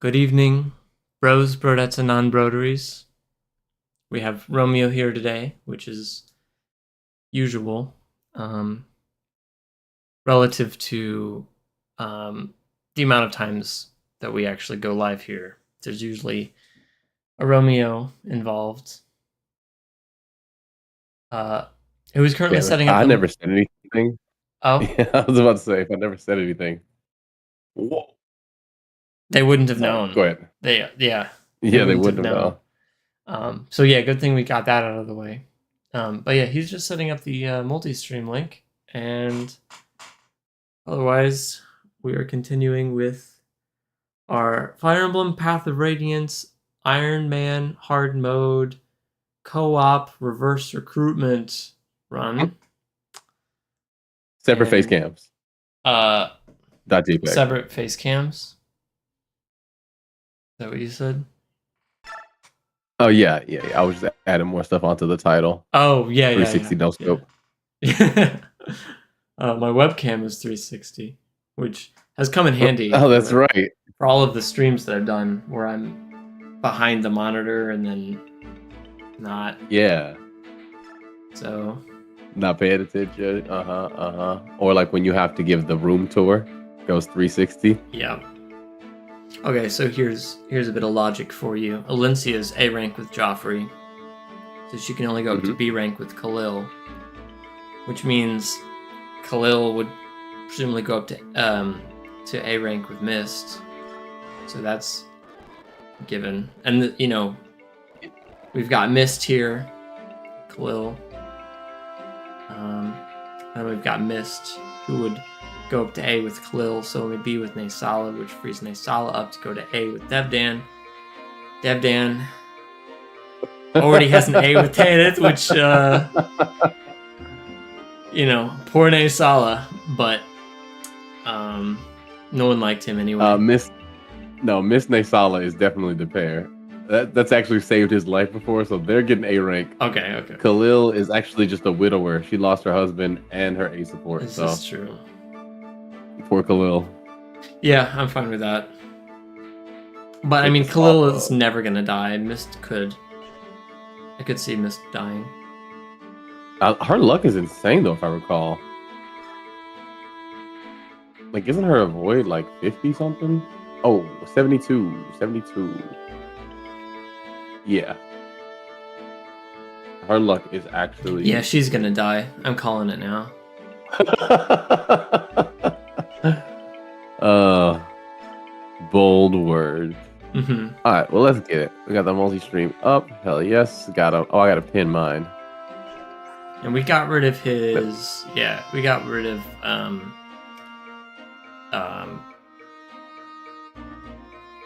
Good evening, bros, brodettes, and non-broderies. We have Romeo here today, which is usual, um, relative to the amount of times that we actually go live here. There's usually a Romeo involved, who is currently Damn it. setting up I the... never said anything. Oh, Yeah, I was about to say, if I never said anything. Whoa. they wouldn't have Sorry, known. go ahead. They Yeah, they wouldn't have wouldn't have known. So yeah, good thing we got that out of the way. But yeah, he's just setting up the multi-stream link, and otherwise, we are continuing with our Fire Emblem Path of Radiance, Ironman hard mode, co-op reverse recruitment run, Separate face and cams. .jpg. separate face cams. Is that what you said? Oh yeah. I was just adding more stuff onto the title. Oh yeah, 360 no yeah. scope. My webcam is 360, which has come in handy Oh, that's for right. all of the streams that I've done where I'm behind the monitor and then not. Yeah. So Not paying attention. Or like when you have to give the room tour, goes 360. yeah. Okay, so here's a bit of logic for you. Alencia's A rank with Joffrey, so she can only go up to B rank with Khalil, which means Khalil would presumably go up to A rank with Mist. So that's given. And we've got Mist here, Khalil. And we've got Mist, who would go up to A with Khalil, so only B with Naysala, which frees Naysala up to go to A with Devdan. Devdan already has an A with Tanith, which, poor Naysala, but no one liked him anyway. Miss Naysala is definitely the pair. That's actually saved his life before, so they're getting A rank. Okay. Khalil is actually just a widower. She lost her husband and her A support. This is true. Poor Khalil. Yeah, I'm fine with that. But I mean, Khalil is never gonna die. Mist could. I could see Mist dying. Her luck is insane, though, if I recall. Like, isn't her avoid like 50 something? Oh, 72. 72. Yeah. Her luck is actually. Yeah, she's gonna die. I'm calling it now. Bold word. Mm-hmm. All right, well, let's get it. We got the multi-stream up. Hell yes. I gotta pin mine. And we got rid of his. Yeah, we got rid of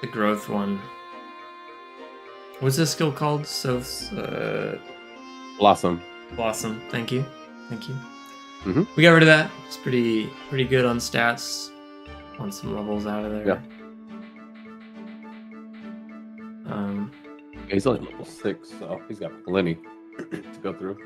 the growth one. What's this skill called? Blossom. Blossom. Thank you. Mm-hmm. We got rid of that. It's pretty good on stats. Want some levels out of there. Yeah. He's only level 6, so he's got plenty to go through.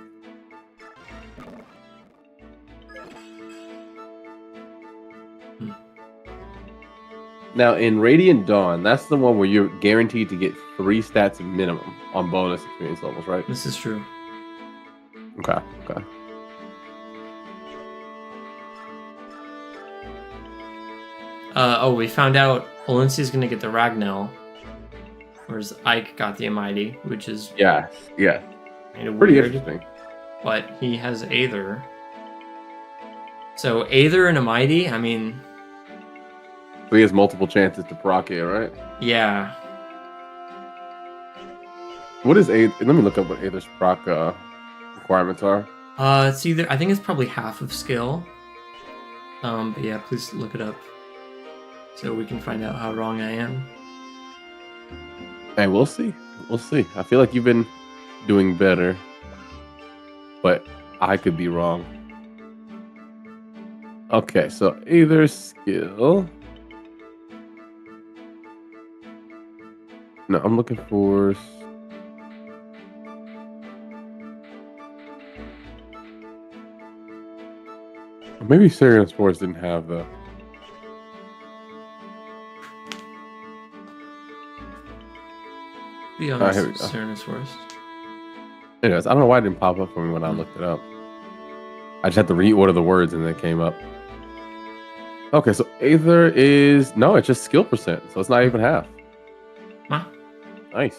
Now, in Radiant Dawn, that's the one where you're guaranteed to get 3 stats minimum on bonus experience levels, right? This is true. Okay. We found out Valencia's gonna get the Ragnell, whereas Ike got the Amighty, which is yeah, kind of pretty weird, interesting. But he has Aether. So Aether and Amighty, I mean, so he has multiple chances to proc it, right? Yeah. What is Aether? Let me look up what Aether's proc requirements are. It's either, I think it's probably half of skill. But yeah, please look it up so we can find out how wrong I am. Hey, we'll see. I feel like you've been doing better, but I could be wrong. Okay, so either skill. No, I'm looking for. Maybe Serial Sports didn't have the. Be on All right, here we go. Serenus worst. Anyways, I don't know why it didn't pop up for me when I looked it up. I just had to reorder the words and it came up. Okay, so Aether is... No, it's just skill percent, so it's not even half. Huh? Nice.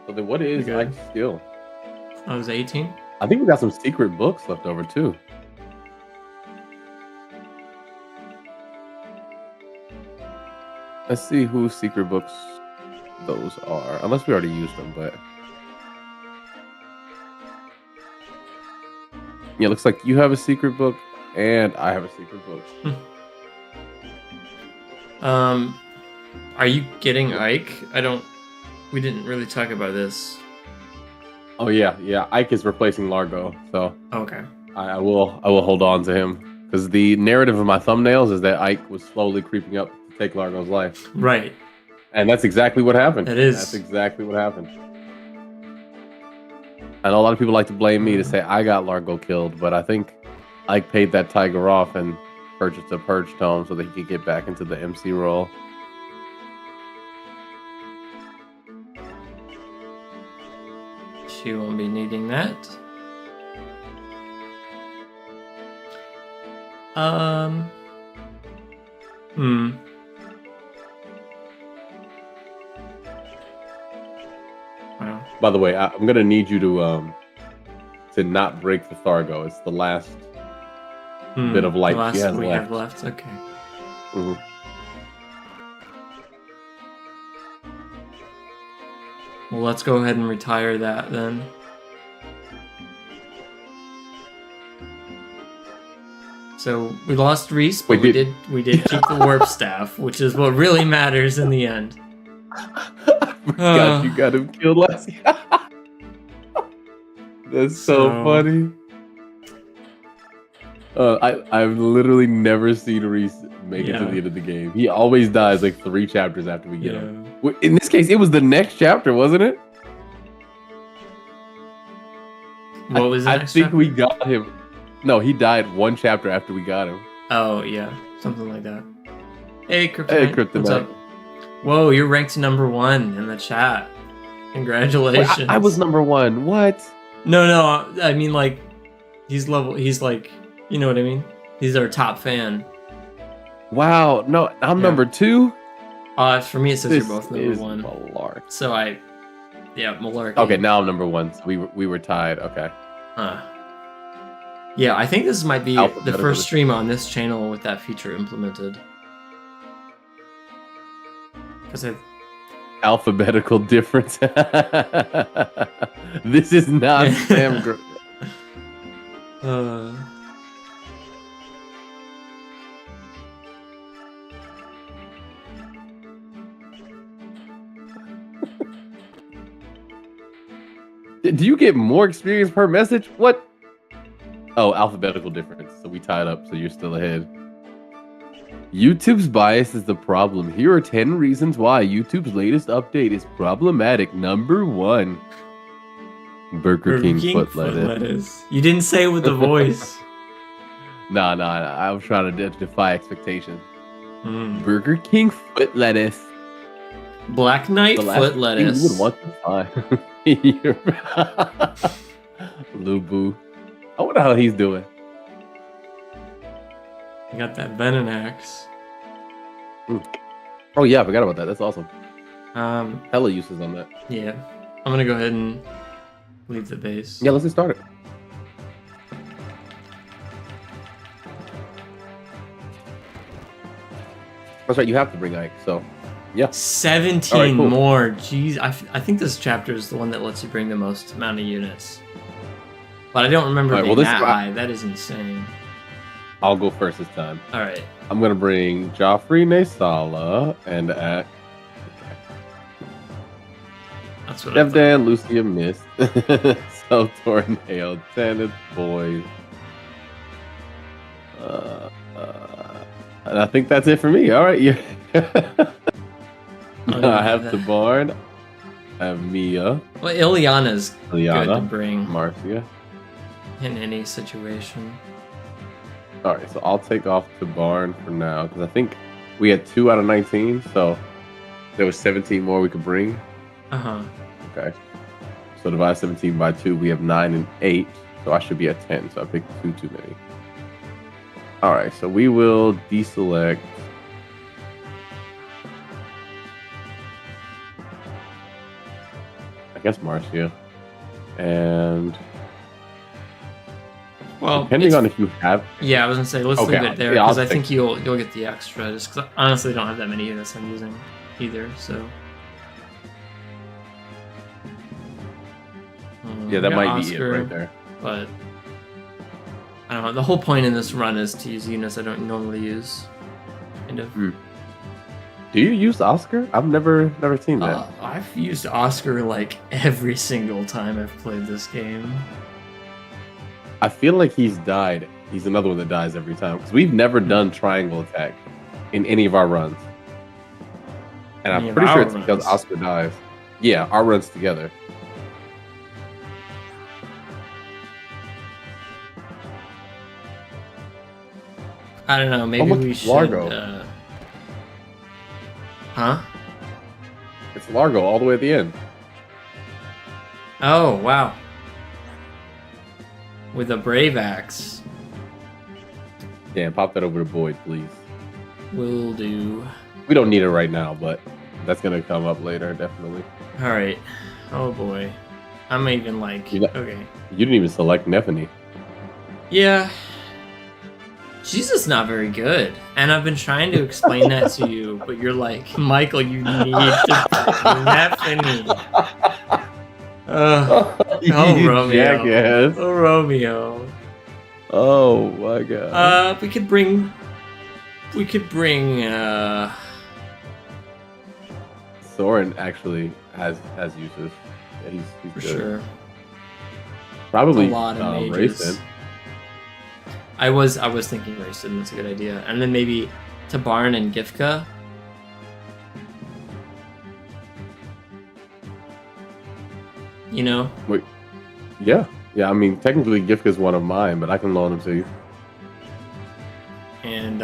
So then what is Ike's skill? I was 18. I think we got some secret books left over too. Let's see whose secret books those are. Unless we already used them, but... Yeah, looks like you have a secret book and I have a secret book. Are you getting Ike? We didn't really talk about this. Oh yeah. Ike is replacing Largo, so okay. I will hold on to him because the narrative of my thumbnails is that Ike was slowly creeping up to take Largo's life. Right. And that's exactly what happened. It is. That's exactly what happened. I know a lot of people like to blame me to say I got Largo killed, but I think Ike paid that tiger off and purchased a purge tome so that he could get back into the MC role. She won't be needing that. Wow. By the way, I'm gonna need you to not break the Thargo. It's the last bit of light she has we left. have left. Okay. Mm-hmm. Well, let's go ahead and retire that then. So we lost Reese, but we did keep the warp staff, which is what really matters in the end. I forgot you got him killed last year. That's so funny. I've literally never seen Reese make it to the end of the game. He always dies like 3 chapters after we get him. In this case, it was the next chapter, wasn't it? What was it? I think we got him. No, he died 1 chapter after we got him. Oh, yeah. Something like that. Hey, Kryptonite. Hey, Kryptonite. What's up? Whoa, you're ranked #1 in the chat. Congratulations. Wait, I was #1. What? No. I mean, like, he's like, you know what I mean? He's our top fan. Wow. No, I'm #2? For me, it says you're both #1. Malark. So Malarkey. Okay, now I'm #1. So we were tied. Okay. Yeah, I think this might be the first stream on this channel with that feature implemented. Because alphabetical difference. This is not Sam. Do you get more experience per message? What? Oh, alphabetical difference. So we tied up, so you're still ahead. YouTube's bias is the problem. Here are 10 reasons why YouTube's latest update is problematic. #1. Burger King foot lettuce. You didn't say it with the voice. Nah. I was trying to defy expectations. Burger King foot lettuce. Black Knight foot lettuce. You would want to find. Lubu. I wonder how he's doing. You got that venom axe. Oh yeah, I forgot about that. That's awesome. Hella uses on that. Yeah. I'm gonna go ahead and leave the base. Yeah, let's get started. That's right, you have to bring Ike, so yeah. 17 right, cool. more. Jeez, I think this chapter is the one that lets you bring the most amount of units. But I don't remember being that high. That is insane. I'll go first this time. All right. I'm gonna bring Joffrey, Naysala, and Ak. That's what Devdan, Lucia, Mist, So Tornado, Tanith, Boyd. And I think that's it for me. All right, yeah. I have the Barn. I have Mia. Well, Ileana's good to bring. Marcia. In any situation. All right, so I'll take off the Barn for now because I think we had 2 out of 19, so there was 17 more we could bring. Uh-huh. Okay. So divide 17 by 2, we have 9 and 8. So I should be at 10. So I picked 2 too many. All right. So we will deselect. I guess Marcia. And Well, depending on if you have. Yeah, I was gonna say let's Okay, leave it there yeah, because I'll I think you'll get the extra. Just because I honestly don't have that many units I'm using either. So Yeah, that we got might Oscar, be it right there. But I don't know. The whole point in this run is to use units I don't normally use. Kind of. Do you use Oscar? I've never seen that. I've used Oscar like every single time I've played this game. I feel like he's died. He's another one that dies every time because we've never done triangle attack in any of our runs, and I'm pretty sure it's because Oscar dies. Yeah, our runs together. I don't know. Maybe we should. Largo. Huh? It's Largo all the way at the end. Oh wow! With a brave axe. Yeah, pop that over to Boyd, please. Will do. We don't need it right now, but that's gonna come up later, definitely. All right. Oh boy, I'm even like okay. You didn't even select Nephany. Yeah. She's just not very good, and I've been trying to explain that to you, but you're like, Michael, you need to Nephany. Oh Romeo. Jackass. Oh Romeo. Oh my god. We could bring Soren actually has uses. Yeah, he's for good. sure. Probably a lot of mages. Racing. I was thinking Racing, that's a good idea. And then maybe Tabarn and Gifka. You know? Wait. Yeah. Yeah, I mean technically Gifka's one of mine, but I can loan him to you. And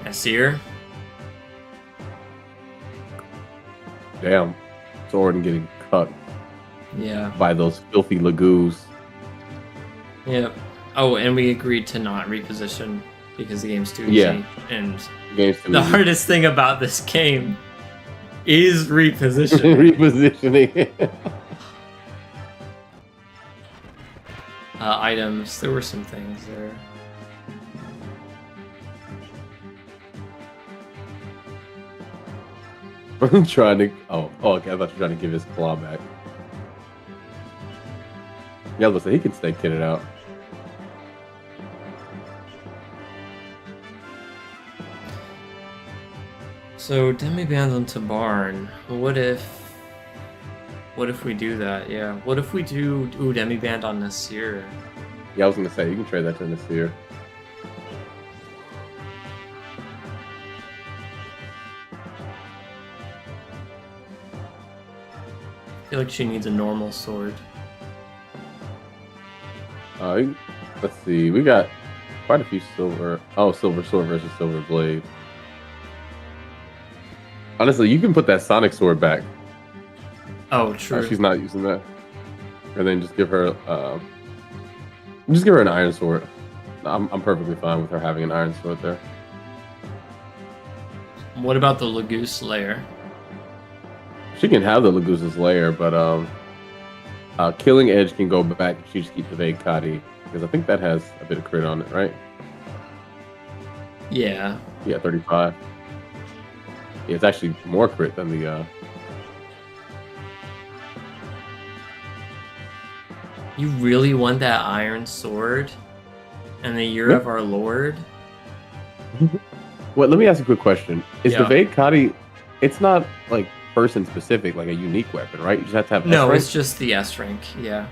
Asir. Damn. Soren getting cut. Yeah. By those filthy lagoos. Yep. Oh, and we agreed to not reposition because the game's too easy. Yeah. And the hardest thing about this game is repositioning. Repositioning. Items. There were some things there. I'm trying to. Oh, okay. I thought you were trying to give his claw back. Yeah, listen, he can stay kitted out. So Demi-Band on Tabarn. What if we do that? Yeah. What if we do Demi-Band on Nasir? Yeah, I was gonna say you can trade that to Nasir. I feel like she needs a normal sword. Let's see. We got quite a few silver. Oh, silver sword versus silver blade. Honestly, you can put that sonic sword back. Oh, true. She's not using that. And then just give her an iron sword. I'm perfectly fine with her having an iron sword there. What about the Lagoose Lair? She can have the Lagusa's lair, but Killing Edge can go back if she just keeps the Vague Kadi, because I think that has a bit of crit on it, right? Yeah. Yeah, 35. Yeah, it's actually more crit than the. You really want that iron sword? And the Year of Our Lord? Well, let me ask you a quick question. Is the Yeah. Vague Kadi, it's not like person specific, like a unique weapon, right? You just have to have No, S rank? it's just the S rank, yeah.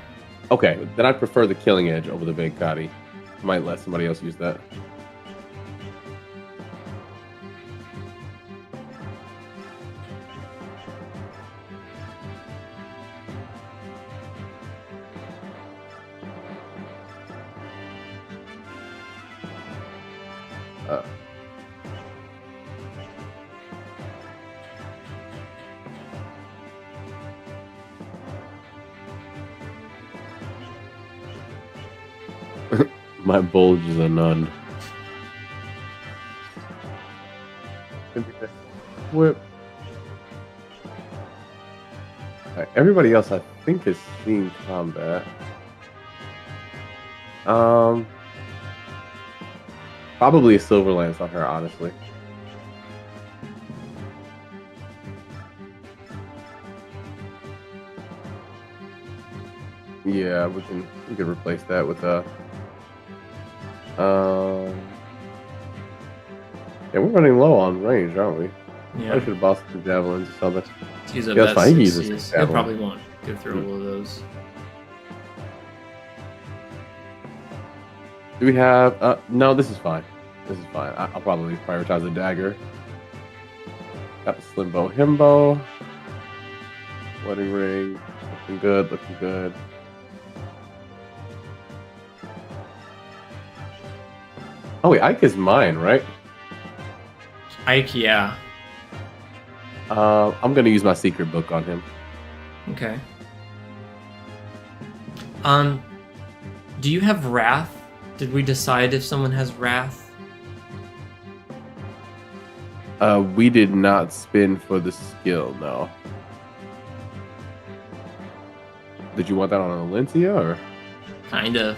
Okay, then I'd prefer the Killing Edge over the Vague Kadi. Might let somebody else use that. My bulge is a nun. Whip. Right, everybody else, I think, has seen combat. Probably a silver lance on her, honestly. Yeah, we can replace that with a. Yeah, we're running low on range, aren't we? Yeah. I should have bought some javelins or something. Let's use a Yeah, that's vet fine. He can use 60s. this He'll javelin. probably won't go through all of those. Do we have? No, this is fine. This is fine. I'll probably prioritize a dagger. Got the slim bow, himbo. Wedding ring. Looking good. Looking good. Oh wait, Ike is mine, right? Ike, yeah. I'm gonna use my secret book on him. Okay. Do you have Wrath? Did we decide if someone has Wrath? We did not spin for the skill, no. Did you want that on Valencia or? Kind of.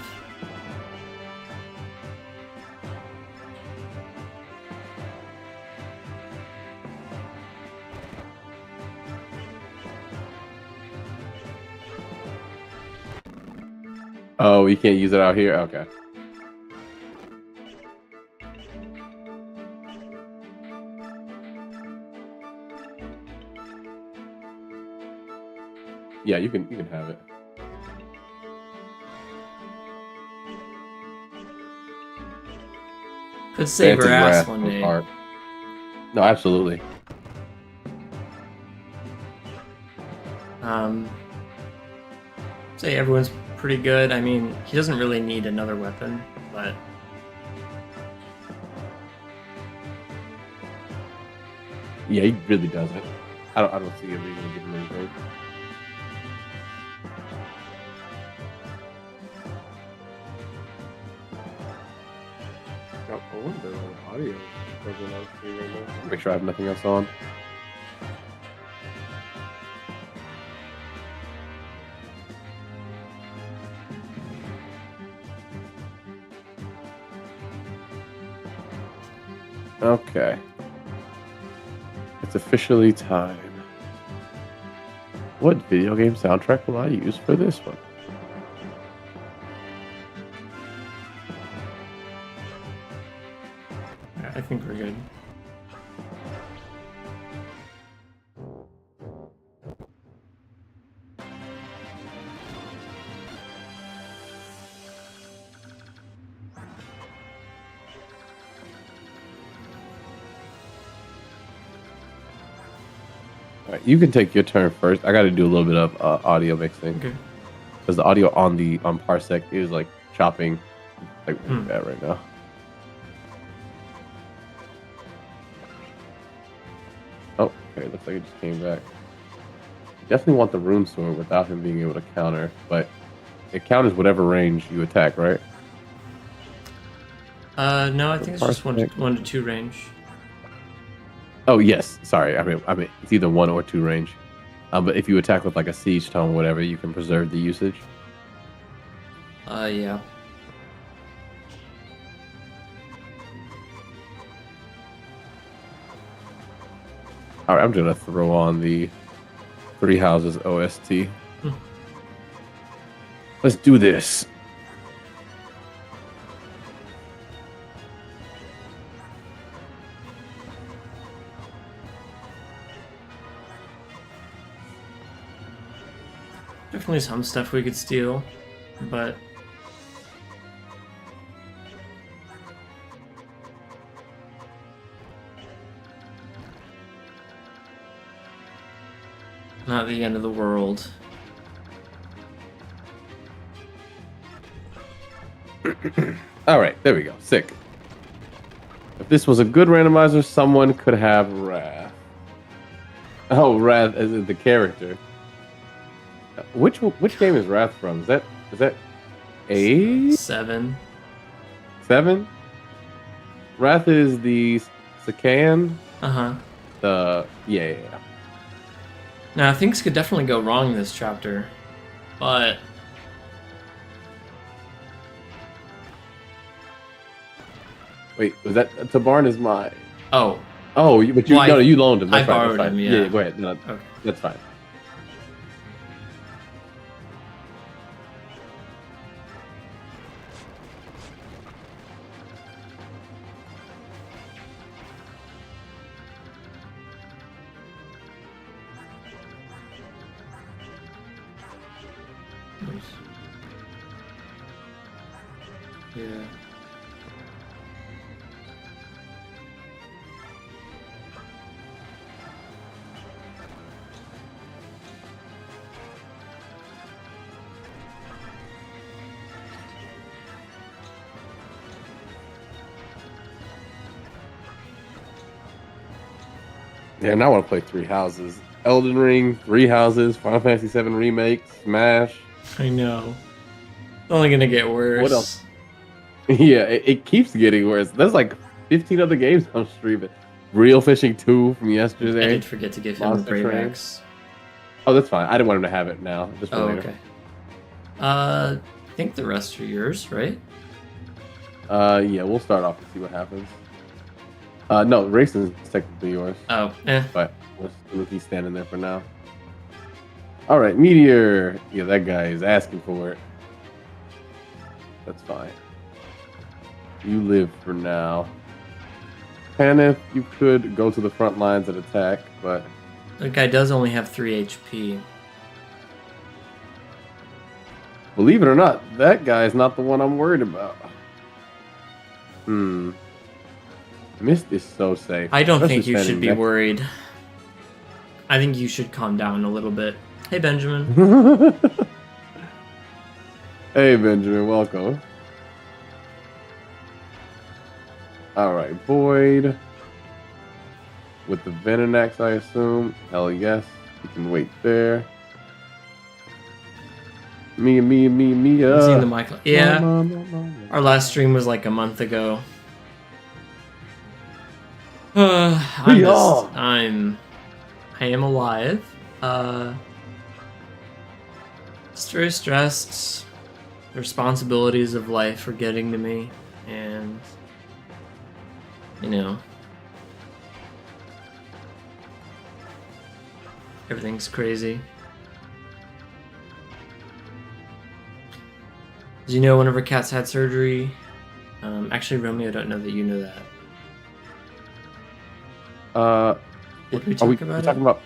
Oh, you can't use it out here? Okay. Yeah, you can have it. Could save her Vance's ass Wrath one was day. hard. No, absolutely. Say everyone's pretty good. I mean, he doesn't really need another weapon, but Yeah, he really doesn't. I don't see a reason to give him anything. I wonder what audio doesn't have to be right now. Make sure I have nothing else on. Okay. It's officially time. What video game soundtrack will I use for this one? I think we're good. All right, you can take your turn first. I got to do a little bit of audio mixing. Okay. Because the audio on Parsec is like chopping like that right now. Oh, okay. Looks like it just came back. Definitely want the rune sword without him being able to counter, but it counters whatever range you attack, right? No, I think it's just 1 to 2 range. Oh yes, sorry. I mean, it's either 1 or 2 range. But if you attack with like a siege tome, whatever, you can preserve the usage. Yeah. All right, I'm gonna throw on the Three Houses OST. Let's do this. Definitely some stuff we could steal, but not the end of the world. All right, there we go. Sick. If this was a good randomizer, someone could have Wrath. Oh, Wrath as in the character. Which game is Wrath from? Is that 8? 7. 7. Wrath is the Sakan. Yeah. Now things could definitely go wrong this chapter, but wait, was that Tabarn is my? Oh, but you loaned him. That's I right. borrowed him. Yeah, go ahead. No, okay, that's fine. nice. Yeah. Yeah, now I want to play 3 houses. Elden Ring, 3 houses, Final Fantasy 7 Remake, Smash. I know. It's only gonna get worse. What else? Yeah, it keeps getting worse. There's like 15 other games I'm streaming. Real Fishing 2 from yesterday. I did forget to give him the Brave X. Oh, that's fine. I didn't want him to have it now. Just for later. Okay. I think the rest are yours, right? Yeah, we'll start off and see what happens. No, racing is technically yours. Oh, But he's standing there for now. All right, Meteor. Yeah, that guy is asking for it. That's fine. You live for now. Paneth, you could go to the front lines and attack, but that guy does only have 3 HP. believe it or not, that guy is not the one I'm worried about. Mist is so safe. I don't think you should be worried. I think you should calm down a little bit. Hey, Benjamin. Hey, Benjamin, welcome. Alright, Void. With the Venonix, I assume. Hell yes. You can wait there. Mia. Seeing the mic. Yeah. Our last stream was like a month ago. I am alive. Just very stressed. The responsibilities of life are getting to me, and everything's crazy. Did you know one of our cats had surgery? Actually, Romeo, I don't know that you know that. Did we talk about it? Talking about?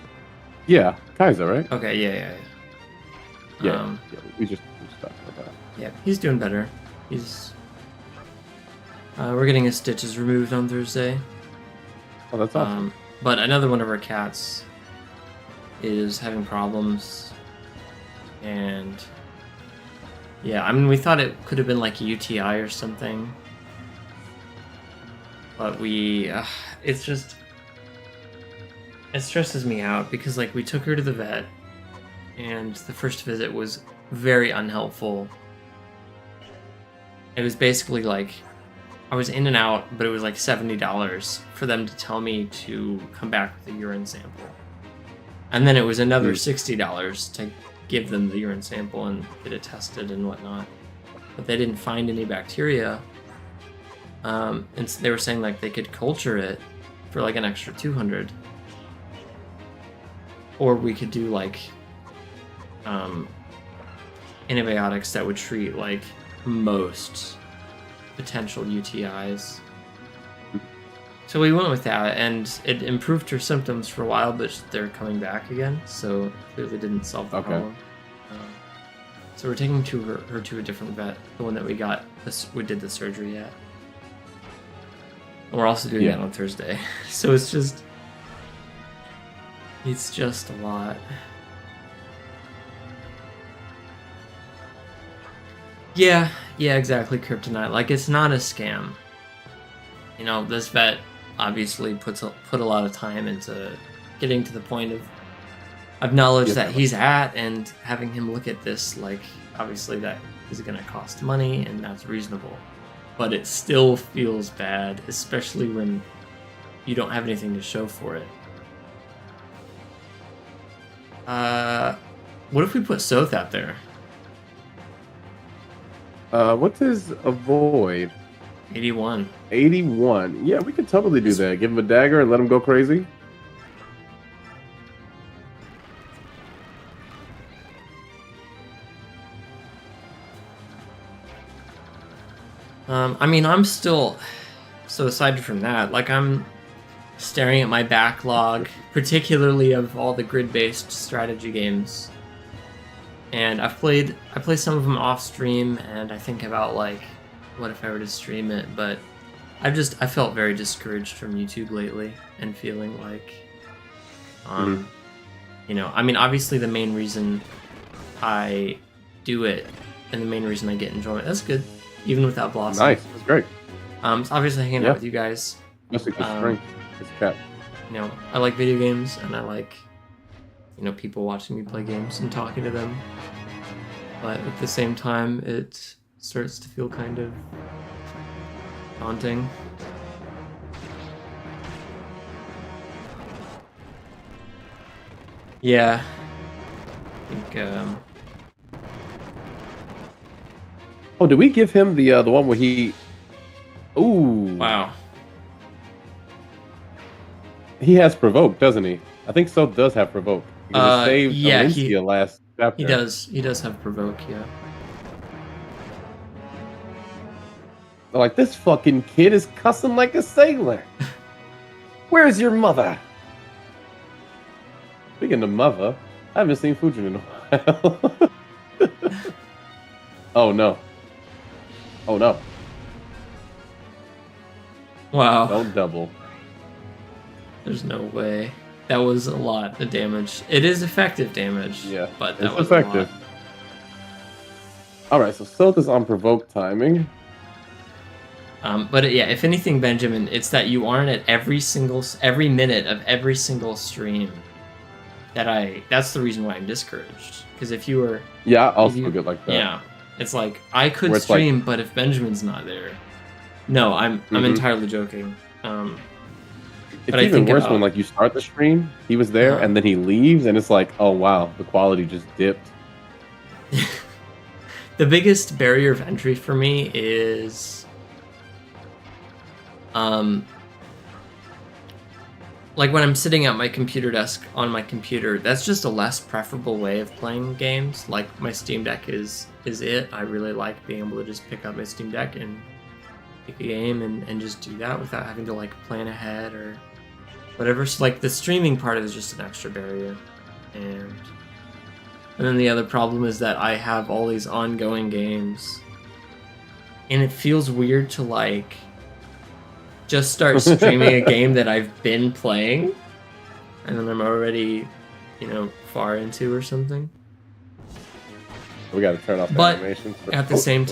Yeah, Kaiser, right? Okay, yeah. Yeah, we just talked about that. Yeah, he's doing better. We're getting his stitches removed on Thursday. Oh, that's awesome. But another one of our cats is having problems, and yeah, I mean, we thought it could have been like a UTI or something, but it stresses me out because like we took her to the vet, and the first visit was very unhelpful. It was basically like I was in and out, but it was like $70 for them to tell me to come back with a urine sample. And then it was another $60 to give them the urine sample and get it tested and whatnot. But they didn't find any bacteria. And they were saying like they could culture it for like an extra $200. Or we could do like antibiotics that would treat like most potential UTIs. So we went with that, and it improved her symptoms for a while, but they're coming back again, so it clearly didn't solve the problem. So we're taking her to a different vet, the one that we did the surgery at. And we're also doing that on Thursday. So it's just a lot. Yeah, exactly, Kryptonite. Like, it's not a scam. You know, this vet obviously put a lot of time into getting to the point of knowledge that he's at, and having him look at this, like, obviously that is going to cost money, and that's reasonable. but it still feels bad, especially when you don't have anything to show for it. What if we put Soth out there? What's his avoid? 81. 81. Yeah, we could totally do that. Give him a dagger and let him go crazy. I mean, I'm still... So aside from that, like, I'm staring at my backlog, particularly of all the grid-based strategy games. And I play some of them off stream, and I think about, like, what if I were to stream it, but I felt very discouraged from YouTube lately, and feeling like, you know, I mean, obviously the main reason I do it, and the main reason I get enjoyment, that's good, even without Blossom. Nice, that's great. It's obviously hanging out with you guys. Mostly for spring. It's cat. You know, I like video games, and I like, you know, people watching me play games and talking to them. But at the same time, it starts to feel kind of daunting. Yeah. I think, Oh, did we give him the one where he... Ooh. Wow. He has provoke, doesn't he? I think so does have provoke. Because it saved yeah, Valencia last chapter. He does. He does have provoke, yeah. Like, this fucking kid is cussing like a sailor. Where's your mother? Speaking of mother, I haven't seen Fujin in a while. Oh no. Oh no. Wow. Don't double. There's no way. That was a lot of damage. It is effective damage. Yeah, but that it's was effective. Alright, so Silk is on provoke timing. But yeah, if anything, Benjamin, it's that you aren't at every minute of every single stream. That's the reason why I'm discouraged. Because if you were... Yeah, I'll still get like that. Yeah. It's like, I could stream, but if Benjamin's not there... No, I'm entirely joking. It's even worse when, like, you start the stream, he was there, and then he leaves, and it's like, oh wow, the quality just dipped. The biggest barrier of entry for me is... like when I'm sitting at my computer desk on my computer, that's just a less preferable way of playing games. Like, my Steam Deck is it. I really like being able to just pick up my Steam Deck and pick a game and just do that without having to, like, plan ahead or whatever. So, like, the streaming part is just an extra barrier. And then the other problem is that I have all these ongoing games, and it feels weird to, like, just start streaming a game that I've been playing, and then I'm already, you know, far into or something. We gotta turn off the animations. At the same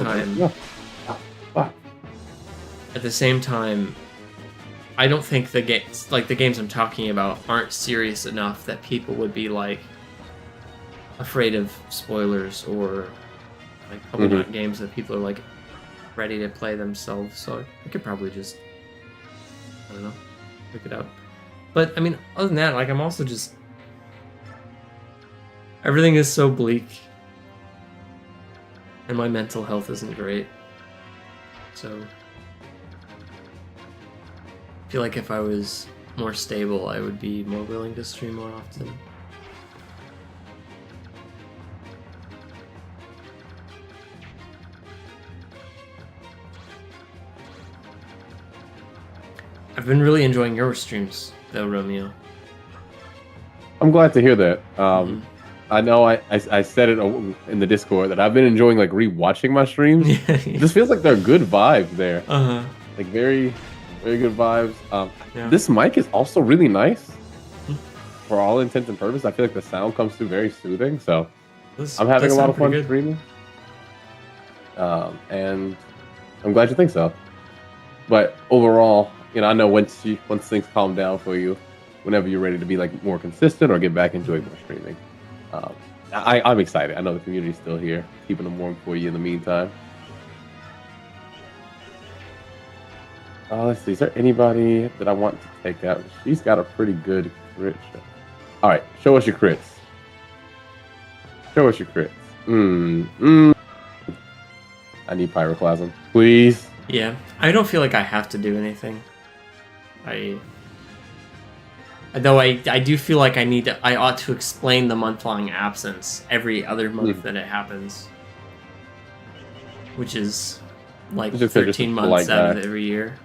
time, I don't think the games I'm talking about aren't serious enough that people would be, like, afraid of spoilers, or, like, probably not games that people are, like, ready to play themselves. So I could probably just, I don't know, pick it up. But, I mean, other than that, like, I'm also just... Everything is so bleak. And my mental health isn't great. So... I feel like if I was more stable, I would be more willing to stream more often. I've been really enjoying your streams, though, Romeo. I'm glad to hear that. I know I said it in the Discord that I've been enjoying, like, rewatching my streams. It just feels like there are good vibes there. Like, very, very good vibes. This mic is also really nice. For all intents and purposes, I feel like the sound comes through very soothing. So I'm having a lot of fun streaming. And I'm glad you think so. But overall, you know, I know once things calm down for you, whenever you're ready to be, like, more consistent or get back into more streaming. I'm excited. I know the community's still here, keeping them warm for you in the meantime. Let's see. Is there anybody that I want to take out? She's got a pretty good crit shot. All right, show us your crits. Show us your crits. I need pyroclasm, please. Yeah, I don't feel like I have to do anything. Though I do feel like I ought to explain the month-long absence every other month that it happens, which is like 13 months out of every year.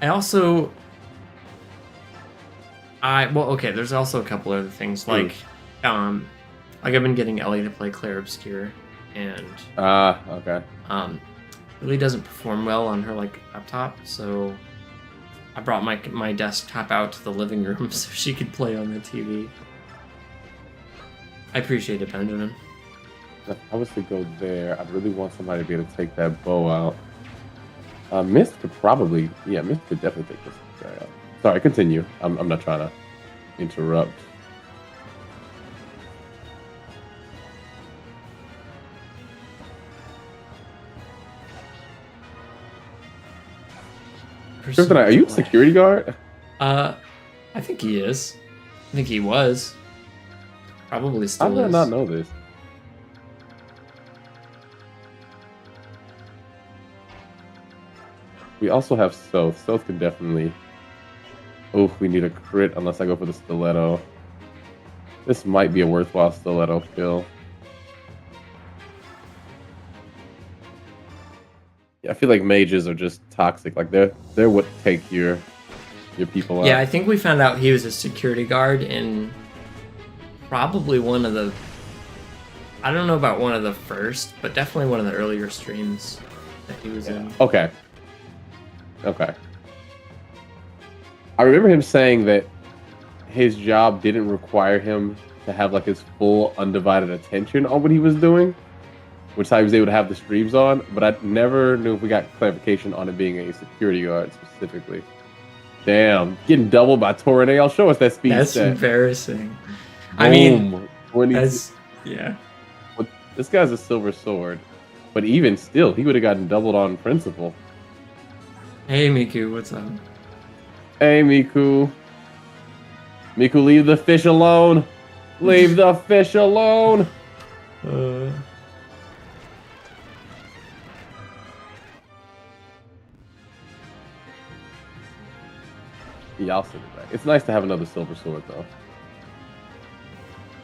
There's also a couple other things like I've been getting Ellie to play Claire Obscure, and okay. Really doesn't perform well on her like laptop, so I brought my desktop out to the living room so she could play on the TV. I appreciate it, Benjamin. If I was to go there, I'd really want somebody to be able to take that bow out. Mist could probably, Mist could definitely take this guy out. Sorry, continue. I'm not trying to interrupt. Kryptonite, are you a security guard? I think he is. I think he was. Probably still is. How did I not know this? We also have Stealth. Stealth can definitely... Oh, we need a crit unless I go for the Stiletto. This might be a worthwhile Stiletto kill. I feel like mages are just toxic. Like they're what take your people out. Yeah, I think we found out he was a security guard in probably one of the... I don't know about one of the first, but definitely one of the earlier streams that he was in. Okay. I remember him saying that his job didn't require him to have like his full undivided attention on what he was doing, which I was able to have the streams on, but I never knew if we got clarification on it being a security guard specifically. Damn, getting doubled by Tornado. Show us that speed That's stat. embarrassing. I mean, yeah. Well, this guy's a silver sword, but even still, he would have gotten doubled on principle. Hey, Miku, what's up? Hey, Miku. Miku, leave the fish alone. Leave the fish alone. Yeah, I'll send it back. It's nice to have another silver sword, though.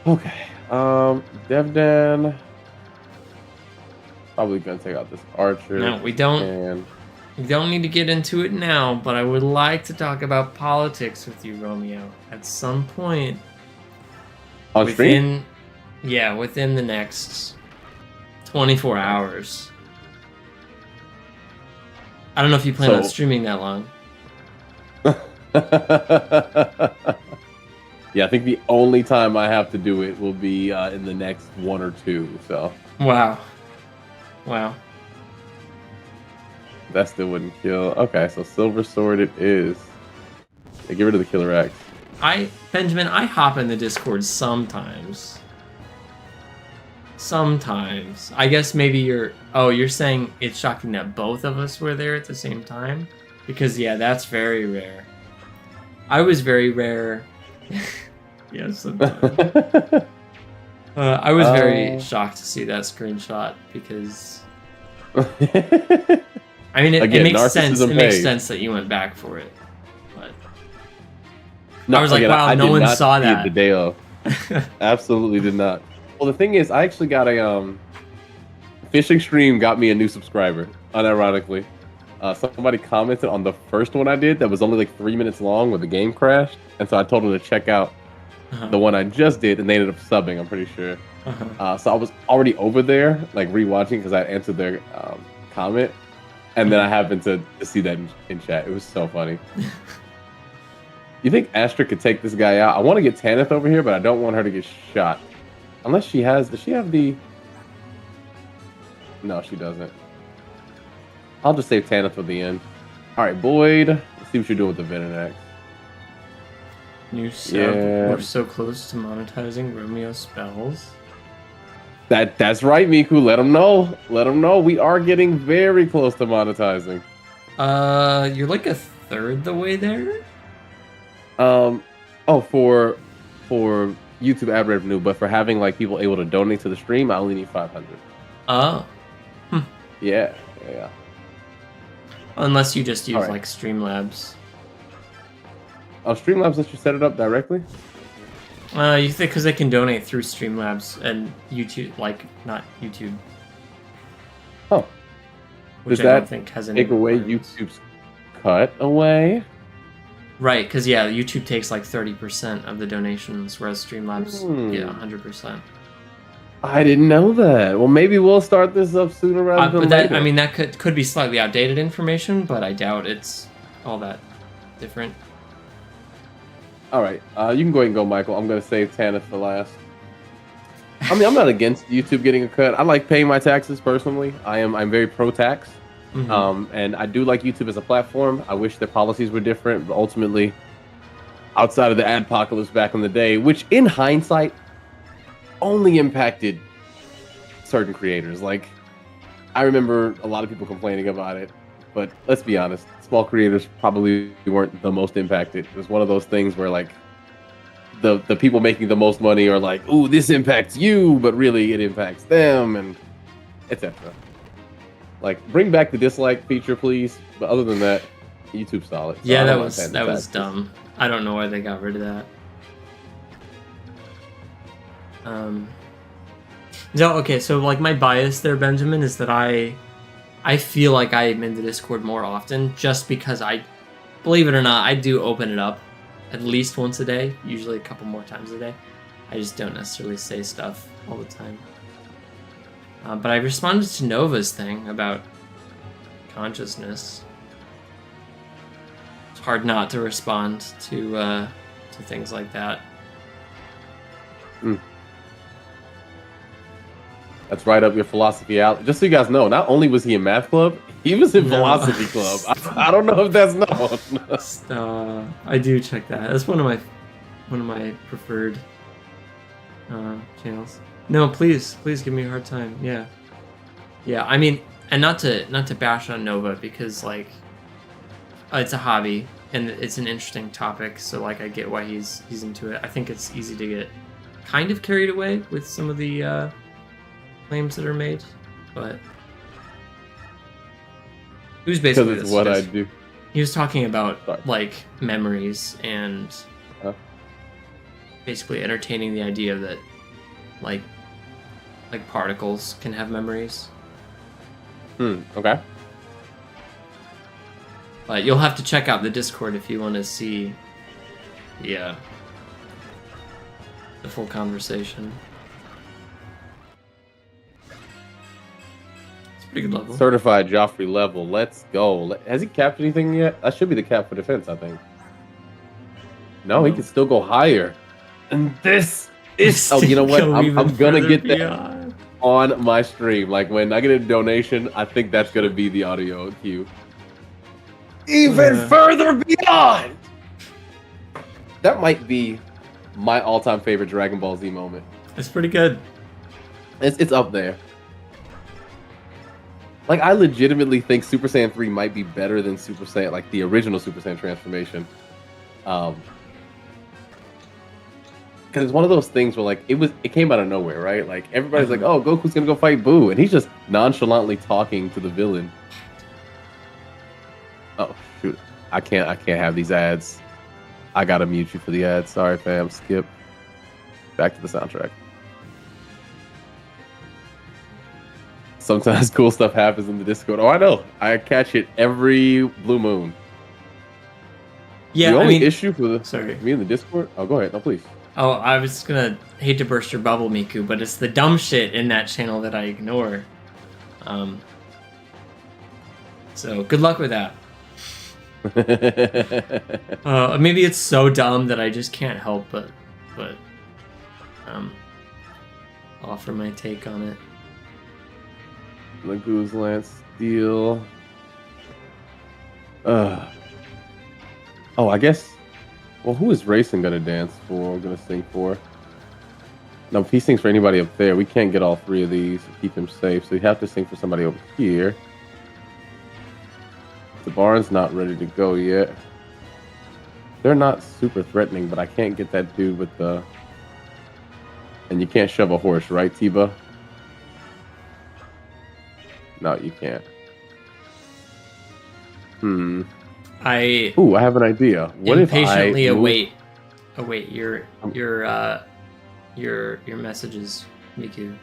Okay. Devdan. Probably gonna take out this archer. No, we don't. We don't need to get into it now, but I would like to talk about politics with you, Romeo, at some point. On stream? Yeah, within the next 24 hours. I don't know if you plan on streaming that long. Yeah, I think the only time I have to do it will be in the next 1 or 2. So. Wow. That still wouldn't kill. Okay, so silver sword it is. Yeah, get rid of the killer axe. Benjamin, I hop in the Discord sometimes. Sometimes. I guess maybe you're saying it's shocking that both of us were there at the same time? Because, yeah, that's very rare. I was very rare. Yeah, sometimes. I was very shocked to see that screenshot because... I mean, it makes sense. It makes sense that you went back for it. But no, I was like, wow, no one saw that. The day of. Absolutely did not. Well, the thing is, I actually got a fishing stream got me a new subscriber, unironically. Somebody commented on the first one I did that was only like 3 minutes long where the game crashed. And so I told them to check out the one I just did, and they ended up subbing, I'm pretty sure. So I was already over there, like rewatching because I answered their comment. And then I happened to see that in chat. It was so funny. You think Astra could take this guy out? I want to get Tanith over here, but I don't want her to get shot. Unless she has... Does she have the... No, she doesn't. I'll just save Tanith for the end. Alright, Boyd. Let's see what you're doing with the Venenax. New sub. We're so close to monetizing Romeo spells. That's right, Miku. Let them know. Let them know. We are getting very close to monetizing. You're like a third the way there. For YouTube ad revenue, but for having like people able to donate to the stream, I only need 500. Oh. Yeah. Unless you just use All right. like Streamlabs. Oh, Streamlabs lets you set it up directly? You think because they can donate through Streamlabs and YouTube, like not YouTube. Oh. Which Does I that don't think has any take away requirements. YouTube's cut away? Right, because yeah, YouTube takes like 30% of the donations, whereas Streamlabs, yeah, 100%. I didn't know that. Well, maybe we'll start this up sooner rather than but that, later. I mean, that could be slightly outdated information, but I doubt it's all that different. All right, you can go ahead and go, Michael. I'm gonna save Tanith for last. I mean, I'm not against YouTube getting a cut. I like paying my taxes personally. I'm very pro-tax, and I do like YouTube as a platform. I wish their policies were different, but ultimately, outside of the adpocalypse back in the day, which in hindsight only impacted certain creators. Like, I remember a lot of people complaining about it, but let's be honest, small creators probably weren't the most impacted. It was one of those things where like the people making the most money are like, "Ooh, this impacts you," but really it impacts them, and etc. Like, bring back the dislike feature, please. But other than that, YouTube's solid. So Yeah, that was dumb. I don't know why they got rid of that. No, okay, so like my bias there, Benjamin, is that I feel like I am in the Discord more often just because believe it or not, I do open it up at least once a day, usually a couple more times a day. I just don't necessarily say stuff all the time. But I responded to Nova's thing about consciousness. It's hard not to respond to things like that. That's right up your philosophy alley. Just so you guys know, not only was he in math club, he was in philosophy club. I don't know if that's known. I do check that. That's one of my preferred channels. No, please give me a hard time. Yeah. I mean, and not to bash on Nova because like it's a hobby and it's an interesting topic. So like I get why he's into it. I think it's easy to get kind of carried away with some of the claims that are made, but it was basically because it's what I do. He was talking about like memories and basically entertaining the idea that like particles can have memories. Okay. But you'll have to check out the Discord if you want to see the full conversation. Pretty good level. Certified Joffrey level. Let's go. Has he capped anything yet? That should be the cap for defense, I think. No, he can still go higher. And this is... Oh, you know what? I'm going to get that on my stream. Like, when I get a donation, I think that's going to be the audio cue. Even further beyond! That might be my all-time favorite Dragon Ball Z moment. It's pretty good. It's up there. Like, I legitimately think Super Saiyan 3 might be better than Super Saiyan, like the original Super Saiyan transformation. Because it's one of those things where, like, it came out of nowhere, right? Like, everybody's like, oh, Goku's gonna go fight Boo, and he's just nonchalantly talking to the villain. Oh, shoot. I can't have these ads. I gotta mute you for the ads. Sorry, fam. Skip. Back to the soundtrack. Sometimes cool stuff happens in the Discord. Oh, I know. I catch it every blue moon. Yeah, the only issue for me in the Discord. Oh, go ahead. No, please. Oh, I was gonna hate to burst your bubble, Miku, but it's the dumb shit in that channel that I ignore. So good luck with that. Maybe it's so dumb that I just can't help but offer my take on it. Magoo's Lance Steel. Oh, I guess. Well, who is Racing gonna dance for? Gonna sing for? No, if he sinks for anybody up there, we can't get all three of these to keep him safe. So you have to sink for somebody over here. The barn's not ready to go yet. They're not super threatening, but I can't get that dude with the... And you can't shove a horse, right, Tiba? No, you can't. Ooh, I have an idea. What if I impatiently await your messages, Miku.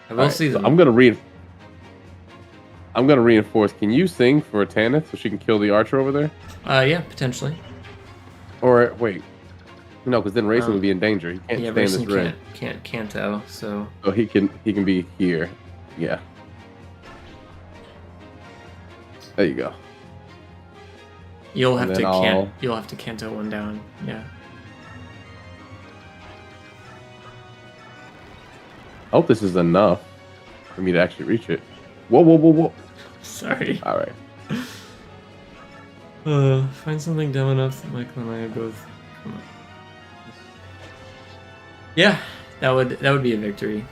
I will see them. I'm gonna reinforce. Can you sing for Tanith so she can kill the archer over there? Yeah, potentially. Or wait, no, because then Racing would be in danger. He can't stay in this ring. Can't Kanto, so. So he can be here. Yeah. There you go. You'll have to Kanto one down. Yeah. I hope this is enough for me to actually reach it. Whoa. Sorry. All right. Find something dumb enough that Michael and I are both. Come on. Yeah, that would be a victory.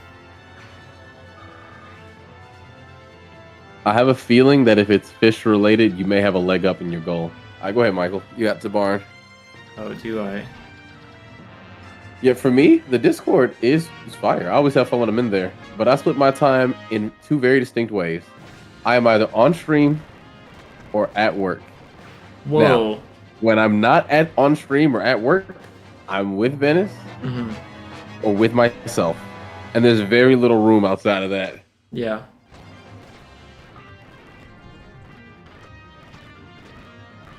I have a feeling that if it's fish related, you may have a leg up in your goal. All right, go ahead, Michael. You got to barn. Oh, do I? Yeah, for me, the Discord is fire. I always have fun when I'm in there. But I split my time in two very distinct ways. I am either on stream or at work. Whoa. Now, when I'm not on stream or at work, I'm with Venice or with myself. And there's very little room outside of that. Yeah.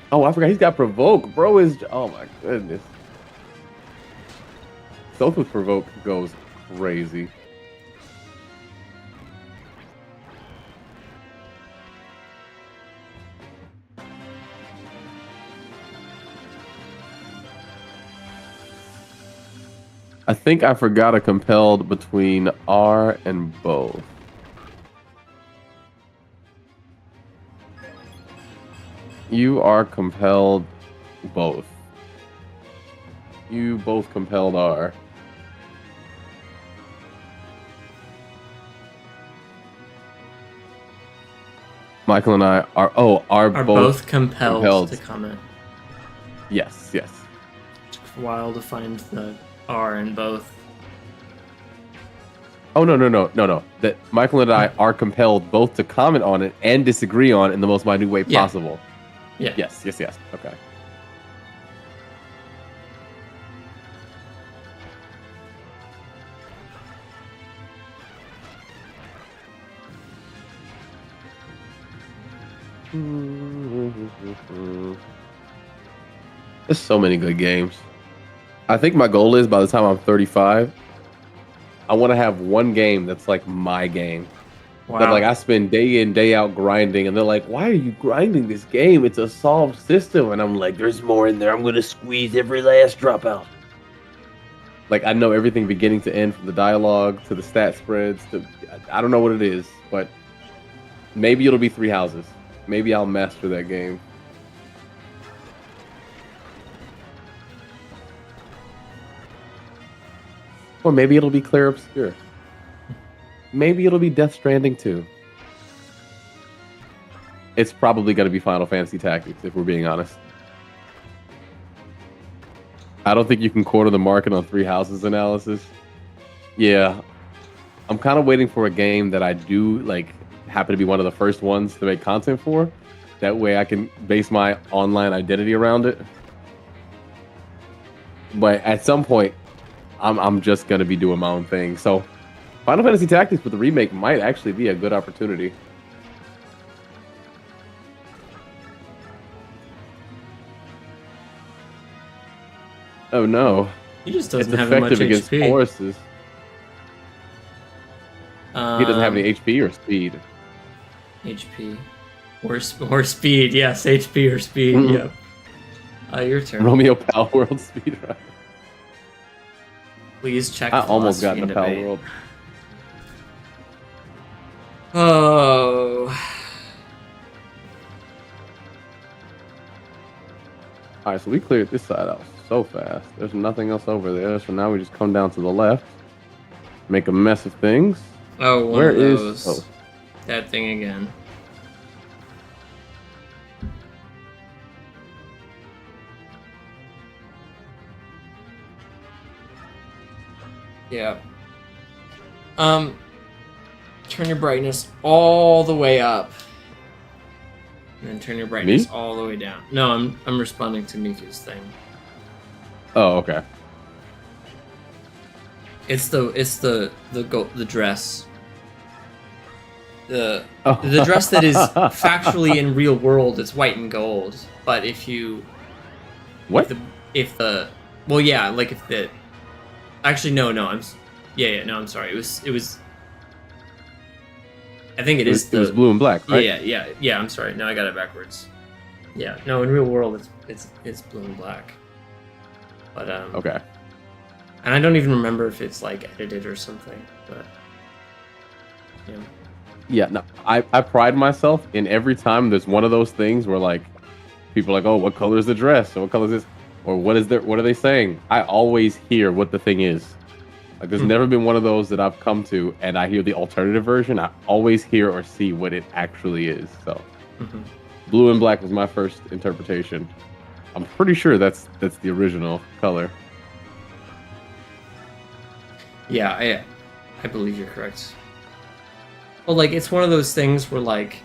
Oh, I forgot he's got Provoke. Bro is... Oh, my goodness. Stealth with Provoke goes crazy. I think I forgot a compelled between R and both. You are compelled both. You both compelled R. Michael and I are both compelled to comment. Yes. It took a while to find the R in both. Oh, no. That Michael and I are compelled both to comment on it and disagree on it in the most minute way possible. Yeah. Yes. Okay. There's so many good games. I think my goal is by the time I'm 35, I want to have one game that's like my game. Wow. That like I spend day in, day out grinding, and they're like, "Why are you grinding this game? It's a solved system." And I'm like, "There's more in there. I'm gonna squeeze every last drop out." Like I know everything beginning to end, from the dialogue to the stat spreads to I don't know what it is, but maybe it'll be Three Houses. Maybe I'll master that game. Or maybe it'll be Clair Obscure. Maybe it'll be Death Stranding 2. It's probably going to be Final Fantasy Tactics, if we're being honest. I don't think you can corner the market on Three Houses analysis. Yeah. I'm kind of waiting for a game that I do, like, happen to be one of the first ones to make content for. That way I can base my online identity around it. But at some point, I'm just going to be doing my own thing. So Final Fantasy Tactics with the remake might actually be a good opportunity. Oh no. He just doesn't it's have effective much against HP. Horses. He doesn't have any HP or speed. HP. Or speed, yes. HP or speed, yep. Your turn. Romeo Pal World speedrun. Please check I almost got philosophy in the Pal debate. World. Oh. All right, so we cleared this side out so fast. There's nothing else over there. So now we just come down to the left, make a mess of things. Oh, one Where of is- those. That thing again. Yeah. Turn your brightness all the way up. And then turn your brightness all the way down. No, I'm responding to Miku's thing. Oh, okay. It's the dress. The Oh. dress that is factually in real world, it's white and gold. But if you What? if the well, yeah, like if the actually no, I'm sorry. It was I think it was blue and black, right? Yeah. I'm sorry. No, I got it backwards. Yeah, no. In real world, it's blue and black. But Okay. And I don't even remember if it's like edited or something. But yeah. Yeah. No, I pride myself in every time there's one of those things where like people are like, oh, what color is the dress? Or what color is this? Or what are they saying? I always hear what the thing is. Like, there's never been one of those that I've come to and I hear the alternative version. I always hear or see what it actually is. So, blue and black was my first interpretation. I'm pretty sure that's the original color. Yeah, I believe you're correct. Well, like, it's one of those things where, like,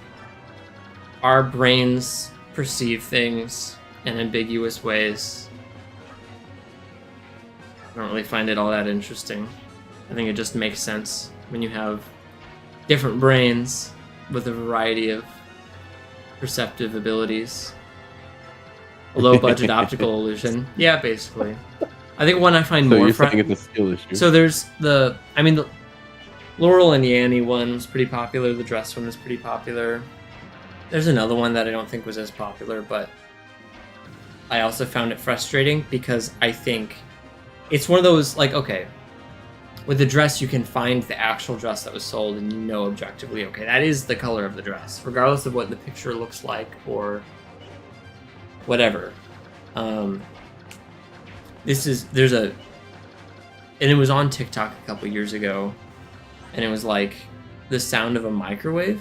our brains perceive things in ambiguous ways. I don't really find it all that interesting. I think it just makes sense when you have different brains with a variety of perceptive abilities. A low-budget optical illusion. Yeah, basically. I think one I find So more you're saying it's a skill issue. So there's the Laurel and Yanny one was pretty popular. The dress one was pretty popular. There's another one that I don't think was as popular, but I also found it frustrating because I think it's one of those, like, okay, with the dress you can find the actual dress that was sold and you know objectively, okay, that is the color of the dress, regardless of what the picture looks like or whatever. And it was on TikTok a couple years ago, and it was like the sound of a microwave.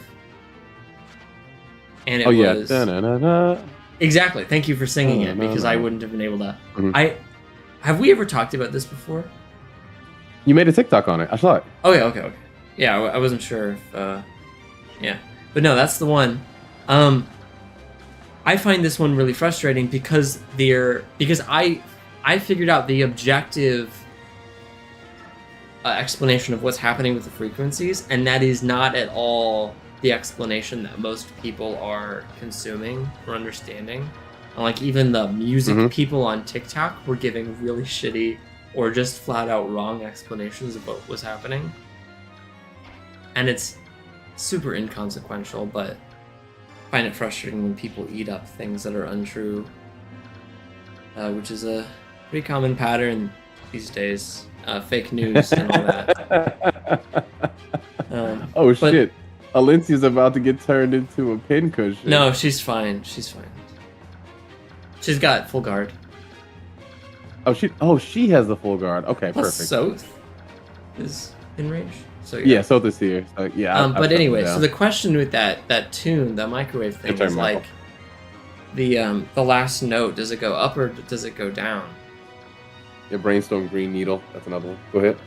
And it was... Da-na-na-na. Exactly. Thank you for singing it, because I wouldn't have been able to... Have we ever talked about this before? You made a TikTok on it. I saw it. Okay. Yeah, I wasn't sure if... yeah. But no, that's the one. I find this one really frustrating because I figured out the objective explanation of what's happening with the frequencies, and that is not at all the explanation that most people are consuming or understanding. And like even the music people on TikTok were giving really shitty or just flat out wrong explanations of what was happening. And it's super inconsequential, but I find it frustrating when people eat up things that are untrue, which is a pretty common pattern these days. Fake news and all that. Shit. Alencia's about to get turned into a pincushion. No, she's fine. She's She's got full guard. She has the full guard. Okay, Plus perfect. Soth is in range. So yeah, Soth is here. So, yeah. But anyway, so the question with that tune, the microwave thing, is like the last note. Does it go up or does it go down? Yeah, brainstorm green needle. That's another one. Go ahead.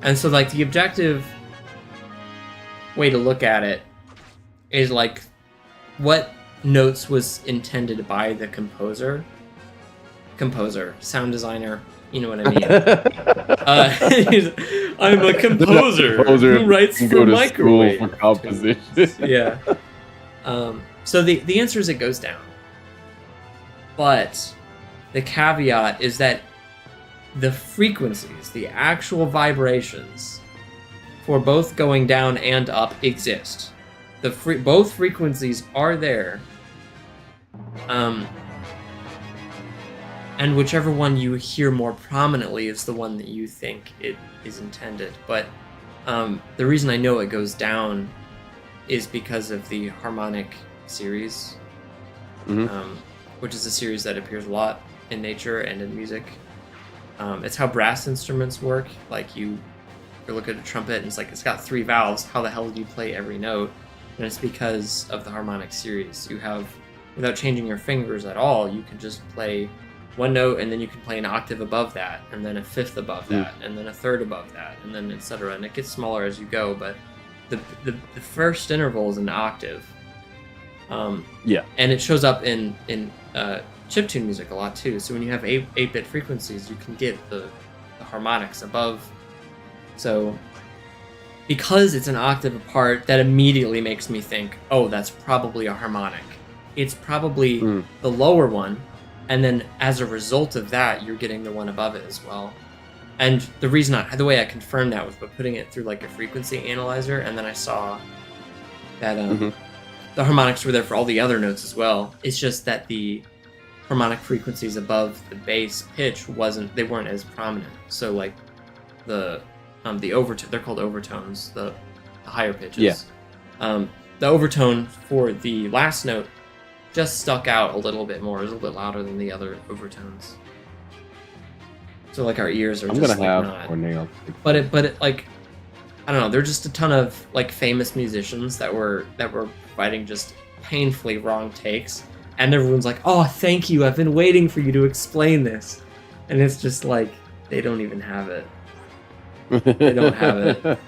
And so like the objective way to look at it is like what notes was intended by the composer, sound designer, you know what I mean. I'm a composer who writes for microwave for composition. Yeah. So the answer is it goes down, but the caveat is that the frequencies, the actual vibrations for both going down and up exist. Both frequencies are there. And whichever one you hear more prominently is the one that you think it is intended. But the reason I know it goes down is because of the harmonic series which is a series that appears a lot in nature and in music. It's how brass instruments work. Like you look at a trumpet and it's got 3 valves. How the hell do you play every note? And it's because of the harmonic series. You have, without changing your fingers at all, you can just play one note, and then you can play an octave above that, and then a fifth above that, and then a third above that, and then etc. And it gets smaller as you go, but the first interval is an octave. Yeah. And it shows up in chiptune music a lot too. So when you have 8-bit frequencies, you can get the harmonics above. So because it's an octave apart, that immediately makes me think, oh, that's probably a harmonic. It's probably the lower one, and then as a result of that, you're getting the one above it as well. And the way I confirmed that was by putting it through like a frequency analyzer, and then I saw that the harmonics were there for all the other notes as well. It's just that the harmonic frequencies above the bass pitch weren't as prominent. So like the overtone, they're called overtones, the higher pitches. Yeah. The overtone for the last note just stuck out a little bit more. It was a little bit louder than the other overtones. So like our ears are just like not. But it like, I don't know. There are just a ton of like famous musicians that were providing just painfully wrong takes, and everyone's like, "Oh, thank you. I've been waiting for you to explain this," and it's just like they don't even have it. They don't have it.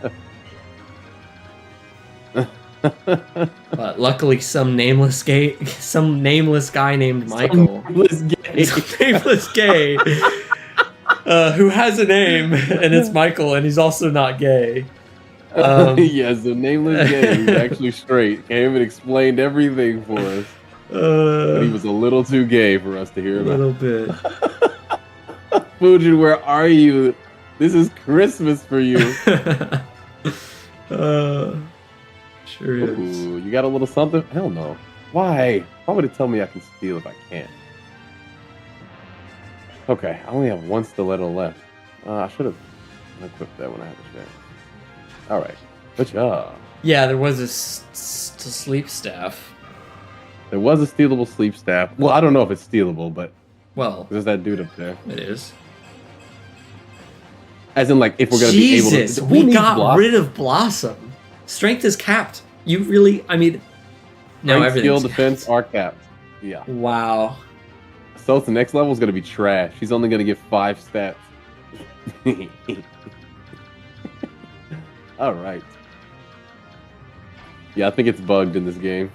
But luckily, some nameless guy named Michael, nameless gay, who has a name, and it's Michael, and he's also not gay. Yes, the nameless gay who's actually straight came and explained everything for us. But he was a little too gay for us to hear about. A little bit. Fujin, where are you? This is Christmas for you. Sure is. Ooh, you got a little something? Hell no. Why? Why would it tell me I can steal if I can't? Okay, I only have 1 stiletto left. I should have equipped that when I had the chance. Alright, good job. Yeah, there was a sleep staff. There was a stealable sleep staff. Well, I don't know if it's stealable, but there's that dude up there. It is. As in, like, if we're going to be able to... Jesus, we got rid of Blossom. Strength is capped. You really, I mean... No, everything's skill, defense are capped. Yeah. Wow. So the next level is going to be trash. He's only going to get 5 stats. All right. Yeah, I think it's bugged in this game.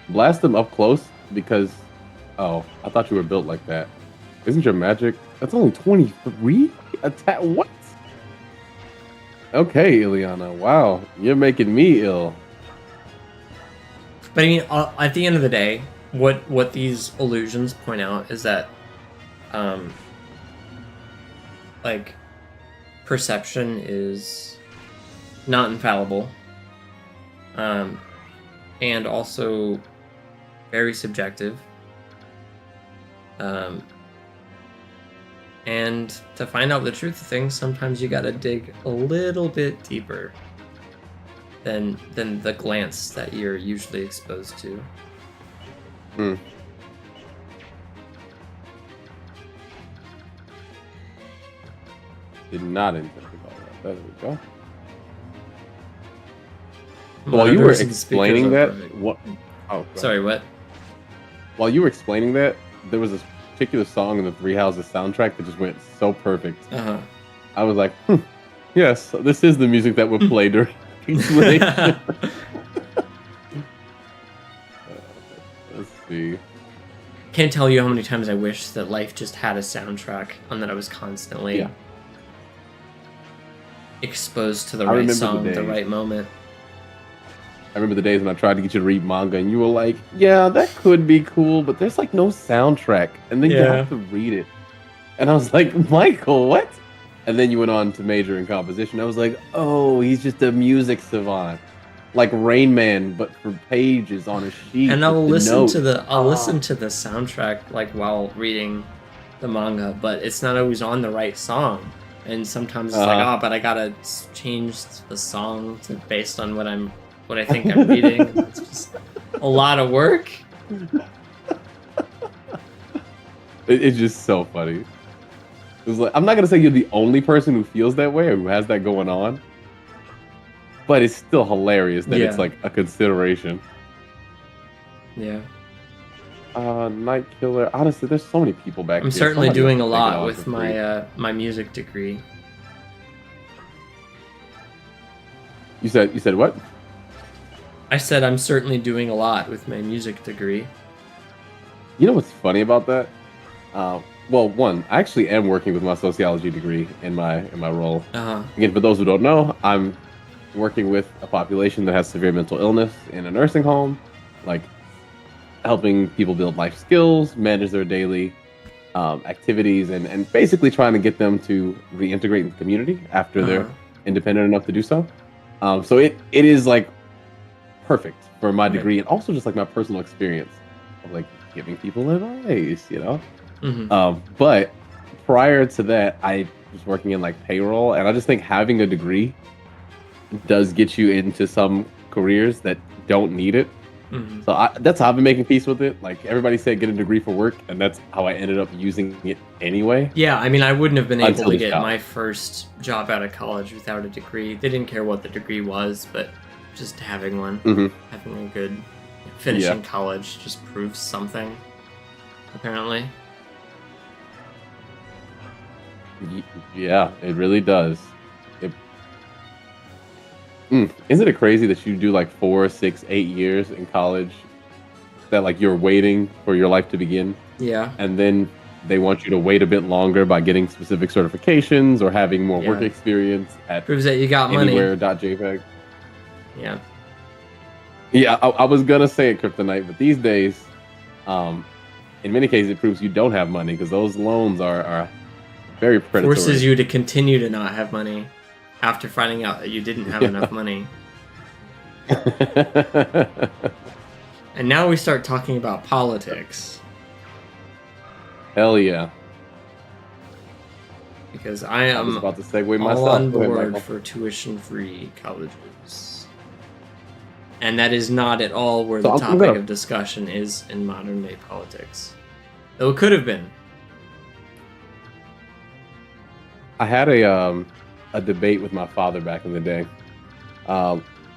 Blast them up close because... Oh, I thought you were built like that. Isn't your magic... That's only 23? Attack... What? Okay, Ileana. Wow. You're making me ill. But I mean, at the end of the day, what these illusions point out is that, like, perception is not infallible, and also very subjective. And to find out the truth of things, sometimes you gotta dig a little bit deeper than the glance that you're usually exposed to. Did not intend to call that. There we go. While you were explaining that, what? Oh, sorry, what? While you were explaining that, there was this particular song in the Three Houses soundtrack that just went so perfect. I was like, yes, this is the music that would play during explanation. Let's see. Can't tell you how many times I wish that life just had a soundtrack and that I was constantly exposed to the right song at the right moment. I remember the days when I tried to get you to read manga and you were like, yeah, that could be cool, but there's like no soundtrack. And then you have to read it. And I was like, Michael, what? And then you went on to major in composition. I was like, oh, he's just a music savant. Like Rain Man, but for pages on a sheet. And I'll listen to the soundtrack like while reading the manga, but it's not always on the right song. And sometimes it's like, but I gotta change the song based on what I'm what I think I'm reading. It's just a lot of work. It's just so funny. It's like, I'm not gonna say you're the only person who feels that way or who has that going on, but it's still hilarious that it's like a consideration. Yeah. Night Killer. Honestly, there's so many people back here. I'm certainly Somebody doing a else is taking lot on with for free. my music degree. You said what? I said I'm certainly doing a lot with my music degree. You know what's funny about that? Well, one, I actually am working with my sociology degree in my role. Again, for those who don't know, I'm working with a population that has severe mental illness in a nursing home, like helping people build life skills, manage their daily activities, and basically trying to get them to reintegrate in the community after they're independent enough to do so. So it is like perfect for my degree and also just like my personal experience of like giving people advice, you know? But prior to that, I was working in like payroll, and I just think having a degree does get you into some careers that don't need it. So that's how I've been making peace with it. Like everybody said, get a degree for work, and that's how I ended up using it anyway. Yeah, I mean, I wouldn't have been able Until to this get job. my first job out of college without a degree. They didn't care what the degree was, but just having one, having a good finishing college just proves something, apparently. Yeah, it really does. Isn't it crazy that you do like 4, 6, 8 years in college that like you're waiting for your life to begin? Yeah. And then they want you to wait a bit longer by getting specific certifications or having more work experience at Proves that you got money. anywhere.jpg. Yeah. Yeah, I was gonna say it, Kryptonite, but these days, in many cases, it proves you don't have money because those loans are very predatory. Forces you to continue to not have money after finding out that you didn't have enough money. And now we start talking about politics. Hell yeah. Because I was am about to segue all myself. on Go ahead, board Michael. for tuition-free colleges. And that is not at all where So the I'm topic gonna- of discussion is in modern-day politics. Though it could have been. I had a debate with my father back in the day.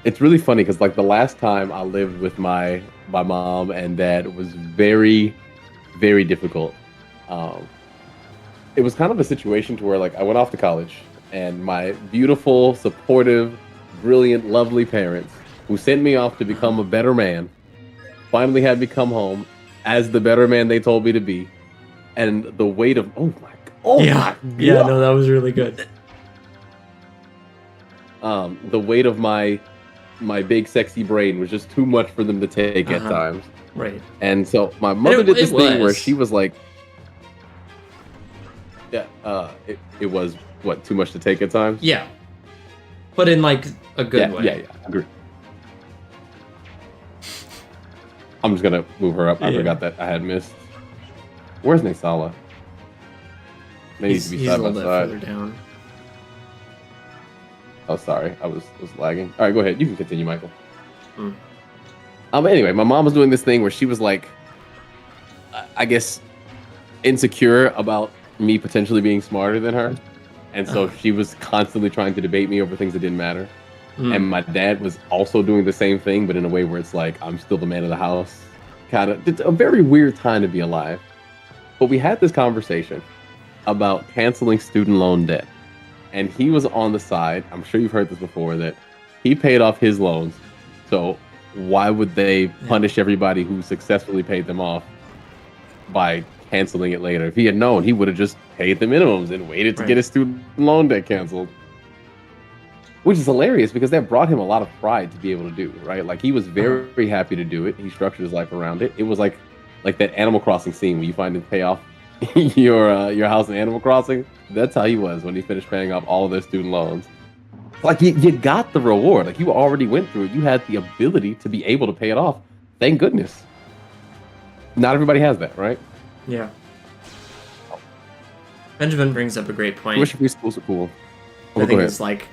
It's really funny because like the last time I lived with my mom and dad was very, very difficult. It was kind of a situation to where like I went off to college and my beautiful, supportive, brilliant, lovely parents who sent me off to become a better man finally had me come home as the better man they told me to be. And the weight of Yeah, no, that was really good. The weight of my big sexy brain was just too much for them to take at times. Right. And so my mother did this thing where she was like, it was what, too much to take at times? Yeah. But in like a good way. Yeah, agree. I'm just gonna move her up. I forgot that I had missed. Where's Naysala? They need to be He's side a by little bit side. further down. Oh, sorry, I was lagging. All right, go ahead. You can continue, Michael. Anyway, my mom was doing this thing where she was like, I guess, insecure about me potentially being smarter than her, and so she was constantly trying to debate me over things that didn't matter. And my dad was also doing the same thing, but in a way where it's like I'm still the man of the house. It's a very weird time to be alive. But we had this conversation about canceling student loan debt. And he was on the side, I'm sure you've heard this before, that he paid off his loans. So why would they punish everybody who successfully paid them off by canceling it later? If he had known, he would have just paid the minimums and waited to get his student loan debt canceled. Which is hilarious because that brought him a lot of pride to be able to do, right? Like he was very, very happy to do it. He structured his life around it. It was like that Animal Crossing scene where you find it pay off your house in Animal Crossing. That's how he was when he finished paying off all of their student loans. Like you got the reward. Like you already went through it. You had the ability to be able to pay it off. Thank goodness. Not everybody has that, right? Yeah. Benjamin brings up a great point. Tuition free schools are cool. I think it's like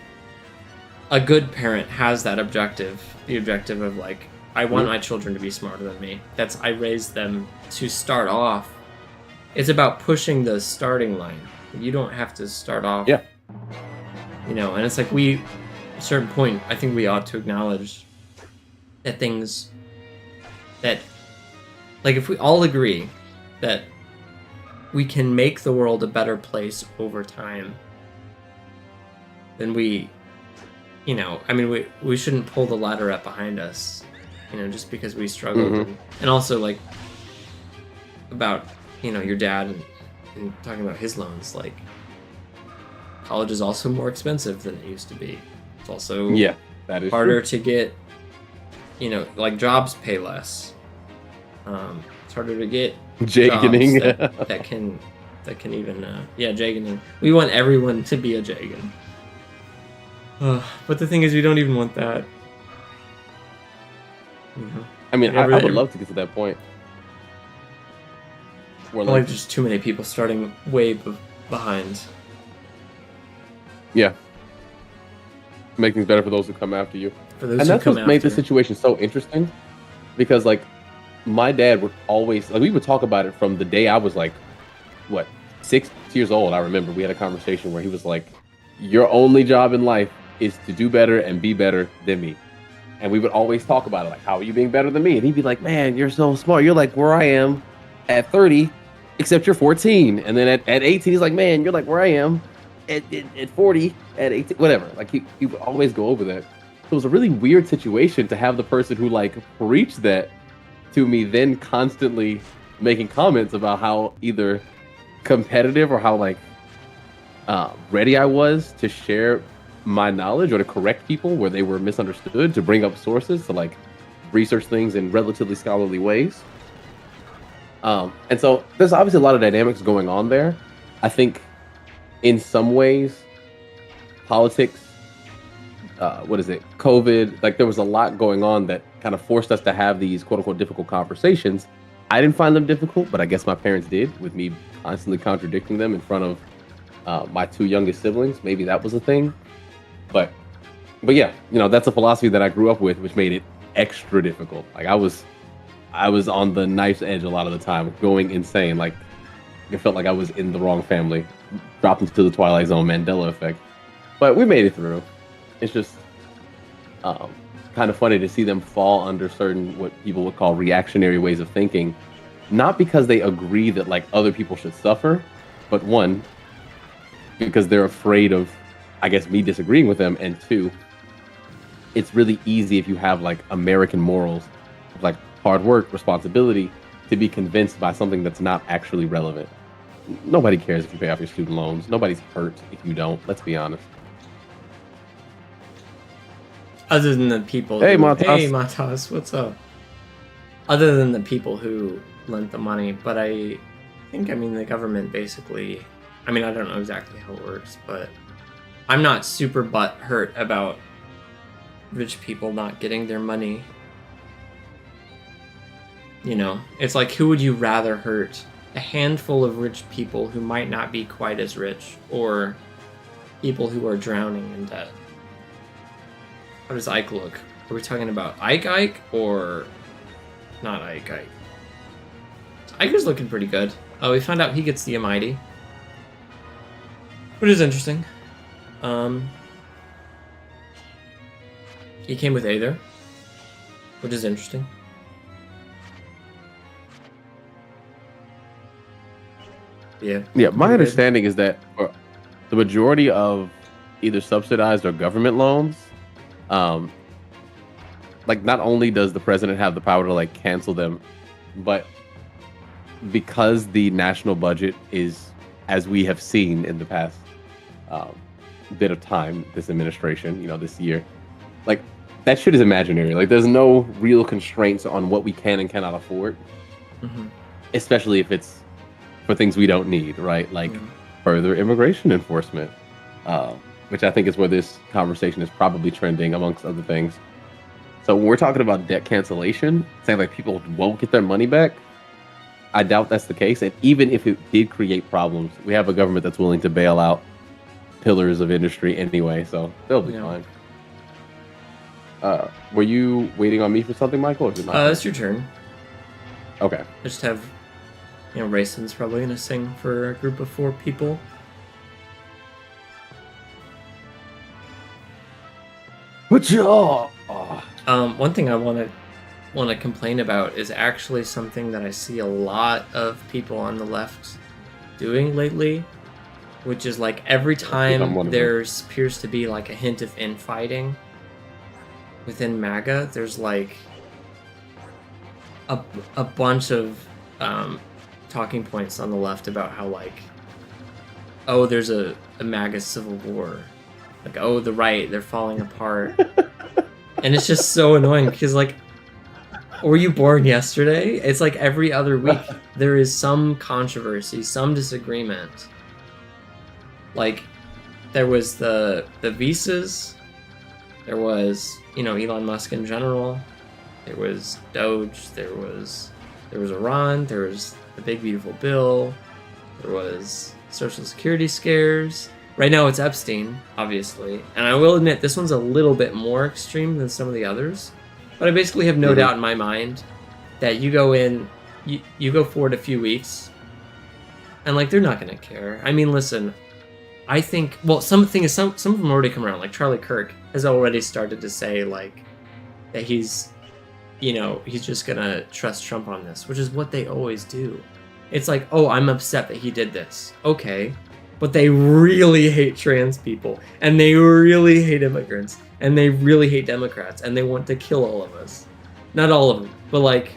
a good parent has that objective, the objective of like, I want my children to be smarter than me. I raised them to start off. It's about pushing the starting line. You don't have to start off. Yeah. And it's like at a certain point, I think we ought to acknowledge that things that, like, if we all agree that we can make the world a better place over time, then we shouldn't pull the ladder up behind us, just because we struggled. And also, like, about, your dad and talking about his loans, like, college is also more expensive than it used to be. It's also that is harder true. to get, like, jobs pay less. It's harder to get Jagening. jobs that can even Jagening. We want everyone to be a Jagan. But the thing is, we don't even want that. I mean, I would love to get to that point. Where, like, there's too many people starting way behind. Yeah. Make things better for those who come after you. And that's what made the situation so interesting. Because, like, my dad would always, like, we would talk about it from the day I was, like, 6 years old. I remember we had a conversation where he was like, your only job in life is to do better and be better than me. And we would always talk about it, like, how are you being better than me? And he'd be like, man, you're so smart. You're like where I am at 30, except you're 14. And then at 18, he's like, man, you're like where I am at 40, at 18, whatever. Like, he would always go over that. So it was a really weird situation to have the person who, like, preached that to me then constantly making comments about how either competitive or how, like, ready I was to share my knowledge or to correct people where they were misunderstood, to bring up sources, to, like, research things in relatively scholarly ways. And so there's obviously a lot of dynamics going on there. I think in some ways, politics, COVID, like, there was a lot going on that kind of forced us to have these quote unquote difficult conversations. I didn't find them difficult, but I guess my parents did, with me constantly contradicting them in front of my two youngest siblings. Maybe that was a thing. But yeah, that's a philosophy that I grew up with, which made it extra difficult. Like, I was on the knife's edge a lot of the time, going insane. Like, it felt like I was in the wrong family, dropped into the Twilight Zone Mandela effect. But we made it through. It's just kind of funny to see them fall under certain, what people would call, reactionary ways of thinking. Not because they agree that, like, other people should suffer, but one, because they're afraid of, I guess, me disagreeing with them, and two, it's really easy if you have, like, American morals, like hard work, responsibility, to be convinced by something that's not actually relevant. Nobody cares if you pay off your student loans. Nobody's hurt if you don't. Let's be honest. Other than the people. Hey, Matas, what's up? Other than the people who lent the money, but I think, the government basically, I don't know exactly how it works, but I'm not super butthurt about rich people not getting their money. It's like, who would you rather hurt? A handful of rich people who might not be quite as rich, or people who are drowning in debt? How does Ike look? Are we talking about Ike or not Ike? Ike is looking pretty good. Oh, we found out he gets the Almighty, which is interesting. He came with Aether, which is interesting. Yeah. My understanding is that for the majority of either subsidized or government loans, like, not only does the president have the power to, like, cancel them, but because the national budget is, as we have seen in the past bit of time, this administration, this year, like, that shit is imaginary. Like, there's no real constraints on what we can and cannot afford, especially if it's for things we don't need, right? Like, further immigration enforcement, which I think is where this conversation is probably trending, amongst other things. So when we're talking about debt cancellation, saying, like, people won't get their money back, I doubt that's the case. And even if it did create problems, we have a government that's willing to bail out pillars of industry anyway, so they'll be fine. Were you waiting on me for something, Michael? Or is it my turn? It's your turn. Okay. I just have, Rayson's probably gonna sing for a group of 4 people. Good job. One thing I want to complain about is actually something that I see a lot of people on the left doing lately, which is like every time there appears to be like a hint of infighting within MAGA, there's like a bunch of talking points on the left about how like, oh, there's a MAGA civil war. Like, oh, the right, they're falling apart. And it's just so annoying because, like, were you born yesterday? It's like every other week there is some controversy, some disagreement. Like, there was the visas, there was, Elon Musk in general, there was Doge, there was Iran, there was the big beautiful bill, there was Social Security scares. Right now it's Epstein, obviously. And I will admit, this one's a little bit more extreme than some of the others. But I basically have no doubt in my mind that you go in, you go forward a few weeks, and, like, they're not going to care. I mean, listen, I think, well, some of them already come around. Like, Charlie Kirk has already started to say, like, that he's just going to trust Trump on this, which is what they always do. It's like, oh, I'm upset that he did this. Okay. But they really hate trans people, and they really hate immigrants, and they really hate Democrats, and they want to kill all of us. Not all of them, but, like,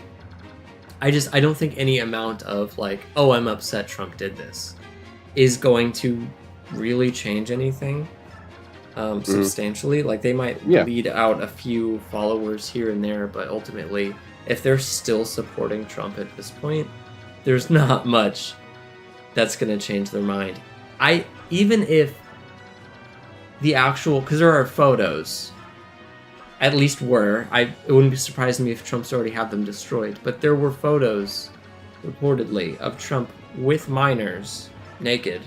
I don't think any amount of, like, oh, I'm upset Trump did this is going to really change anything substantially. Like, they might lead out a few followers here and there, but ultimately, if they're still supporting Trump at this point, there's not much that's going to change their mind. Even if the actual, because there are photos, at least it wouldn't be surprising me if Trump's already had them destroyed, but there were photos, reportedly, of Trump with minors, naked,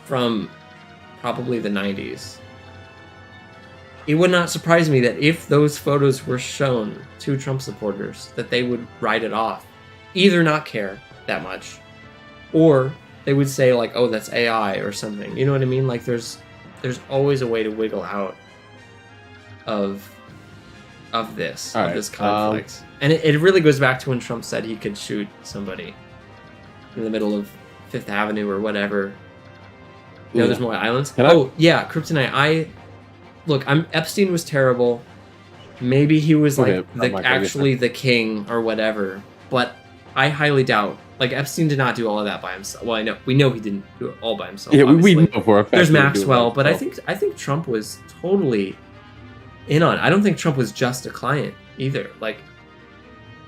from probably the 90s. It would not surprise me that if those photos were shown to Trump supporters, that they would write it off. Either not care that much, or they would say, like, oh, that's AI or something. You know what I mean? Like, there's always a way to wiggle out of this conflict. And it really goes back to when Trump said he could shoot somebody in the middle of Fifth Avenue or whatever. There's more islands. Kryptonite. Epstein was terrible. Maybe he was the king or whatever, but I highly doubt. Like, Epstein did not do all of that by himself. Well, we know he didn't do it all by himself. Yeah, we know for a fact. There's Maxwell, but I think Trump was totally in on it. I don't think Trump was just a client either. Like,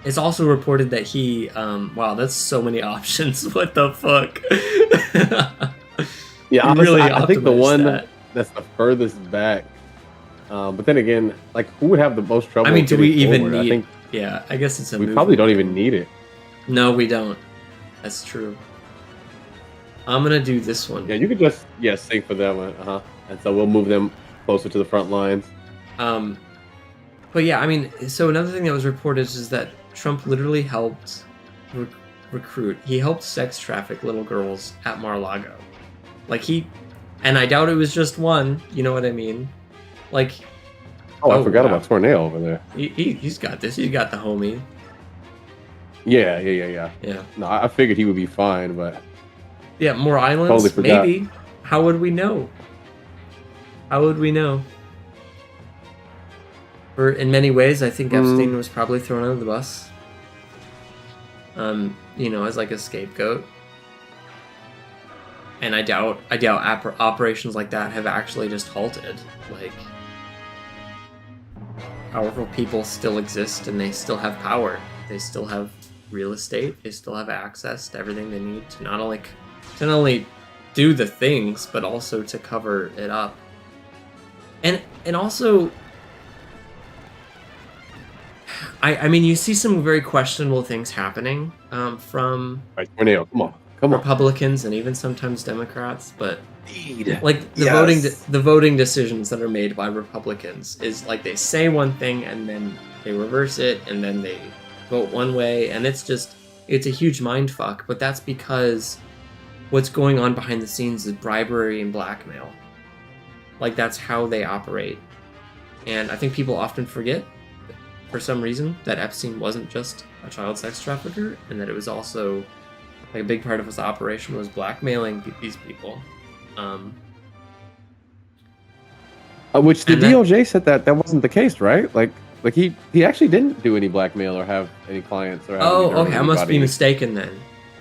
it's also reported that he, wow, that's so many options. What the fuck? Yeah, honestly, I think the one that's the furthest back. But then again, like, who would have the most trouble? I mean, do we even need? I guess it's a. We probably don't even need it. No, we don't. That's true. I'm gonna do this one. Yeah, you could just sing for that one. And so we'll move them closer to the front lines. But yeah, I mean, so another thing that was reported is that Trump literally helped recruit. He helped sex traffic little girls at Mar-a-Lago. Like, and I doubt it was just one. You know what I mean? Like, I forgot about Tornado over there. He's got this. He's got the homie. Yeah. No, I figured he would be fine, but yeah, more islands. Totally forgot. Maybe. How would we know? In many ways, I think Epstein was probably thrown under the bus. As like a scapegoat. And I doubt operations like that have actually just halted. Like, powerful people still exist, and they still have power. They still have real estate. They still have access to everything they need to not only do the things, but also to cover it up. And also, I mean, you see some very questionable things happening from Tornado, come on. Republicans and even sometimes Democrats, but Indeed. Like the voting decisions that are made by Republicans is like they say one thing and then they reverse it and then they vote one way, and it's a huge mind fuck. But that's because what's going on behind the scenes is bribery and blackmail. Like that's how they operate. And I think people often forget, for some reason, that Epstein wasn't just a child sex trafficker, and that it was also like a big part of his operation was blackmailing these people. Which the DOJ said that wasn't the case, right? Like he actually didn't do any blackmail or have any clients or. Okay, I must be mistaken then.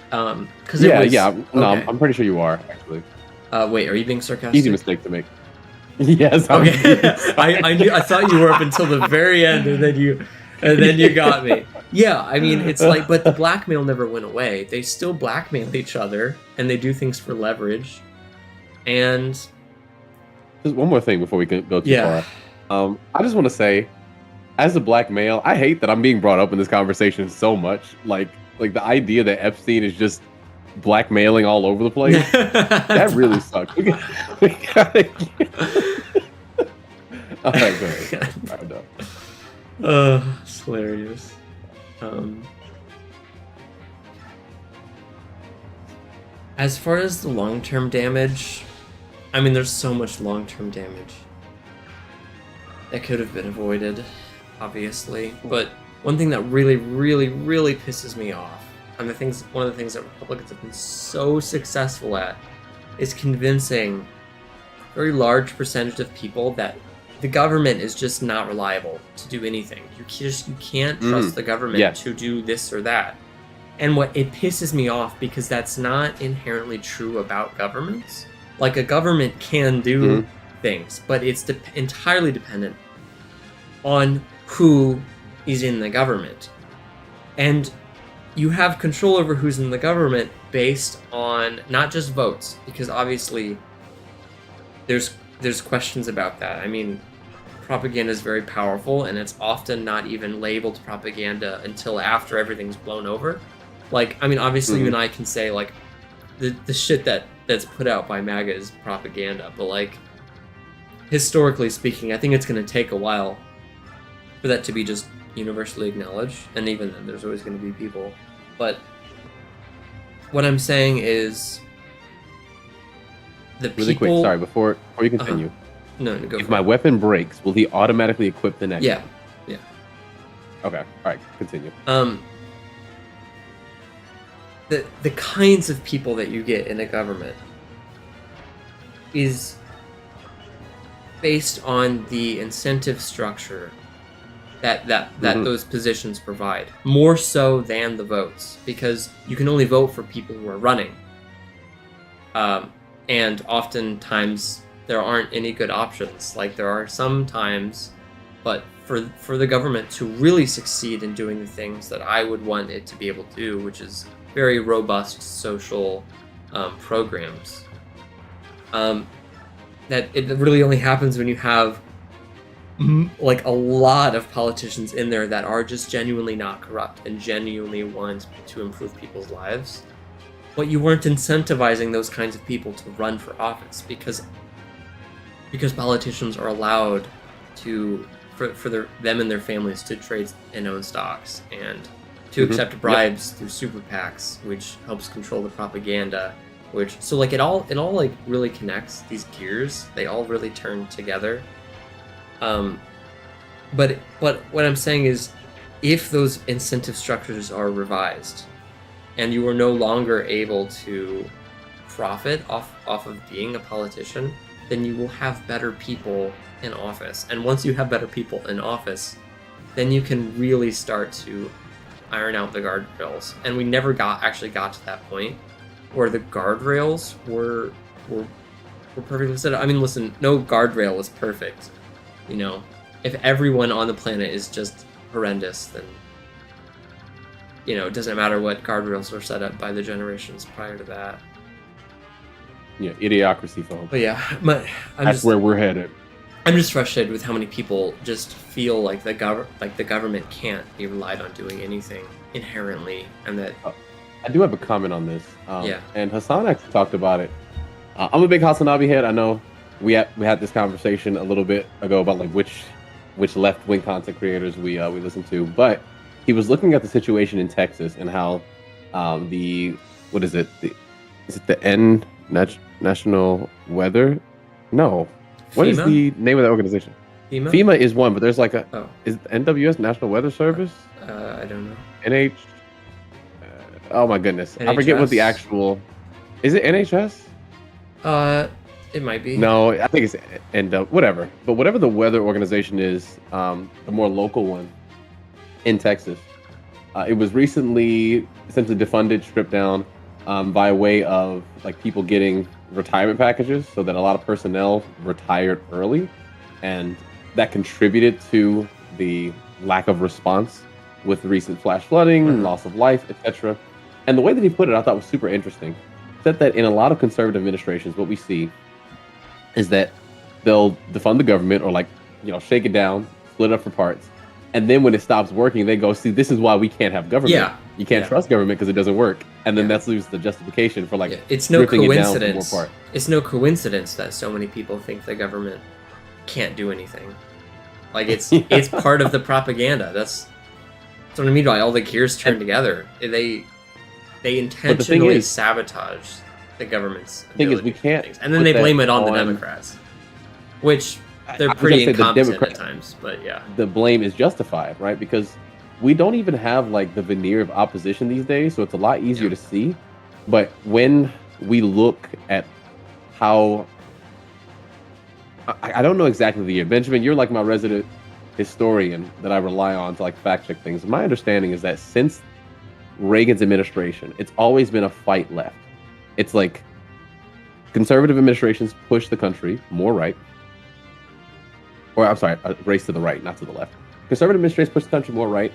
Because no, okay. I'm pretty sure you are actually. Wait, are you being sarcastic? Easy mistake to make. Yes. Okay. I thought you were up until the very end, and then you got me. Yeah, I mean, it's like, but the blackmail never went away. They still blackmail each other, and they do things for leverage. And just one more thing before we can go too far. I just want to say, as a black male, I hate that I'm being brought up in this conversation so much. Like the idea that Epstein is just blackmailing all over the place. That really sucks. All right, go ahead. I'm done. It's hilarious. As far as the long-term damage, I mean, there's so much long-term damage that could have been avoided, obviously. But one thing that really, really, really pisses me off, and one of the things that Republicans have been so successful at, is convincing a very large percentage of people that the government is just not reliable to do anything. You can't trust the government to do this or that. And it pisses me off because that's not inherently true about governments. Like, a government can do things, but it's entirely dependent on who is in the government. And you have control over who's in the government based on not just votes, because obviously there's questions about that. I mean, propaganda is very powerful, and it's often not even labeled propaganda until after everything's blown over. Like, I mean, obviously you and I can say, like, the shit that's put out by MAGA is propaganda, but, like, historically speaking, I think it's going to take a while for that to be just universally acknowledged, and even then there's always going to be people. But what I'm saying is the really people... quick, sorry, before you continue. No, go if my weapon breaks, will he automatically equip the next one? Yeah. Okay, alright, continue. The kinds of people that you get in a government is based on the incentive structure that those positions provide, more so than the votes, because you can only vote for people who are running, and oftentimes there aren't any good options. Like, there are sometimes, but for the government to really succeed in doing the things that I would want it to be able to do, which is very robust social programs, that it really only happens when you have like a lot of politicians in there that are just genuinely not corrupt and genuinely want to improve people's lives. But you weren't incentivizing those kinds of people to run for office because politicians are allowed to, for them and their families, to trade and own stocks and to accept bribes through super PACs, which helps control the propaganda. So like it all like really connects these gears. They all really turn together. But what I'm saying is, if those incentive structures are revised, and you are no longer able to profit off of being a politician, then you will have better people in office. And once you have better people in office, then you can really start to iron out the guardrails. And we never actually got to that point where the guardrails were perfectly set up. I mean, listen, no guardrail is perfect. You know, if everyone on the planet is just horrendous, then, you know, it doesn't matter what guardrails were set up by the generations prior to that. Yeah, idiocracy, folks. But yeah, that's where we're headed. I'm just frustrated with how many people just feel like the government can't be relied on doing anything inherently, and that. I do have a comment on this. And Hassan actually talked about it I'm a big Hasanabi head. I know we had this conversation a little bit ago about like which left wing content creators we listen to, but he was looking at the situation in Texas and how the what is it? Is it the National Weather? No. What is FEMA? the name of that organization? FEMA? FEMA is one, but there's like a Oh, is it NWS National Weather Service? I don't know. NH. Oh my goodness, I forget what the NHS? actual. Is it NHS? It might be. No, I think it's whatever. But whatever the weather organization is, the more local one in Texas, it was recently essentially defunded, stripped down, by way of like people getting retirement packages, so that a lot of personnel retired early, and that contributed to the lack of response with recent flash flooding, loss of life, etc. And the way that he put it, I thought was super interesting. Said that in a lot of conservative administrations, what we see is that they'll defund the government or like, shake it down, split it up for parts. And then when it stops working, they go, see, this is why we can't have government. Yeah. You can't trust government because it doesn't work. And then that's loses the justification for like it's no ripping it down for coincidence. more part. It's no coincidence that so many people think the government can't do anything. Like it's part of the propaganda. That's what I mean by all the gears turn together. They intentionally sabotage the government's ability we can't to do things. And then they blame it on the Democrats, which they're pretty incompetent at times. But yeah, the blame is justified, right? Because we don't even have like the veneer of opposition these days, so it's a lot easier to see. But when we look at how I don't know exactly the year. Benjamin, you're like my resident historian that I rely on to like fact check things. My understanding is that since Reagan's administration, it's always been a fight left. It's like conservative administrations push the country more right. Or I'm sorry, a race to the right, not to the left. Conservative administrations push the country more right.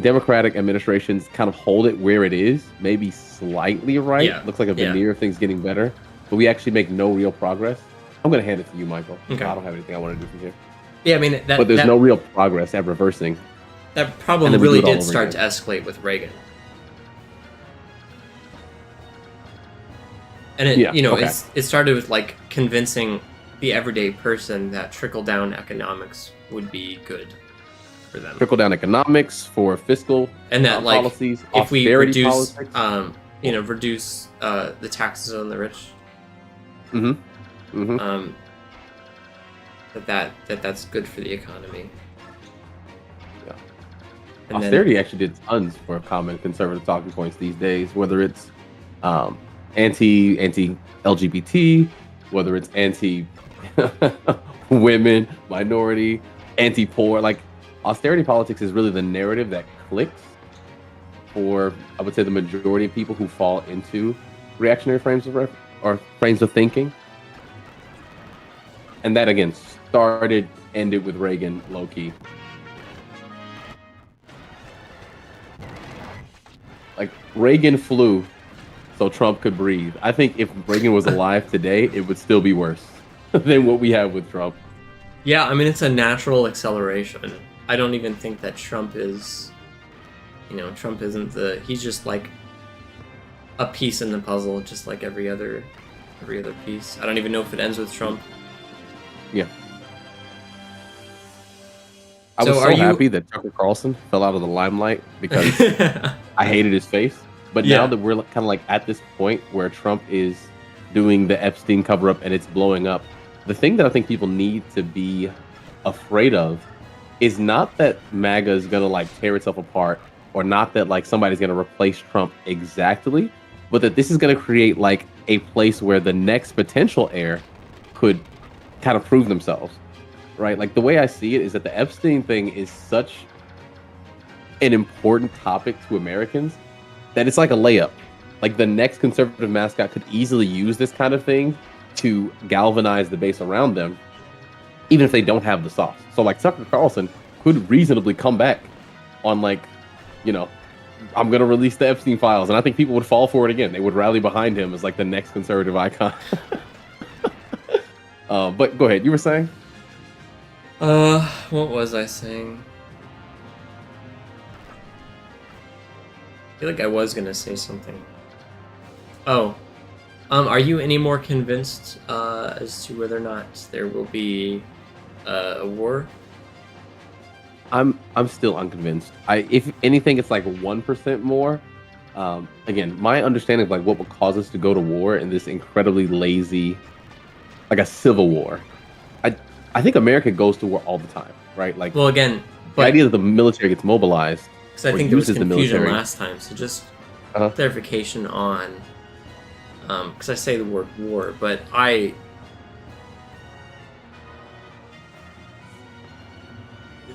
Democratic administrations kind of hold it where it is, maybe slightly right. Yeah. Looks like a veneer of things getting better, but we actually make no real progress. I'm going to hand it to you, Michael. Okay. I don't have anything I want to do from here. Yeah, I mean, but there's no real progress at reversing. That problem really did start to escalate with Reagan. And it started with like convincing the everyday person that trickle-down economics would be good for them. Trickle-down economics for fiscal and that like policies, if we reduce, politics. Reduce the taxes on the rich. That's good for the economy. Yeah. And austerity actually did tons for common conservative talking points these days, whether it's anti-LGBT, whether it's anti-women, minority, anti-poor. Like austerity politics is really the narrative that clicks for, I would say, the majority of people who fall into reactionary frames of thinking. And that again ended with Reagan, low-key. Like Reagan flew so Trump could breathe. I think if Reagan was alive today, it would still be worse than what we have with Trump. Yeah, I mean, it's a natural acceleration. I don't even think that Trump is, Trump isn't he's just like a piece in the puzzle, just like every other piece. I don't even know if it ends with Trump. Yeah. I was so happy that Tucker Carlson fell out of the limelight because I hated his face. But now that we're kind of like at this point where Trump is doing the Epstein cover-up and it's blowing up, the thing that I think people need to be afraid of is not that MAGA is going to like tear itself apart, or not that like somebody's going to replace Trump exactly, but that this is going to create like a place where the next potential heir could kind of prove themselves, right? Like the way I see it is that the Epstein thing is such an important topic to Americans that it's like a layup. Like the next conservative mascot could easily use this kind of thing to galvanize the base around them, even if they don't have the sauce. So like Tucker Carlson could reasonably come back on like, I'm going to release the Epstein files. And I think people would fall for it again. They would rally behind him as like the next conservative icon. But go ahead. You were saying? What was I saying? I feel like I was going to say something. Oh, Are you any more convinced as to whether or not there will be a war? I'm still unconvinced. If anything, it's like 1% more. Again, my understanding of like what would cause us to go to war in this incredibly lazy, like a civil war. I think America goes to war all the time, right? Like, Well, again, the but idea that the military gets mobilized because I or think there was uses the confusion military. last time, so just Uh-huh. clarification on because I say the word war, but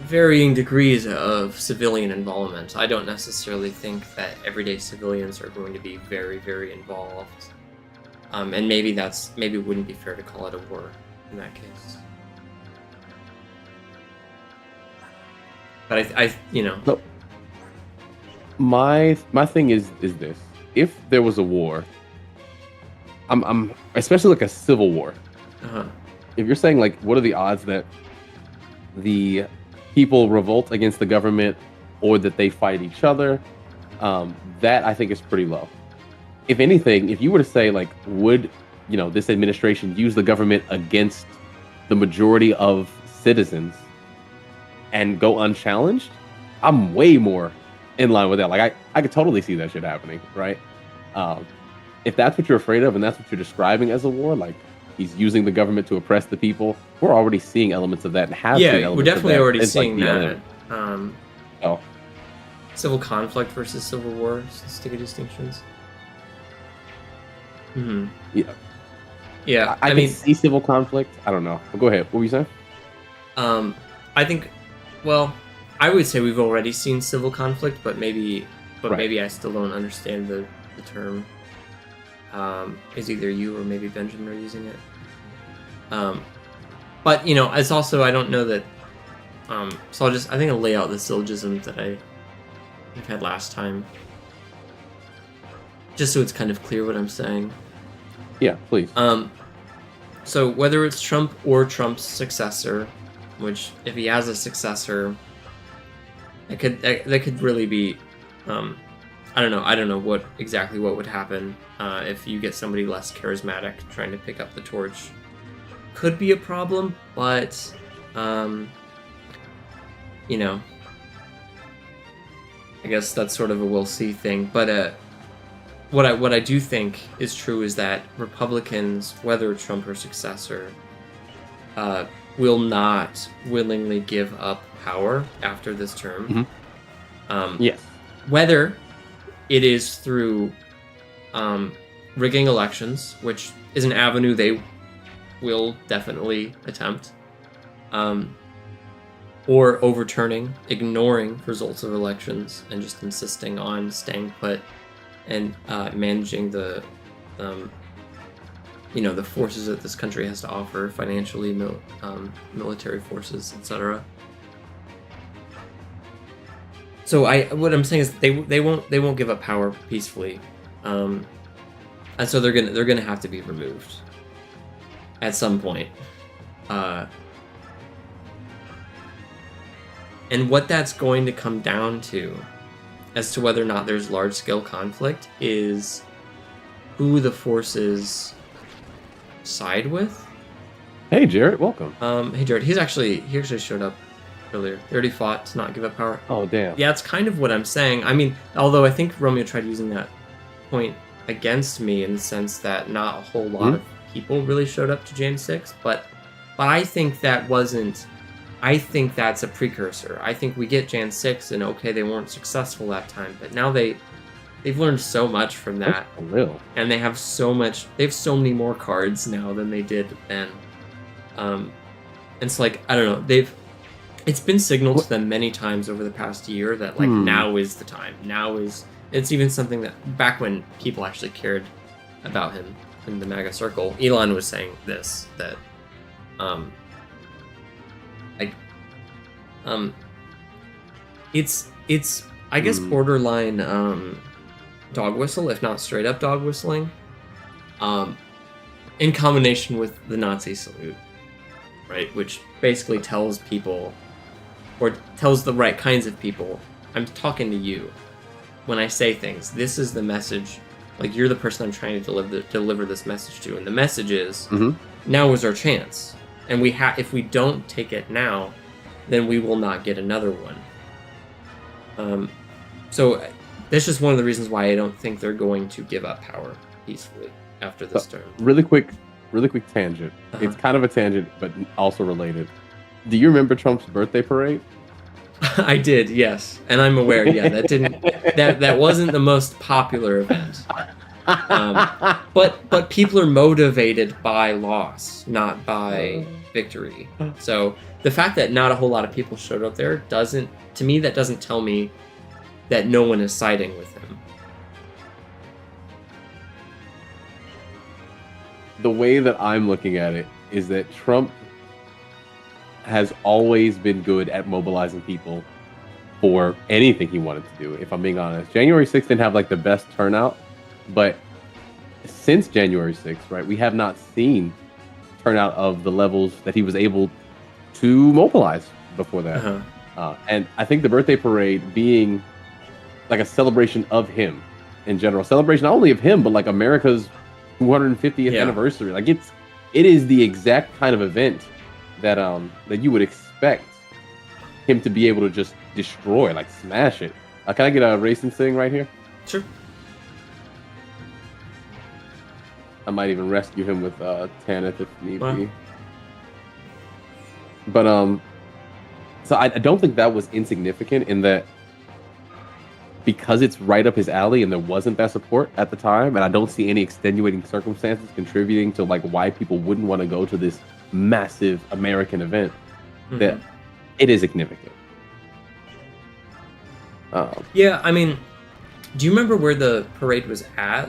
varying degrees of civilian involvement. I don't necessarily think that everyday civilians are going to be very, very involved. And maybe it wouldn't be fair to call it a war in that case. But I you know. So my thing is this: if there was a war, I'm especially like a civil war. Uh-huh. If you're saying like, what are the odds that the people revolt against the government or that they fight each other? That I think is pretty low. If anything, if you were to say like, would this administration use the government against the majority of citizens and go unchallenged, I'm way more in line with that. Like I could totally see that shit happening, right? If that's what you're afraid of and that's what you're describing as a war, like he's using the government to oppress the people, we're already seeing elements of that and have seen Yeah, elements we're definitely of that. already It's like seeing the that. other- Oh, Civil conflict versus civil war, stick of distinctions. Mm-hmm. yeah. Yeah, I mean, can see civil conflict. I don't know. Go ahead. What were you saying? I think, well, I would say we've already seen civil conflict, but maybe Right. I still don't understand the term. Is either you or maybe Benjamin are using it. But it's also I don't know that. So I think I'll lay out the syllogism that I've had last time, just so it's kind of clear what I'm saying. Yeah, please. So whether it's Trump or Trump's successor, which if he has a successor, that could really be, I don't know what would happen if you get somebody less charismatic trying to pick up the torch. Could be a problem, but I guess that's sort of a we'll see thing. But what I do think is true is that Republicans, whether Trump or successor, will not willingly give up power after this term. Mm-hmm. Yes. Whether it is through rigging elections, which is an avenue they will definitely attempt, or overturning, ignoring results of elections, and just insisting on staying put and managing the the forces that this country has to offer financially, military forces, etc. So what I'm saying is they won't give up power peacefully, and so they're gonna have to be removed at some point. And what that's going to come down to, as to whether or not there's large-scale conflict, is who the forces side with. Hey, Jared, welcome. Hey, Jared. He actually showed up earlier. They already fought to not give up power. Oh, damn. Yeah, it's kind of what I'm saying. I mean, although I think Romeo tried using that point against me in the sense that not a whole lot of people really showed up to Jan 6, but I think that wasn't. I think that's a precursor. I think we get Jan 6 and okay, they weren't successful that time, but now they've learned so much from that. That's for real. And they have so many more cards now than they did then. And it's like, I don't know, it's been signaled to them many times over the past year that like now is the time. It's even something that back when people actually cared about him in the MAGA circle, Elon was saying this, that it's I guess borderline dog whistle, if not straight up dog whistling, in combination with the Nazi salute, right? Which basically tells people, or tells the right kinds of people, I'm talking to you when I say things. This is the message Like, you're the person I'm trying to deliver this message to, and the message is, Mhm. now is our chance, and if we don't take it now, then we will not get another one. So that's just one of the reasons why I don't think they're going to give up power peacefully after this term. Really quick tangent. It's kind of a tangent, but also related. Do you remember Trump's birthday parade? I did, yes, and I'm aware. Yeah, that wasn't the most popular event. But people are motivated by loss, not by victory. So the fact that not a whole lot of people showed up there doesn't tell me that no one is siding with him. The way that I'm looking at it is that Trump has always been good at mobilizing people for anything he wanted to do, if I'm being honest. January 6th didn't have like the best turnout, but since January 6th, right, we have not seen turnout of the levels that he was able to mobilize before that. And I think the birthday parade being like a celebration of him in general, celebration not only of him, but like America's 250th anniversary. Like it is the exact kind of event that that you would expect him to be able to just destroy, like smash it. Can I get a racing thing right here? Sure. I might even rescue him with Tanith if need be. But so I don't think that was insignificant in that, because it's right up his alley and there wasn't that support at the time, and I don't see any extenuating circumstances contributing to like why people wouldn't want to go to this massive American event, that it is significant. Yeah, I mean, do you remember where the parade was at?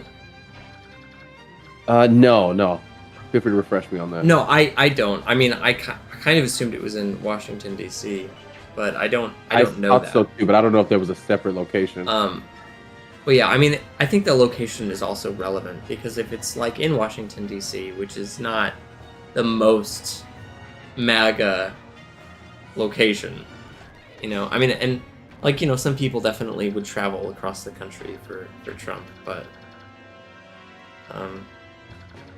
No. Feel free to refresh me on that. No, I don't. I mean, I kind of assumed it was in Washington, D.C., but I don't know that. I thought so too, but I don't know if there was a separate location. But yeah, I mean, I think the location is also relevant, because if it's like in Washington, D.C., which is not the most MAGA location, I mean, and like, some people definitely would travel across the country for Trump, but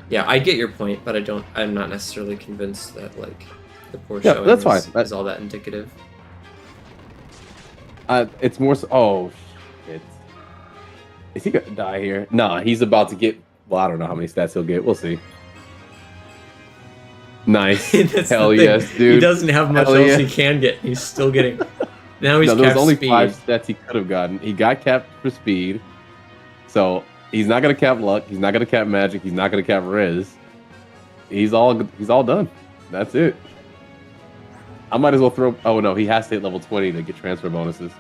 yeah, I get your point, but I'm not necessarily convinced that like the poor showing is all that indicative. It's more so, oh shit. Is he gonna die here? Nah, he's about to get, well, I don't know how many stats he'll get. We'll see. Nice. Hell yes, dude. He doesn't have much else he can get. He's still getting. Now he's there's only speed. 5 stats he could have gotten. He got capped for speed. So he's not gonna cap luck. He's not gonna cap magic. He's not gonna cap res. He's all done. That's it. I might as well throw. Oh no, he has to hit level 20 to get transfer bonuses.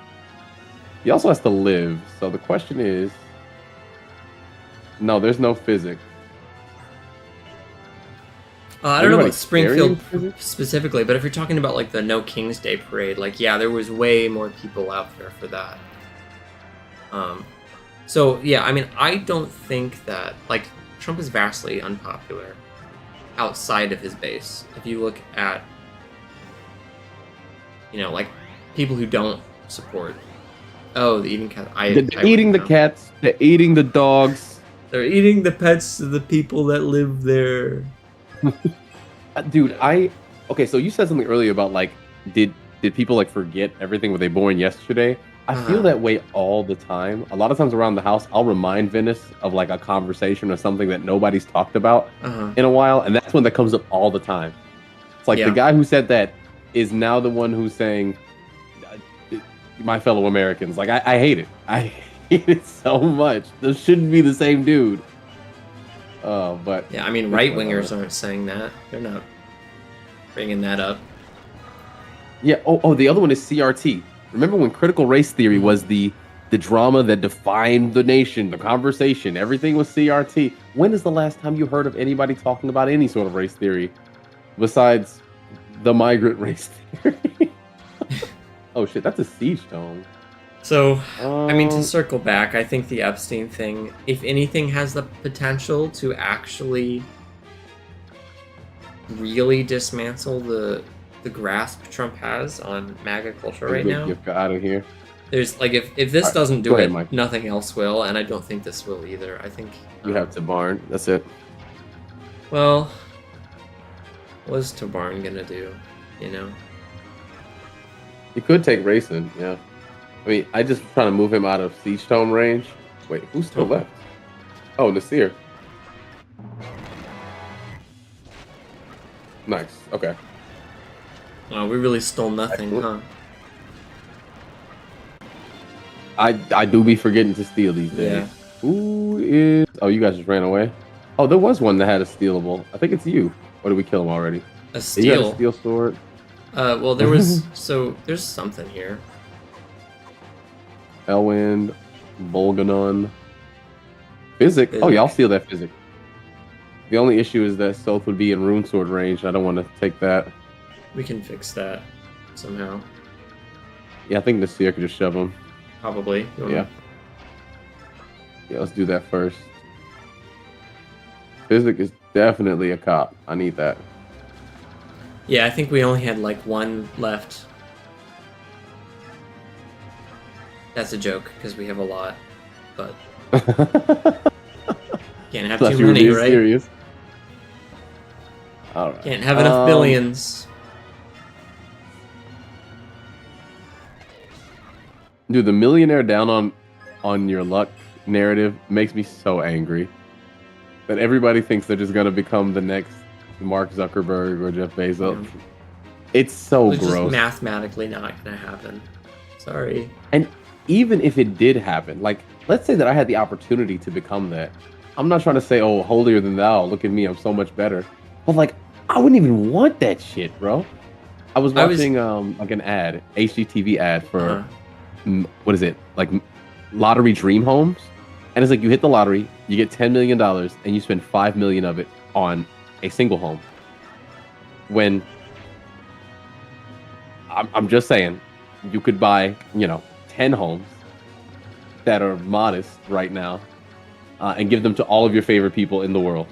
He also has to live. So the question is, no, there's no physics. I don't know about Springfield specifically, but if you're talking about like the No King's Day parade, like yeah, there was way more people out there for that. So yeah, I mean, I don't think that like Trump is vastly unpopular outside of his base. If you look at, like people who don't support. Oh, the eating cat. They're eating the cats. They're eating the dogs. They're eating the pets of the people that live there. Dude, okay, so you said something earlier about like, did people like forget everything? Were they born yesterday? I feel that way all the time. A lot of times around the house, I'll remind Venice of like a conversation or something that nobody's talked about in a while, and that's when that comes up all the time. It's like the guy who said that is now the one who's saying, my fellow Americans. Like, I hate it. I hate it so much. This shouldn't be the same dude. But yeah, I mean, right-wingers aren't saying that. They're not bringing that up. Yeah. Oh, the other one is CRT. Remember when critical race theory was the drama that defined the nation, the conversation, everything was CRT. When is the last time you heard of anybody talking about any sort of race theory besides the migrant race theory? Oh shit, that's a siege tone. So, I mean, to circle back, I think the Epstein thing, if anything, has the potential to actually really dismantle the grasp Trump has on MAGA culture right now. Get out of here. There's like if this Alright, doesn't go do ahead, it, Mike. nothing else will, and I don't think this will either. I think You have to barn. That's it. well, what's Tabarn gonna do? You know? You could take racing, yeah. I mean, I just trying to move him out of siege tome range. Wait, who's still left? Oh, Nasir. Nice. Okay. Oh, we really stole nothing, Excellent. huh? I do be forgetting to steal these days. Yeah. Who is? Oh, you guys just ran away. Oh, there was one that had a stealable. I think it's you. Or did we kill him already? A Yeah, you got a steal. steel sword. Well, there was there's something here. Elwind, Bolganon, Physic. Oh, yeah, I'll steal that Physic. The only issue is that Soth would be in Rune Sword range. I don't want to take that. We can fix that somehow. Yeah, I think Nasir could just shove him. Probably. You wanna- Yeah. Yeah, let's do that first. Physic is definitely a cop. I need that. Yeah, I think we only had like one left. That's a joke because we have a lot, but can't have Thought too you were many, being right? serious. All right. Can't have enough billions. Dude, the millionaire down on your luck narrative makes me so angry. That everybody thinks they're just gonna become the next Mark Zuckerberg or Jeff Bezos. Yeah. It's so It's gross. just mathematically not gonna happen. Sorry. And even if it did happen, like let's say that I had the opportunity to become that. I'm not trying to say, oh, holier than thou, look at me, I'm so much better. But like, I wouldn't even want that shit, bro. I was watching like an ad, HGTV ad for what is it? Like lottery dream homes. And it's like you hit the lottery, you get $10 million, and you spend $5 million of it on a single home. When I'm just saying, you could buy, 10 homes that are modest right now, and give them to all of your favorite people in the world.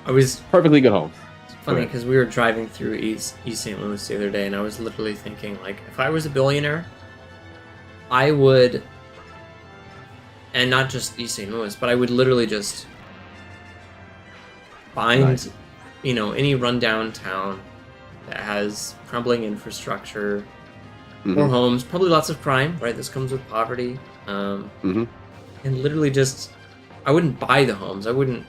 I was Perfectly good homes. funny because we were driving through East St. Louis the other day, and I was literally thinking, like, if I was a billionaire, I would, and not just East St. Louis, but I would literally just find, Nice. Any rundown town that has crumbling infrastructure, Mhm. more homes, probably lots of crime, right? This comes with poverty. Mhm. And literally just, I wouldn't buy the homes. I wouldn't,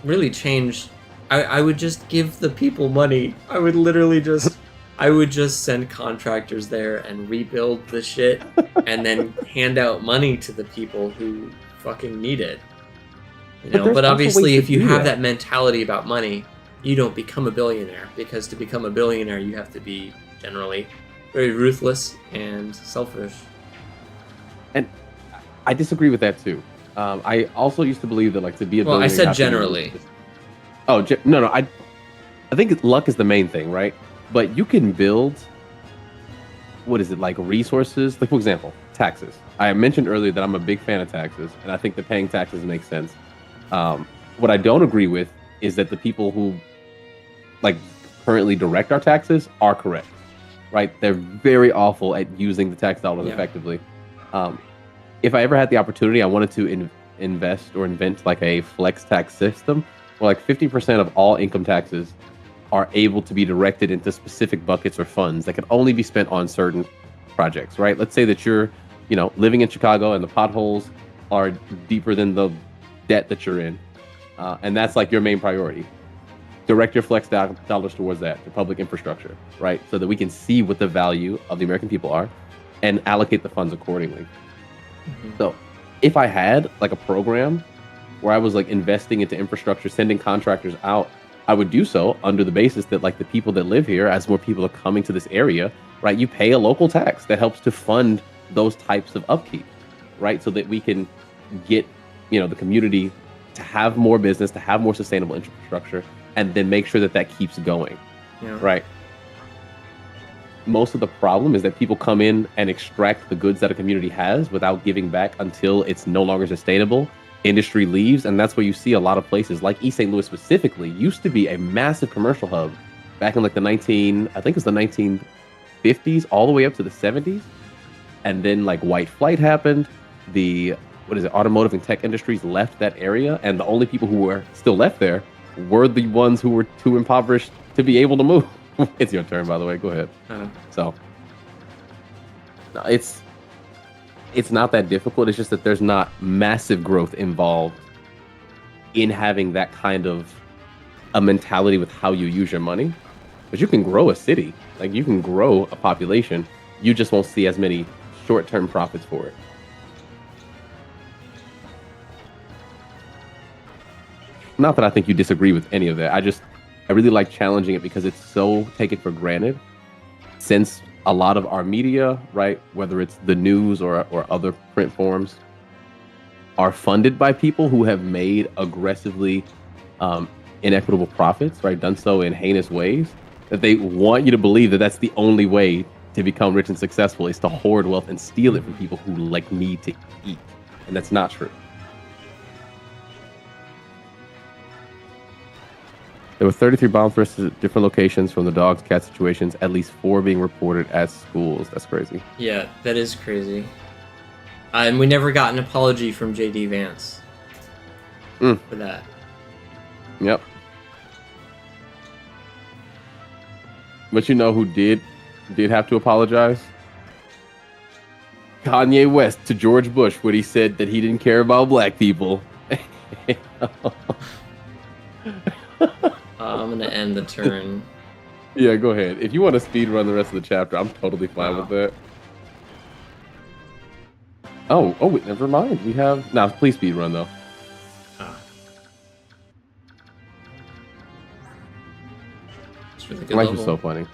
really change. I would just give the people money. I would literally just, I would just send contractors there and rebuild the shit and then hand out money to the people who fucking need it. But there's But also obviously ways if to you do have that. that mentality about money, you don't become a billionaire, because to become a billionaire you have to be generally very ruthless and selfish. And I disagree with that too. I also used to believe that, like, to be a Well, I billionaire, you said have to be generally. ruthless. Oh, no. I think luck is the main thing, right? But you can build, what is it, like resources? Like, for example, taxes. I mentioned earlier that I'm a big fan of taxes, and I think that paying taxes makes sense. What I don't agree with is that the people who, like, currently direct our taxes are correct, right? They're very awful at using the tax dollars Yeah. effectively. If I ever had the opportunity, I wanted to invest or invent like a flex tax system where like 50% of all income taxes are able to be directed into specific buckets or funds that can only be spent on certain projects, right? Let's say that you're, living in Chicago and the potholes are deeper than the debt that you're in. And that's like your main priority. Direct your flex dollars towards that, to public infrastructure, right? So that we can see what the value of the American people are and allocate the funds accordingly. So if I had like a program where I was like investing into infrastructure, sending contractors out, I would do so under the basis that like the people that live here, as more people are coming to this area, right, you pay a local tax that helps to fund those types of upkeep, right? So that we can get, the community to have more business, to have more sustainable infrastructure, and then make sure that that keeps going, Yeah. right? Most of the problem is that people come in and extract the goods that a community has without giving back until it's no longer sustainable. Industry leaves, and that's where you see a lot of places like East St. Louis specifically used to be a massive commercial hub back in like I think it was the 1950s, all the way up to the 70s. And then like white flight happened. The automotive and tech industries left that area, and the only people who were still left there were the ones who were too impoverished to be able to move. It's your turn, by the way. Go ahead. So, no, it's not that difficult. It's just that there's not massive growth involved in having that kind of a mentality with how you use your money. But you can grow a city, like you can grow a population. You just won't see as many short-term profits for it. Not that I think you disagree with any of that. I really like challenging it because it's so taken for granted since a lot of our media, right, whether it's the news or other print forms, are funded by people who have made aggressively inequitable profits, right, done so in heinous ways, that they want you to believe that that's the only way to become rich and successful is to hoard wealth and steal it from people who like need to eat. And that's not true. There were 33 bomb threats at different locations from the dogs, cat situations, at least 4 being reported at schools. That's crazy. Yeah, that is crazy. And we never got an apology from J.D. Vance for that. Yep. But you know who did have to apologize? Kanye West to George Bush when he said that he didn't care about black people. I'm going to end the turn. Yeah, go ahead. If you want to speed run the rest of the chapter, I'm totally fine with that. Oh, wait, never mind. We have... Nah, please speed run, though. It's really good Life level. is so funny.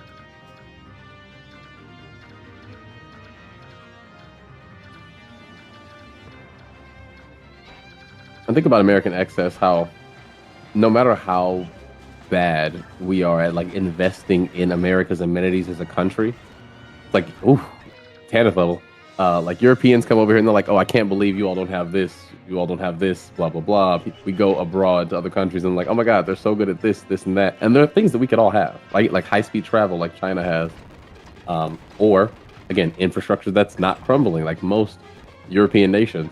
I think about American Excess, how no matter how bad we are at like investing in America's amenities as a country, it's like, ooh, Tanith level. Like Europeans come over here and they're like, oh, I can't believe you all don't have this. You all don't have this, blah, blah, blah. We go abroad to other countries and like, oh my God, they're so good at this, this, and that. And there are things that we could all have, like high-speed travel like China has. Or, again, infrastructure that's not crumbling like most European nations.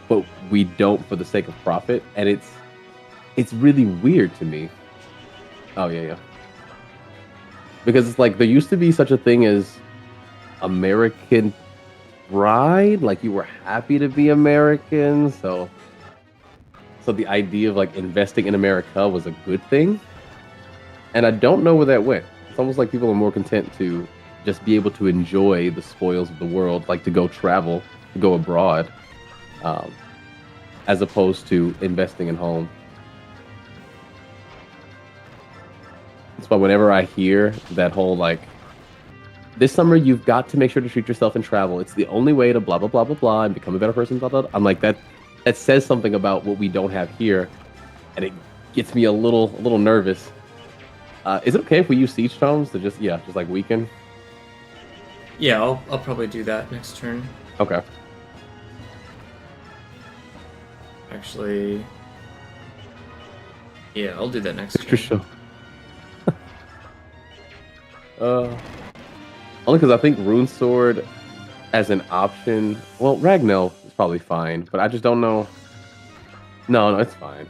But we don't for the sake of profit. And it's really weird to me. Oh, yeah. Because it's like there used to be such a thing as American pride, like you were happy to be American, so the idea of like investing in America was a good thing, and I don't know where that went. It's almost like people are more content to just be able to enjoy the spoils of the world, like to go travel, to go abroad, as opposed to investing in home. That's why whenever I hear that whole like, this summer you've got to make sure to treat yourself and travel, it's the only way to blah blah blah blah blah and become a better person, blah blah, I'm like, that says something about what we don't have here, and it gets me a little nervous. Is it okay if we use siege tomes to just like weaken? Yeah, I'll probably do that next turn. Okay. Actually, yeah, I'll do that next turn. Sure. Only because I think Rune Sword as an option. Well, Ragnell is probably fine, but I just don't know. No, it's fine.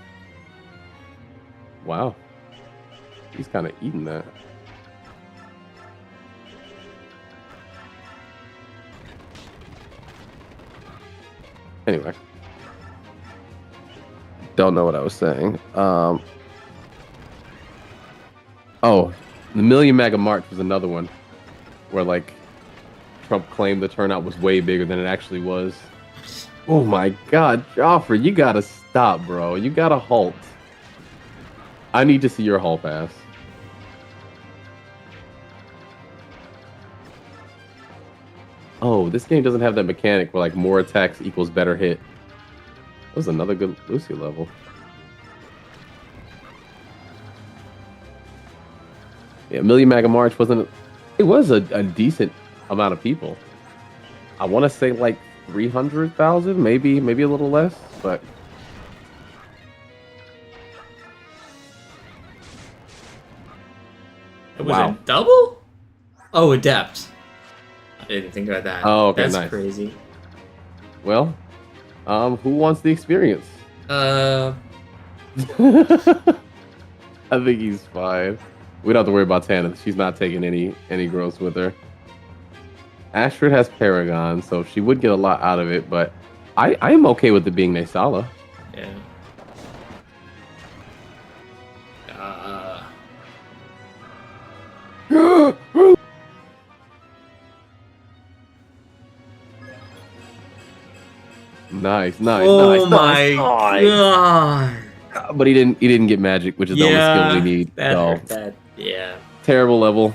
Wow. He's kind of eating that. Anyway. Don't know what I was saying. Oh, the Million Mega March was another one where like Trump claimed the turnout was way bigger than it actually was. Oh my God, Joffrey, you gotta stop, bro. You gotta halt. I need to see your hall pass. Oh, this game doesn't have that mechanic where like more attacks equals better hit. That was another good Lucy level. Yeah, Million Mega March wasn't. It was a decent amount of people. I want to say like 300,000, maybe a little less, but It was Wow. a double? Oh, adept. I didn't think about that. Oh, okay, That's nice. crazy. Well, who wants the experience? Uh, I think he's fine. We don't have to worry about Tana. She's not taking any growth with her. Astrid has Paragon, so she would get a lot out of it, but I am okay with it being Nasala. yeah. Nice. Oh my god. But he didn't get magic, which is the only skill we need. That So hurt. That yeah. terrible level.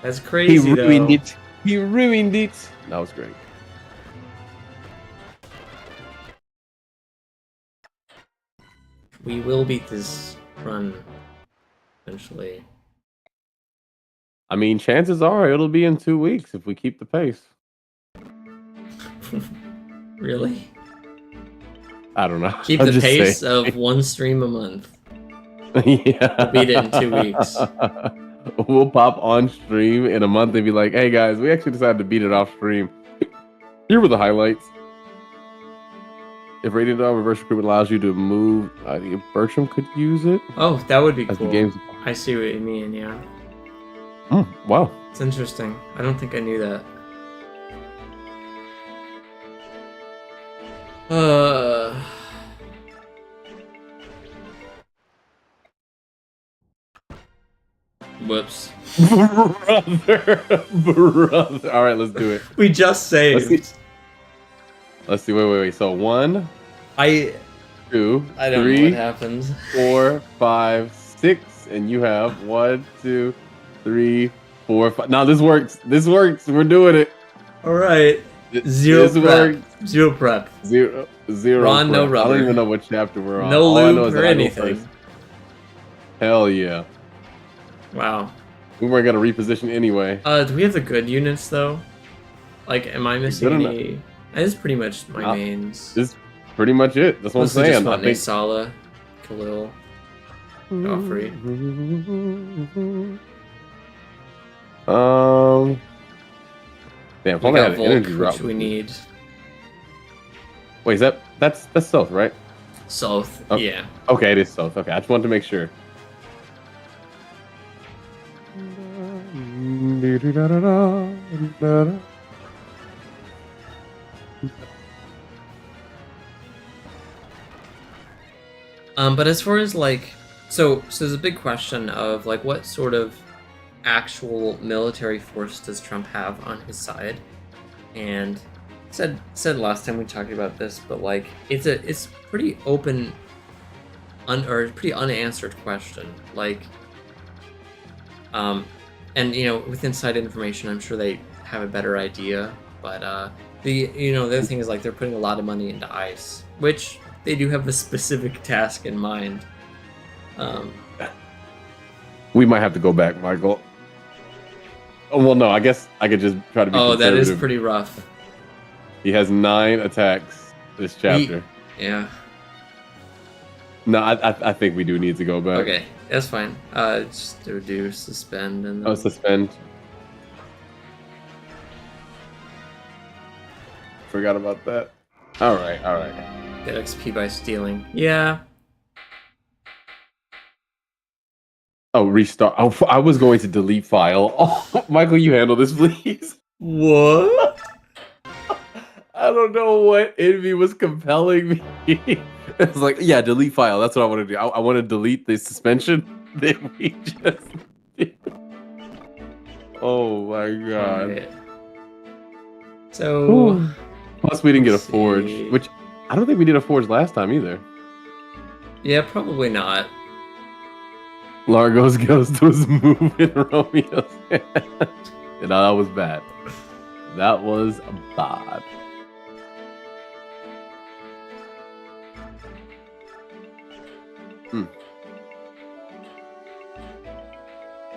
That's crazy He ruined though. it. He ruined it. That was great. We will beat this run eventually. I mean, chances are it'll be in 2 weeks if we keep the pace. Really? I don't know. Keep I'm the just pace saying. of 1 stream a month. Yeah. We'll beat it in 2 weeks. We'll pop on stream in a month and be like, hey guys, we actually decided to beat it off stream. Here were the highlights. If Radiant Dawn Reverse Recruitment allows you to move, I think Bertram could use it. Oh, that would be As the cool. game's... I see what you mean, yeah. Wow. It's interesting. I don't think I knew that. Whoops. Brother. All right, let's do it. We just saved. Let's see. Wait. So 1, I 2, don't know 3, what happens. 4, 5, 6, and you have 1, 2, 3, 4, 5. Now this works. This works. We're doing it. All right. Zero This prep. works. Zero prep. Zero. Ron, no prep. I rubber. don't even know what chapter we're on. No All I know loop is or that I go anything. first. Hell yeah. Wow. We weren't gonna reposition anyway. Do we have the good units though? Like, am I missing Good any? That is pretty much my mains. This is pretty much it. That's what I'm Mostly saying. just I want think. Nisala, Khalil, Joffrey. Damn, if We only I got had an Volk, energy drop. which we need. Wait, that's South, right? South, Oh. yeah. Okay, it is South. Okay, I just wanted to make sure. But as far as like, so there's a big question of like, what sort of actual military force does Trump have on his side? And said last time we talked about this, but like, it's pretty open, or pretty unanswered question. Like, and you know, with inside information, I'm sure they have a better idea. But the other thing is like they're putting a lot of money into ICE, which they do have a specific task in mind. We might have to go back, Michael. Oh well, no. I guess I could just try to be. Oh, that is conservative. pretty rough. He has 9 attacks this chapter. Yeah. No, I think we do need to go back. Okay, that's fine. Just do suspend and then... Oh, suspend. Forgot about that. All right. get XP by stealing. Yeah. Oh, restart. Oh, I was going to delete file. Oh, Michael, you handle this, please. What? I don't know what envy was compelling me. It's like, yeah, delete file. That's what I want to do. I want to delete the suspension that we just did. Oh my god. Right. So Plus we didn't get a let's forge, see. which I don't think we did a forge last time either. Yeah, probably not. Largo's ghost was moving Romeo's hand. No, that was bad. That was bad.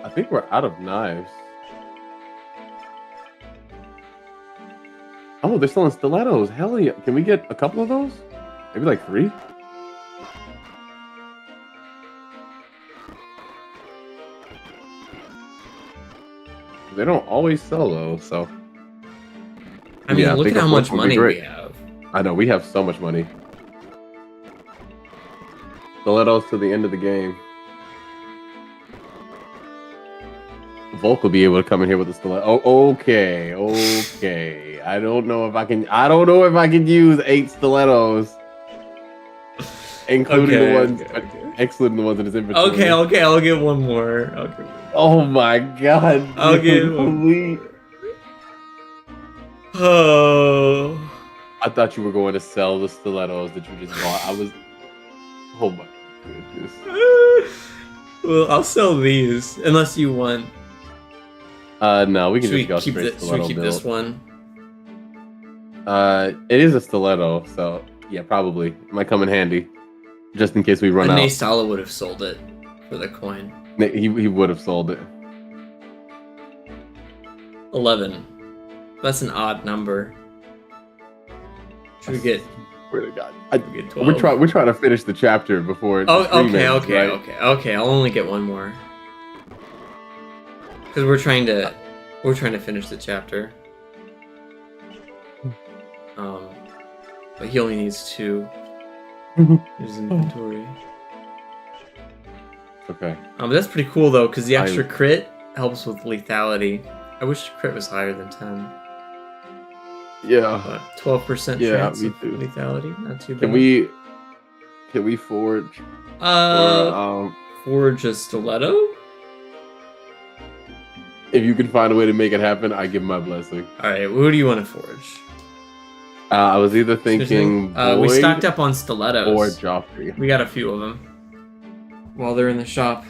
I think we're out of knives. Oh, they're selling stilettos. Hell yeah. Can we get a couple of those? Maybe like 3? They don't always sell those, so. I mean, Yeah, I look think at a how Forge much would be money we great. have. I know, we have so much money. Stilettos to the end of the game. Volk will be able to come in here with a stiletto. Oh, okay. I don't know if I can use 8 stilettos. Including the ones, excluding the ones in his inventory. Okay, I'll get one more. Oh my god. I'll get one more. Oh. I thought you were going to sell the stilettos that you just bought. Oh my goodness. Well, I'll sell these unless you want. No, we can just go straight stiletto should we keep build. this one? It is a stiletto, so yeah, probably it might come in handy, just in case we run out. Naysala would have sold it for the coin. He would have sold it. 11. That's an odd number. Should we get? Swear to God. We get 12? We're trying to finish the chapter before. Okay. I'll only get one more. Because we're trying to finish the chapter. But he only needs 2. His inventory. Okay. But that's pretty cool though, because the extra crit helps with lethality. I wish crit was higher than 10. Yeah. 12% chance of lethality. Not too bad. Can we forge? Forge a stiletto? If you can find a way to make it happen, I give my blessing. All right, who do you want to forge? I was either thinking we stocked up on stilettos or Joffrey. We got a few of them while they're in the shop.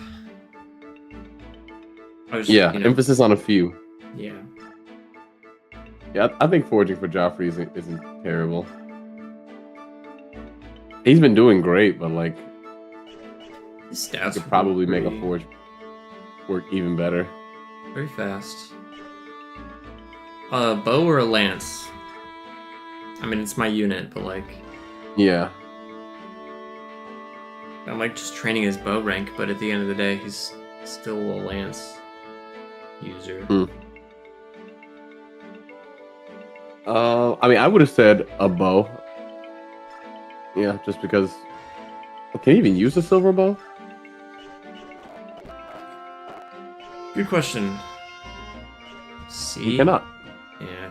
Emphasis on a few. Yeah. Yeah, I think forging for Joffrey isn't terrible. He's been doing great, but like, his stats could probably make a forge work even better. Very fast. A bow or a lance? I mean, it's my unit, but like... Yeah. I'm like just training his bow rank, but at the end of the day, he's still a lance user. I mean, I would have said a bow. Yeah, just because... Can you even use a silver bow? Good question. See? You cannot. Yeah.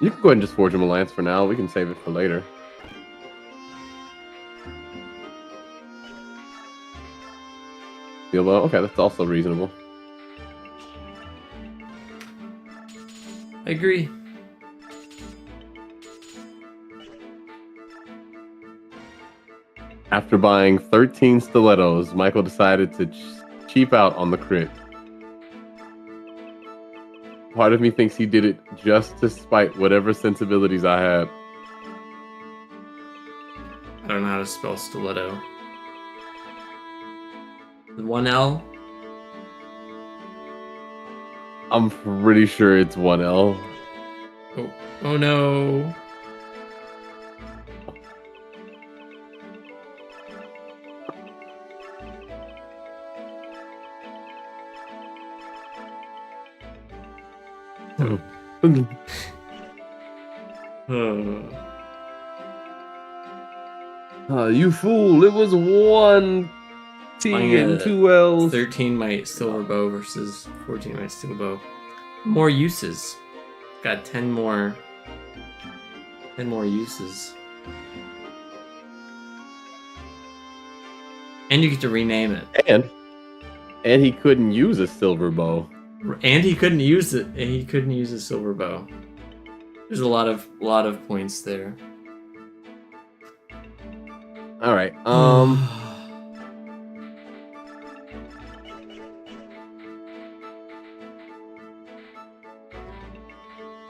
You can go ahead and just forge him a lance for now. We can save it for later. Steel bow? Okay, that's also reasonable. I agree. After buying 13 stilettos, Michael decided to cheap out on the crit. Part of me thinks he did it just to spite whatever sensibilities I had. I don't know how to spell stiletto. 1L? I'm pretty sure it's 1L. Oh no. You fool! It was 1 T and 2 L's. 13 might silver bow versus 14 might steel bow. More uses. Got 10 more uses. And you get to rename it. And he couldn't use a silver bow. And he couldn't use it. And he couldn't use a silver bow. There's a lot of points there. All right.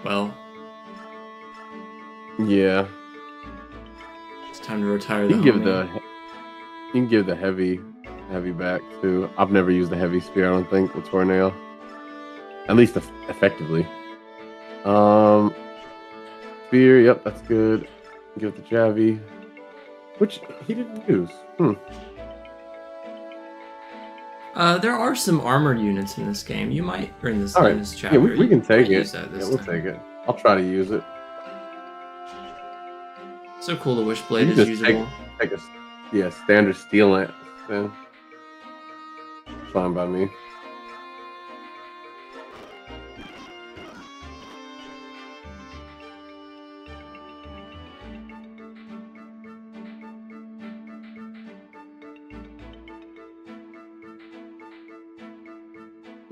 Well. Yeah. It's time to retire the You can give the heavy back too. I've never used the heavy spear, I don't think, with Tornado. At least effectively. Spear, yep, that's good. Give it the Javi. Which he didn't use. There are some armored units in this game. You might, or in this, All in right. this chapter. Yeah, we can take might it. use that this Yeah, we'll time. take it. I'll try to use it. So cool, the Wishblade You is just usable. take a standard steel lance. Yeah. Fine by me.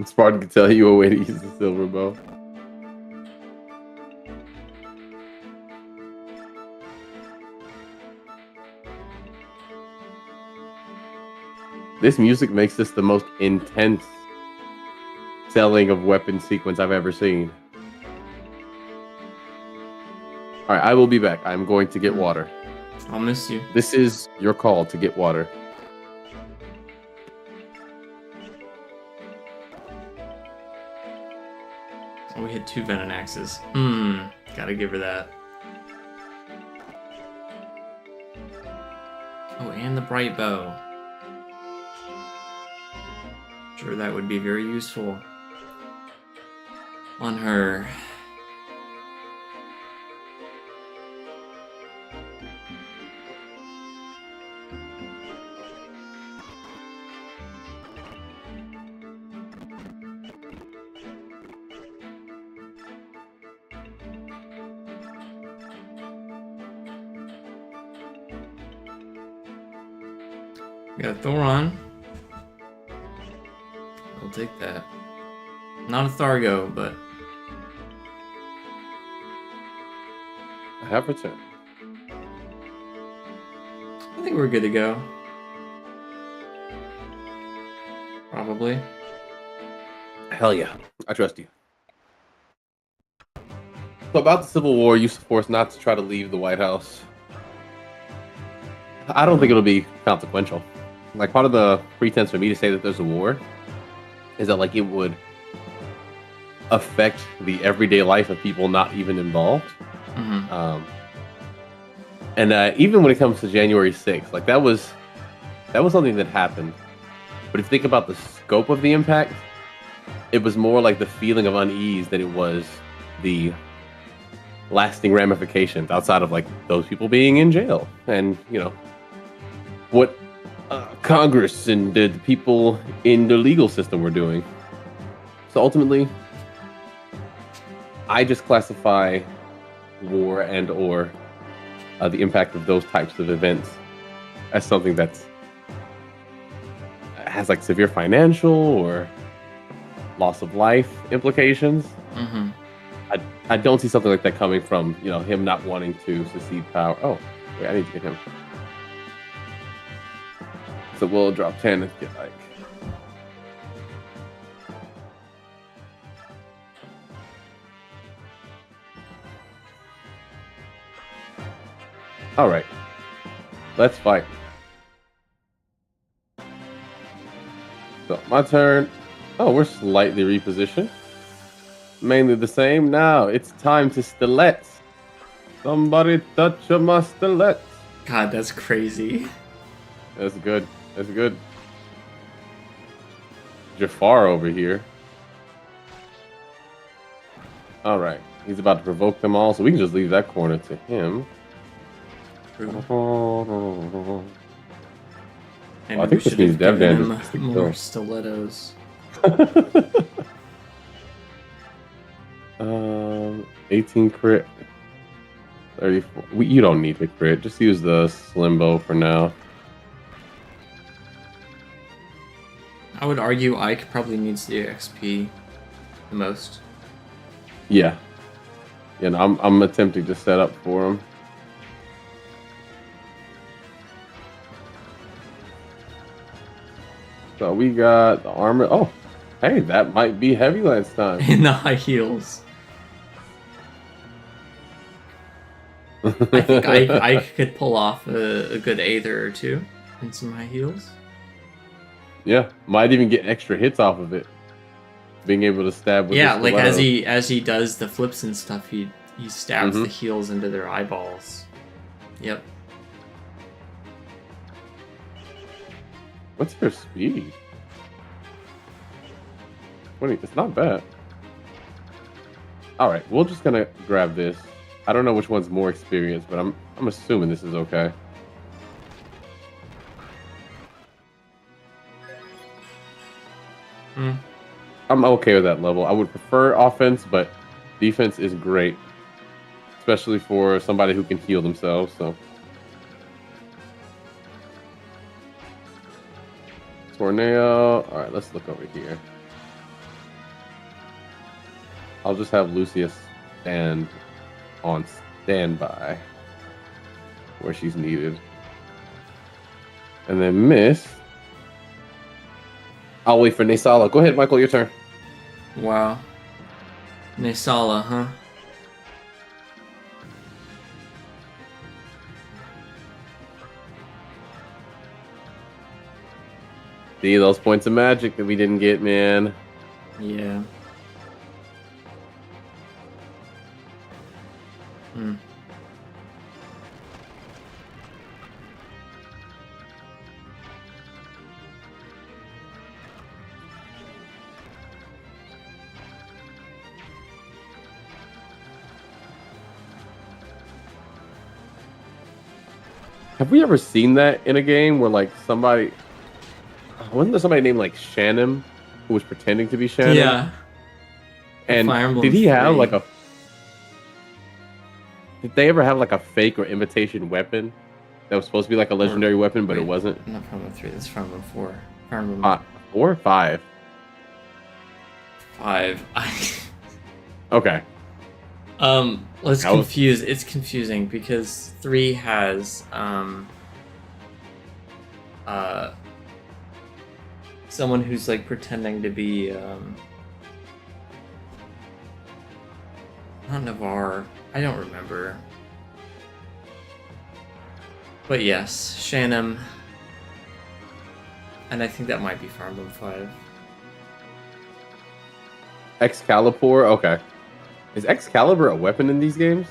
Spartan can tell you a way to use the silver bow. This music makes this the most intense selling of weapon sequence I've ever seen. All right, I will be back. I'm going to get water. I'll miss you. This is your call to get water. Oh, we hit 2 Venom Axes. Gotta give her that. Oh, and the Bright Bow. Sure, that would be very useful on her. We got a Thoron. I'll take that. Not a Thargo, but I have returned. I think we're good to go. Probably. Hell yeah. I trust you. So about the Civil War, use the force not to try to leave the White House. I don't think it'll be consequential. Like, part of the pretense for me to say that there's a war is that, like, it would affect the everyday life of people not even involved. Mm-hmm. And even when it comes to January 6th, like, that was something that happened. But if you think about the scope of the impact, it was more like the feeling of unease than it was the lasting ramifications outside of, like, those people being in jail. And, you know, what Congress and the people in the legal system were doing. So ultimately, I just classify war and or the impact of those types of events as something that's has like severe financial or loss of life implications. Mm-hmm. I don't see something like that coming from, you know, him not wanting to secede power. Oh, wait, I need to get him. So we'll drop 10 and get like. All right, let's fight. So my turn. Oh, we're slightly repositioned. Mainly the same. Now it's time to stilets. Somebody touch my stilets. God, that's crazy. That's good. That's good. Jafar over here. All right. He's about to provoke them all, so we can just leave that corner to him. Maybe I think this means Dev damage more stilettos. 18 crit. 34. You don't need to crit. Just use the slim bow for now. I would argue Ike probably needs the XP the most. Yeah. Yeah, no, I'm attempting to set up for him. So we got the armor. Oh, hey, that might be Heavy Lance time. In the high heels. I think I could pull off a good Aether or two in some high heels. Yeah, might even get extra hits off of it. Being able to stab with like as he does the flips and stuff, he stabs the heels into their eyeballs. Yep. What's her speed? 20. It's not bad. All right, we're just gonna grab this. I don't know which one's more experienced, but I'm assuming this is okay. I'm okay with that level. I would prefer offense, but defense is great, especially for somebody who can heal themselves. So, Tornado. All right, let's look over here. I'll just have Lucia stand on standby where she's needed, and then Miss. I'll wait for Nasala. Go ahead, Michael. Your turn. Wow. Nasala, huh? See those points of magic that we didn't get, man. Yeah. Have we ever seen that in a game where like somebody wasn't there somebody named like Shannon who was pretending to be Shannon? Yeah. And Fire Emblem did he have 3. like a did they ever have like a fake or imitation weapon that was supposed to be like a legendary weapon, but it wasn't? Not Fire Emblem 3, that's Fire Emblem 4. Fire Emblem 4 or 5? 5. Okay. Let's confuse. It's confusing because 3 has someone who's like pretending to be not Navarre. I don't remember. But yes, Shannon. And I think that might be Fire Emblem 5. Excalibur, okay. Is Excalibur a weapon in these games?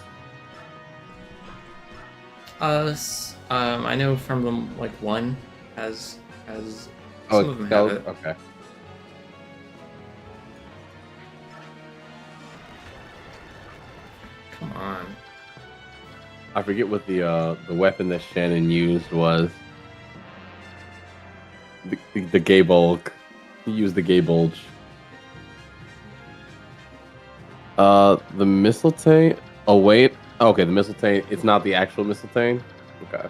I know Fire Emblem like 1 has Oh, some of them have it. Okay. Come on. I forget what the weapon that Shannon used was. The gay bulk. He used the gay bulge. The mistletoe. Oh wait. Okay, the mistletoe. It's not the actual mistletoe. Okay.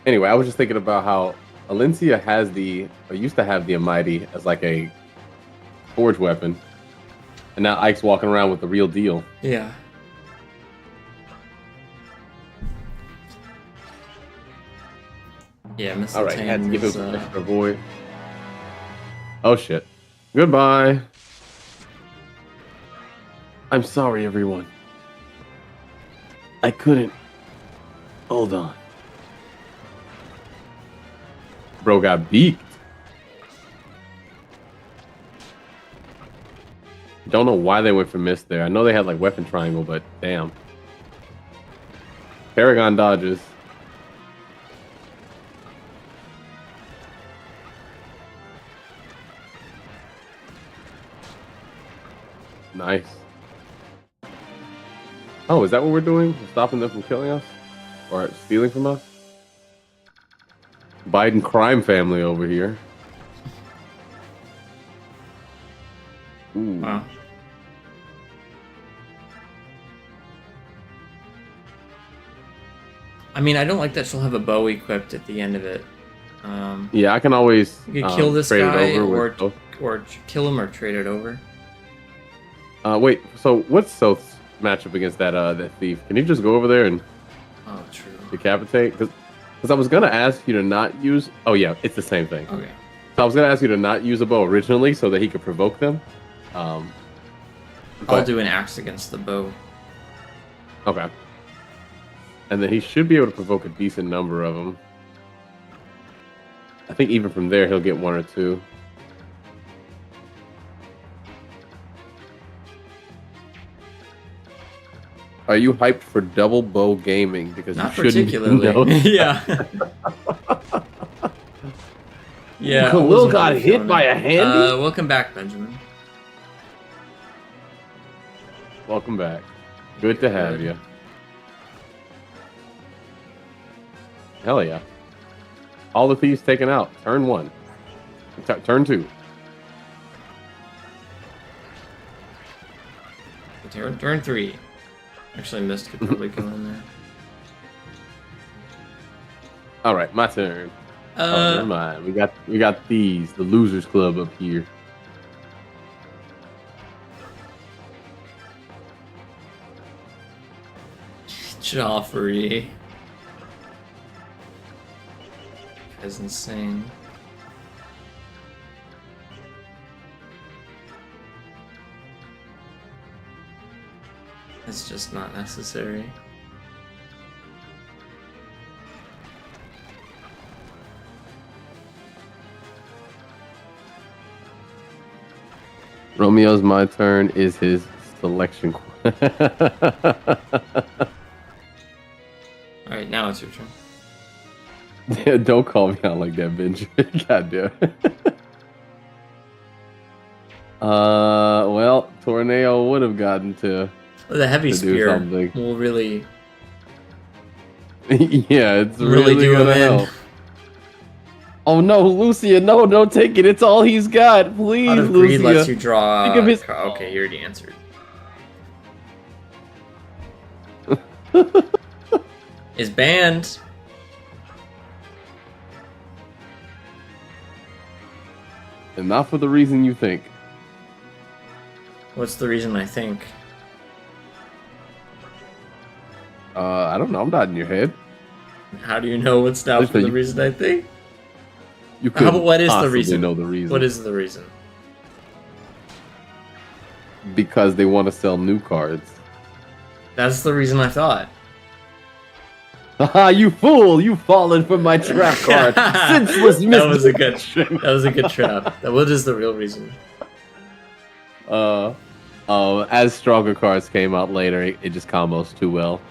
Anyway, I was just thinking about how Alencia has used to have the Almighty as like a forge weapon, and now Ike's walking around with the real deal. Yeah. Yeah, Mr. All right, had to give is, him extra void. Oh shit. Goodbye. I'm sorry, everyone. I couldn't. Hold on. Bro got beaked. Don't know why they went for miss there. I know they had like weapon triangle, but damn. Paragon dodges. Nice. Oh, is that what we're doing? We're stopping them from killing us? Or stealing from us? Biden crime family over here. Ooh. Wow. I mean, I don't like that she'll have a bow equipped at the end of it. Yeah, I can always You can kill this trade guy, it over or kill him, or trade it over. wait, so what's Soth's matchup against that thief? Can you just go over there and True. decapitate? Because I was gonna ask you to not use. Oh yeah, it's the same thing. Okay. So I was gonna ask you to not use a bow originally, so that he could provoke them. I'll But- do an axe against the bow. Okay. And then he should be able to provoke a decent number of them. I think even from there he'll get one or two. Are you hyped for double bow gaming? Because Not you shouldn't particularly. know. Yeah. Yeah, I Khalil wasn't got really hit feeling by it. a handy? Welcome back, Benjamin. Welcome back. Good to have you. Hell yeah. All the thieves taken out. Turn 1. Turn 2. Turn 3. Actually, Mist could probably go in there. All right, my turn. Oh, never mind. We got these, the losers club up here. Joffrey. That's insane. It's just not necessary. Romeo's my turn is his selection. Alright, now it's your turn. Yeah, don't call me out like that, Benjamin. God damn. Well, Tornado would have gotten to. The heavy do spear something. will really, Yeah, it's really really do him gonna in. help. Oh no, Lucia, no, don't take it. It's all he's got. Please, Pot of Greed Lucia. lets you draw. Think of his- Okay, you already answered. Is banned. And not for the reason you think. What's the reason I think? I don't know. I'm not in your head. How do you know what's now Listen, for the you- reason I think? You How about could what is the possibly reason? know the reason. What is the reason? Because they want to sell new cards. That's the reason I thought. Haha, you fool! You've fallen for my trap card. Senseless That was a good. misdirection. That was a good trap. What is the real reason? As stronger cards came out later, it just combos too well.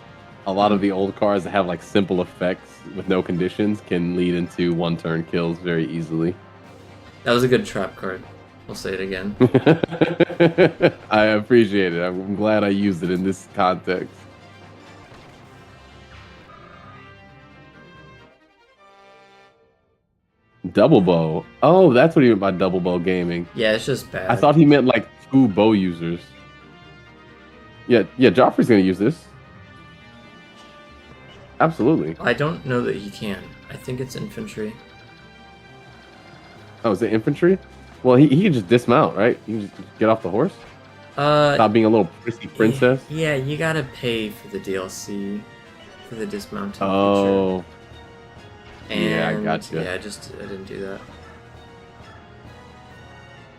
A lot of the old cards that have like simple effects with no conditions can lead into one-turn kills very easily. That was a good trap card. We'll say it again. I appreciate it. I'm glad I used it in this context. Double bow. Oh, that's what he meant by double bow gaming. Yeah, it's just bad. I thought he meant like 2 bow users. Yeah, Joffrey's gonna use this. Absolutely. I don't know that he can. I think it's infantry. Oh, is it infantry? Well, he can just dismount, right? He can just get off the horse. Stop being a little prissy princess. Yeah, you gotta pay for the DLC for the dismounting Oh. feature. And Yeah, I gotcha. Yeah, I didn't do that.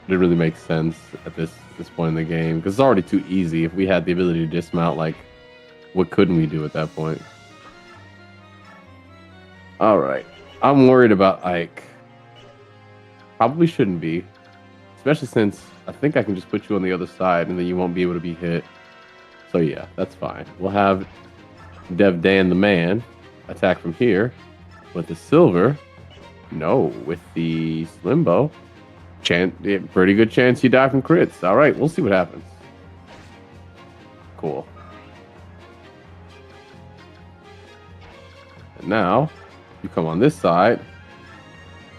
It really makes sense at this point in the game because it's already too easy. If we had the ability to dismount, like, what couldn't we do at that point? All right, I'm worried about Ike. Probably shouldn't be, especially since I think I can just put you on the other side and then you won't be able to be hit. So yeah, that's fine. We'll have Dev Dan the man attack from here with the silver. No, with the slim bow. Pretty good chance you die from crits. All right, we'll see what happens. Cool. And now you come on this side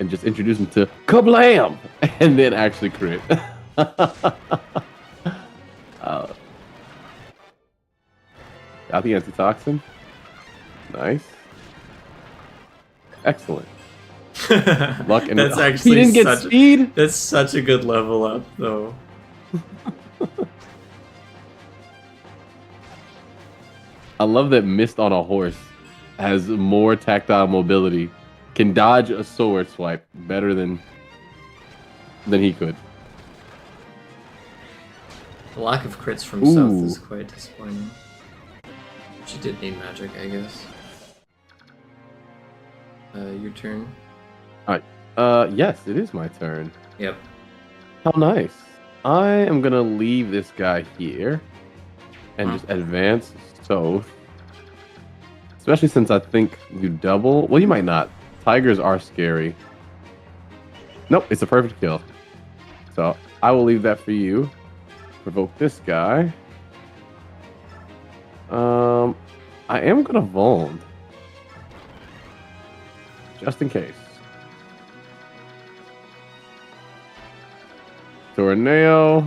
and just introduce him to kablam, and then actually crit. Got the antitoxin. Nice. Excellent. Luck and That's actually he didn't get speed. That's such a good level up, though. I love that Mist on a horse has more tactile mobility, can dodge a sword swipe better than he could. The lack of crits from Ooh. South is quite disappointing. She did need magic, I guess. Your turn. Yes, it is my turn. Yep. How nice. I am gonna leave this guy here and just advance south. Especially since I think you double. Well, you might not. Tigers are scary. Nope, it's a perfect kill. So I will leave that for you. Provoke this guy. I am gonna Vuln. Just in case. Tornado.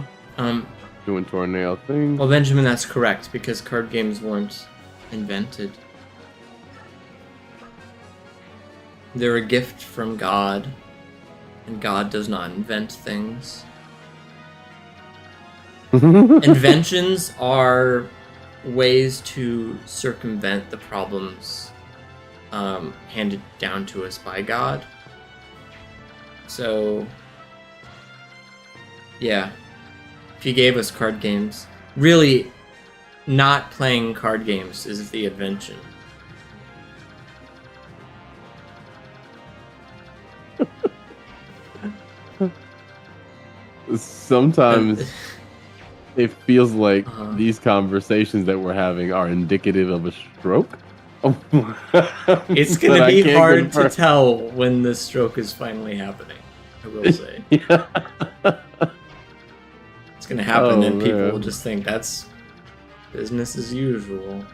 Doing tornado thing. Well, Benjamin, that's correct, because card games weren't invented. They're a gift from God, and God does not invent things. Inventions are ways to circumvent the problems handed down to us by God. So, yeah. If he gave us card games, really, not playing card games is the invention. Sometimes it feels like these conversations that we're having are indicative of a stroke. It's going to be hard to tell when the stroke is finally happening, I will say. Yeah. It's going to happen, and people will just think that's business as usual.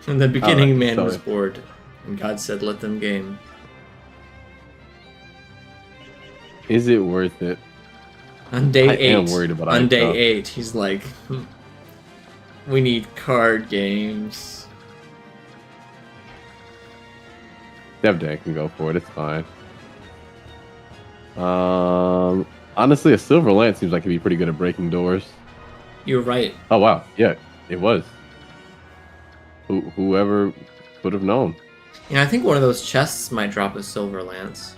In the beginning, man was bored, and God said, let them game. Is it worth it? On day 8, am worried about on day 8, he's like, we need card games. DevDan can go for it. It's fine. Honestly, a Silver Lance seems like it'd be pretty good at breaking doors. You're right. Oh wow, yeah, it was. Whoever would have known? Yeah, I think one of those chests might drop a Silver Lance.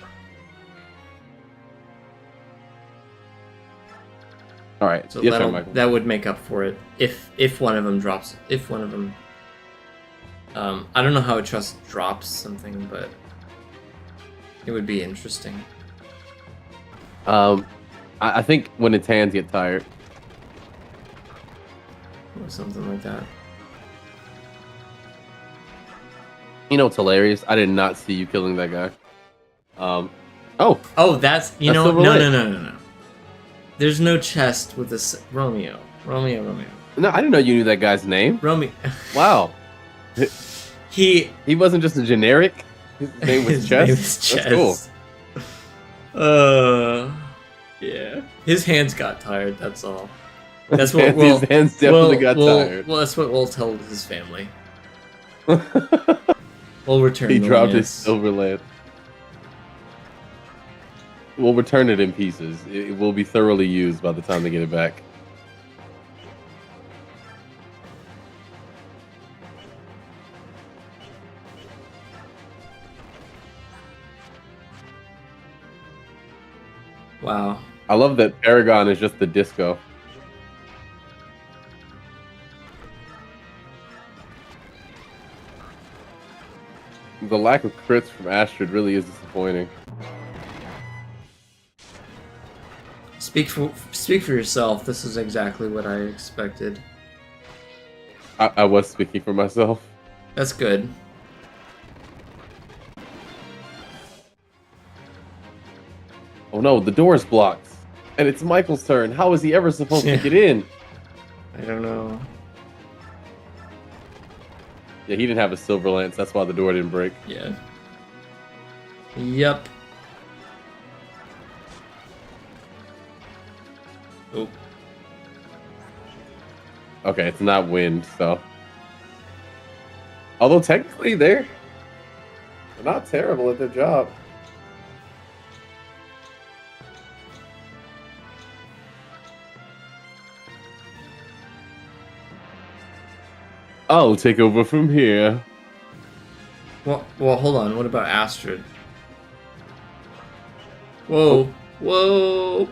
All right, so yes, sir, Michael. That would make up for it if one of them drops. If one of them, I don't know how a chest drops something, but it would be interesting. I think when its hands get tired, or something like that. You know, it's hilarious. I did not see you killing that guy. Oh, that's no. There's no chest with this Romeo. No, I didn't know you knew that guy's name. Romeo. Wow. He wasn't just a generic. His name was Chess. That's cool. Yeah. His hands got tired. That's all. That's what his hands definitely got tired. Well, that's what we'll tell his family. We'll return. He dropped his Silver Lance. We'll return it in pieces. It will be thoroughly used by the time they get it back. Wow. I love that Paragon is just the disco. The lack of crits from Astrid really is disappointing. Speak for yourself. This is exactly what I expected. I was speaking for myself. That's good. Oh no, the door is blocked. And it's Michael's turn. How is he ever supposed to get in? I don't know. Yeah, he didn't have a Silver Lance. That's why the door didn't break. Yeah. Yep. Oh. Okay, it's not wind, so. Although technically they're not terrible at their job. I'll take over from here. Well, hold on. What about Astrid? Whoa. Whoa.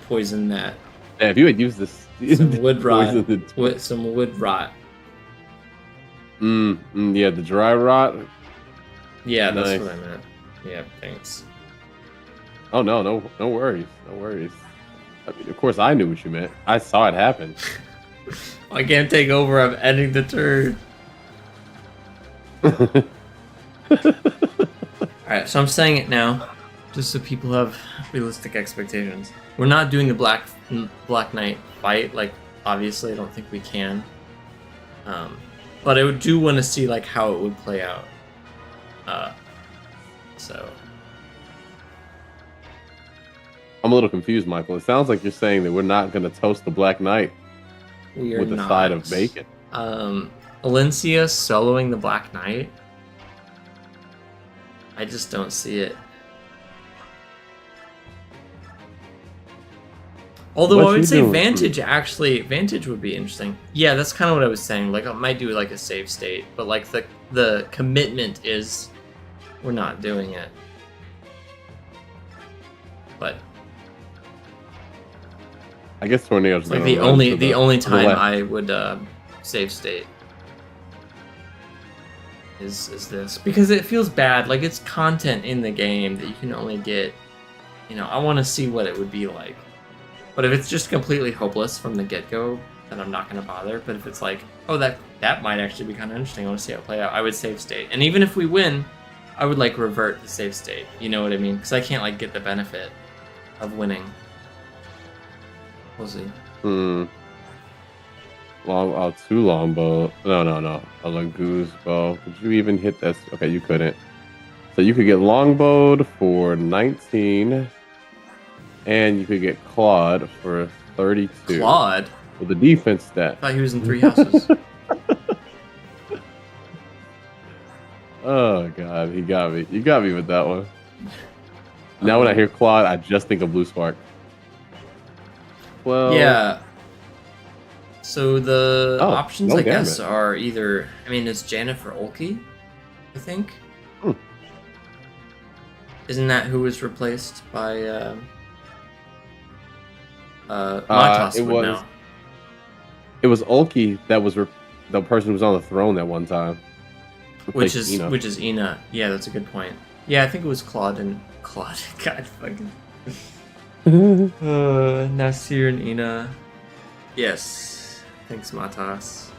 Poison that. Yeah, if you had used this, some wood rot. Some wood rot. Yeah, the dry rot. Yeah, that's what I meant. Yeah, thanks. Oh no worries, no worries. I mean, of course, I knew what you meant. I saw it happen. I can't take over. I'm ending the turn. Alright, so I'm saying it now, just so people have realistic expectations. We're not doing the Black Knight fight, like, obviously I don't think we can. But I do want to see, like, how it would play out. So... I'm a little confused, Michael. It sounds like you're saying that we're not going to toast the Black Knight with a side of bacon. Alencia soloing the Black Knight? I just don't see it. Although I would say Vantage would be interesting. Yeah, that's kind of what I was saying. Like, I might do like a save state, but like the commitment is we're not doing it. But I guess Tornado's like the only time I would save state is this, because it feels bad. Like, it's content in the game that you can only get. You know, I want to see what it would be like. But if it's just completely hopeless from the get-go, then I'm not going to bother. But if it's like, oh, that might actually be kind of interesting, I want to see how it play out, I would save state. And even if we win, I would like revert the save state. You know what I mean? Because I can't like get the benefit of winning. We'll see. Two longbow. No. A Lagoose bow. Could you even hit this? Okay, you couldn't. So you could get longbowed for 19, and you could get clawed for 32. Clawed? With the defense stat. I thought he was in 3 houses. Oh god, he got me. You got me with that one. Now when I hear clawed, I just think of Blue Spark. Well, yeah. So the options, I guess, are either... I mean, it's Janet for Ulki, I think. Isn't that who was replaced by... Matas would know. It was Ulki that was the person who was on the throne that one time. Which is Ina. Yeah, that's a good point. Yeah, I think it was Claude. God fucking... Nasir and Ina. Yes. Thanks, Matas.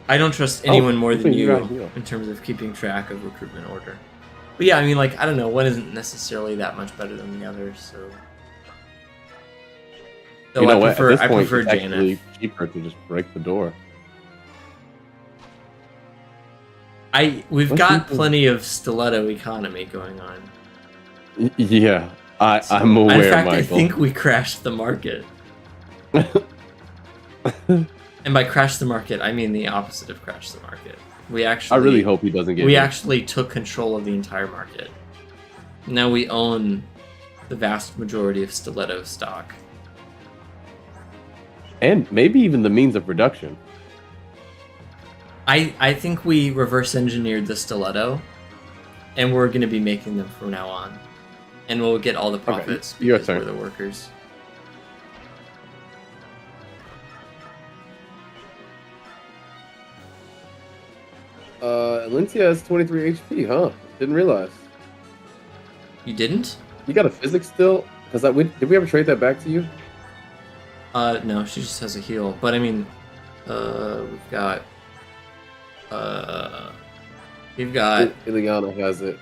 I don't trust anyone more than you in terms of keeping track of recruitment order. But yeah, I mean, like, I don't know. One isn't necessarily that much better than the other, so... Though you know, I prefer it's Janet. Actually cheaper to just break the door. We've got plenty of stiletto economy going on. Yeah, I'm aware, in fact, Michael. I think we crashed the market. And by crash the market, I mean the opposite of crash the market. I really hope he doesn't get We hit. actually took control of the entire market. Now we own the vast majority of stiletto stock. And maybe even the means of production. I think we reverse engineered the stiletto, and we're going to be making them from now on. And we'll get all the profits because we're the workers. Alencia has 23 HP, huh? Didn't realize. You didn't? You got a physics still? Because did we ever trade that back to you? No, she just has a heal. But I mean, we've got Ileana has it.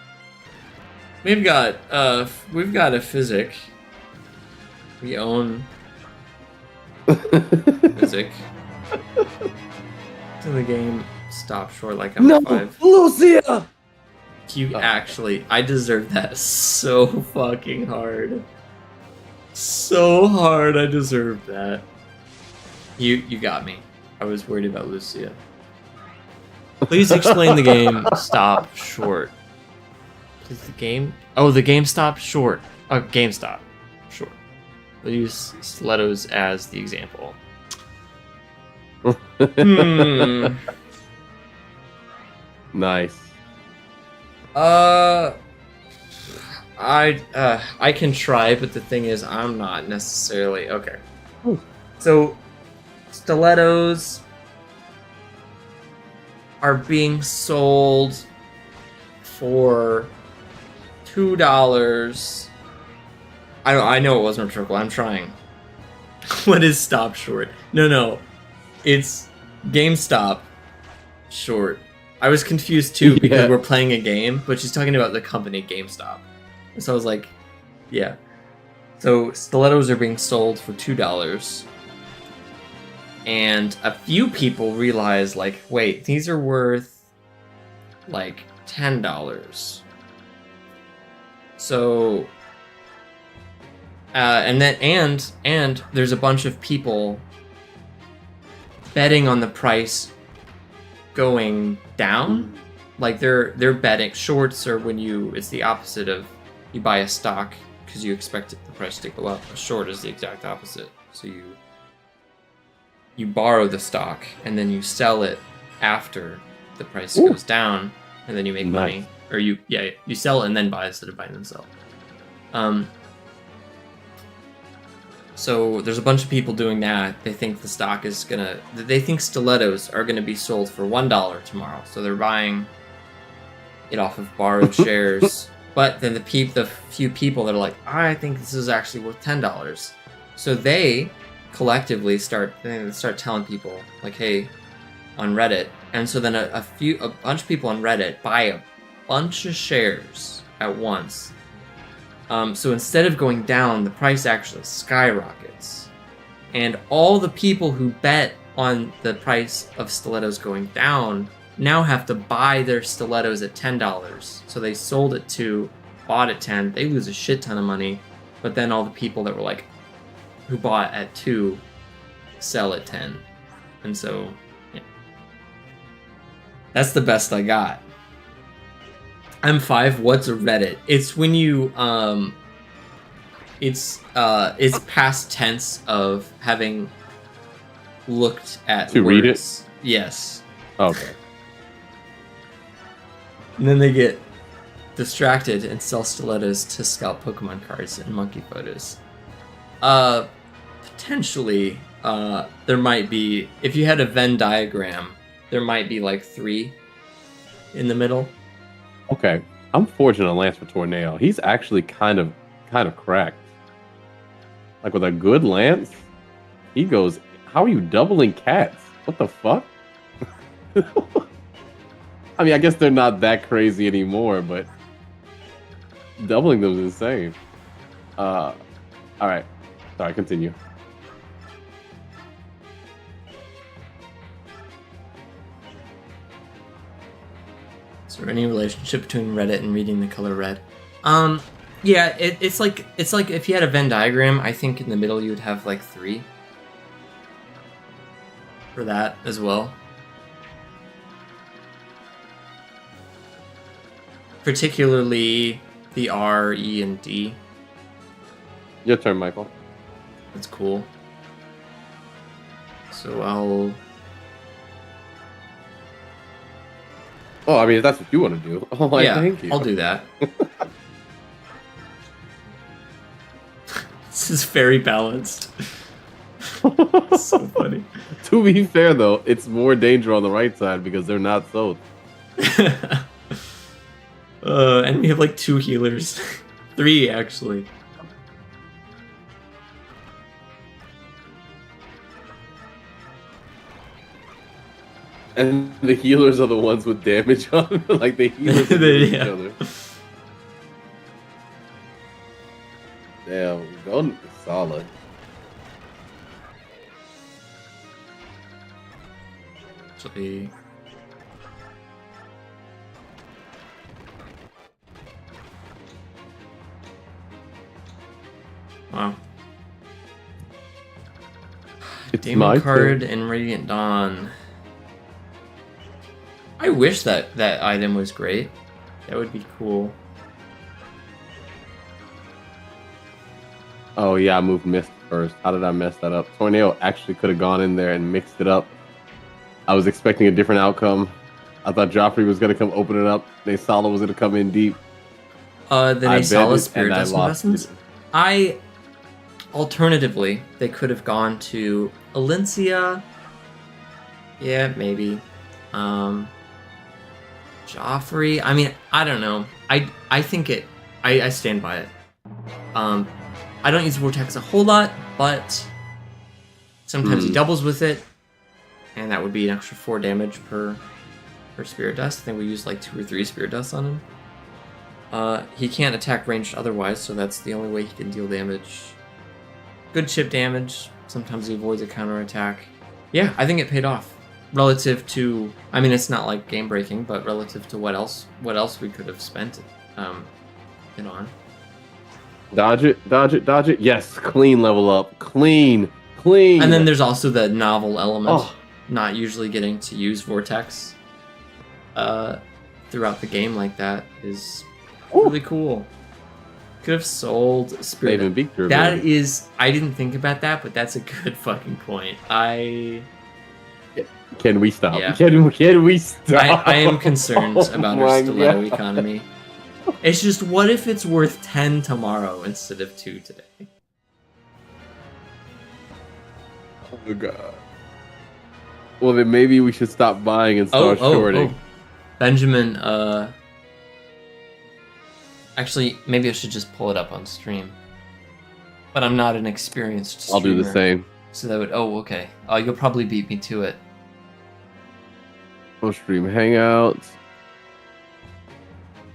We've got a physic. We own physic. So the game stopped short like I'm 5. Lucia! I deserve that so fucking hard. So hard, I deserve that. You got me. I was worried about Lucia. Please explain the game. Stop short. Please, the game. Oh, the game stopped short. Game stop short. We'll use stilettos as the example. Nice. I can try, but the thing is, I'm not necessarily okay. So, stilettos are being sold for $2. I know it wasn't reciprocal. I'm trying. What is stop short? No. It's GameStop short. I was confused too because we're playing a game, but she's talking about the company GameStop. So I was like, yeah. So stilettos are being sold for $2. And a few people realize, like, wait, these are worth like $10. So and there's a bunch of people betting on the price going down. Like they're betting. Shorts are when it's the opposite of you buy a stock because you expect the price to go up. A short is the exact opposite. So you borrow the stock and then you sell it after the price goes down, and then you make money. Or you sell it and then buy instead of buying and sell. So there's a bunch of people doing that. They think the stock is they think stilettos are gonna be sold for $1 tomorrow. So they're buying it off of borrowed shares. But then the few people that are like, I think this is actually worth $10. So they collectively start telling people, like, hey, on Reddit. And so then a bunch of people on Reddit buy a bunch of shares at once. So instead of going down, the price actually skyrockets. And all the people who bet on the price of stilettos going down now have to buy their stilettos at $10. So they sold it bought at 10. They lose a shit ton of money. But then all the people that were like, who bought at 2 sell at 10. And so, yeah. That's the best I got. M5, what's a Reddit? It's when you, it's past tense of having looked at to words. read it? Yes. Okay. And then they get distracted and sell stilettos to scalp Pokemon cards and monkey photos. Potentially, there might be, if you had a Venn diagram, there might be like 3 in the middle. Okay, I'm fortunate on Lance for Tornado. He's actually kind of cracked. Like with a good Lance, he goes, how are you doubling cats? What the fuck? I mean, I guess they're not that crazy anymore, but doubling them is insane. All right. Sorry, continue. Is there any relationship between Reddit and reading the color red? Yeah, it's like if you had a Venn diagram, I think in the middle you would have like 3 for that as well. Particularly the R, E, and D. Your turn, Michael. That's cool. So I'll... Oh, I mean, if that's what you want to do. Oh, yeah, thank you. I'll do that. This is very balanced. So funny. To be fair, though, it's more danger on the right side because they're not sold. And we have like 2 healers. 3, actually. And the healers are the ones with damage on them. Like, the healers are each other. Damn, going solid. Actually... Wow. It's Demon card and Radiant Dawn. I wish that item was great. That would be cool. Oh yeah, I moved Mist first. How did I mess that up? Tornado actually could have gone in there and mixed it up. I was expecting a different outcome. I thought Joffrey was gonna come open it up. Naysala was gonna come in deep. The Naysala Spirit Dust investments. Alternatively, they could have gone to Alencia. Yeah, maybe. Joffrey. I mean, I don't know. I think it. I stand by it. I don't use Vortex a whole lot, but Sometimes he doubles with it, and that would be an extra 4 damage per Spirit Dust. I think we used like 2 or 3 Spirit Dusts on him. He can't attack ranged otherwise, so that's the only way he can deal damage. Good chip damage. Sometimes he avoids a counterattack. Yeah, I think it paid off. Relative to, I mean, it's not like game breaking, but relative to what else we could have spent it on. Dodge it, dodge it, dodge it. Yes, clean level up. Clean. And then there's also the novel element. Not usually getting to use Vortex throughout the game like that is really cool. Could have sold Spirit. That is, I didn't think about that, but that's a good fucking point. Can we stop? Yeah. Can we stop? I am concerned about our stiletto economy. It's just, what if it's worth 10 tomorrow instead of 2 today? Oh god. Well, then maybe we should stop buying and start shorting. Benjamin, actually, maybe I should just pull it up on stream. But I'm not an experienced streamer. I'll do the same. So that would, okay. You'll probably beat me to it. We'll stream Hangouts.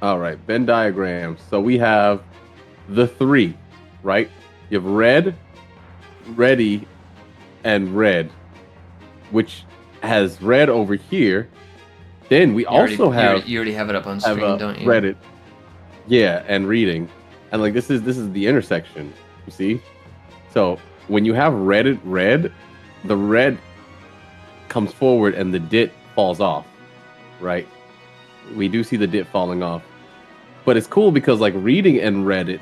Alright, Venn diagram. So we have the 3, right? You have red, ready, and red, which has red over here. Then we also have... You already have it up on stream, don't you? Reddit. Yeah, and reading. And like this is the intersection, you see? So when you have red, the red comes forward and the dit falls off, right? We do see the dit falling off. But it's cool because like reading and Reddit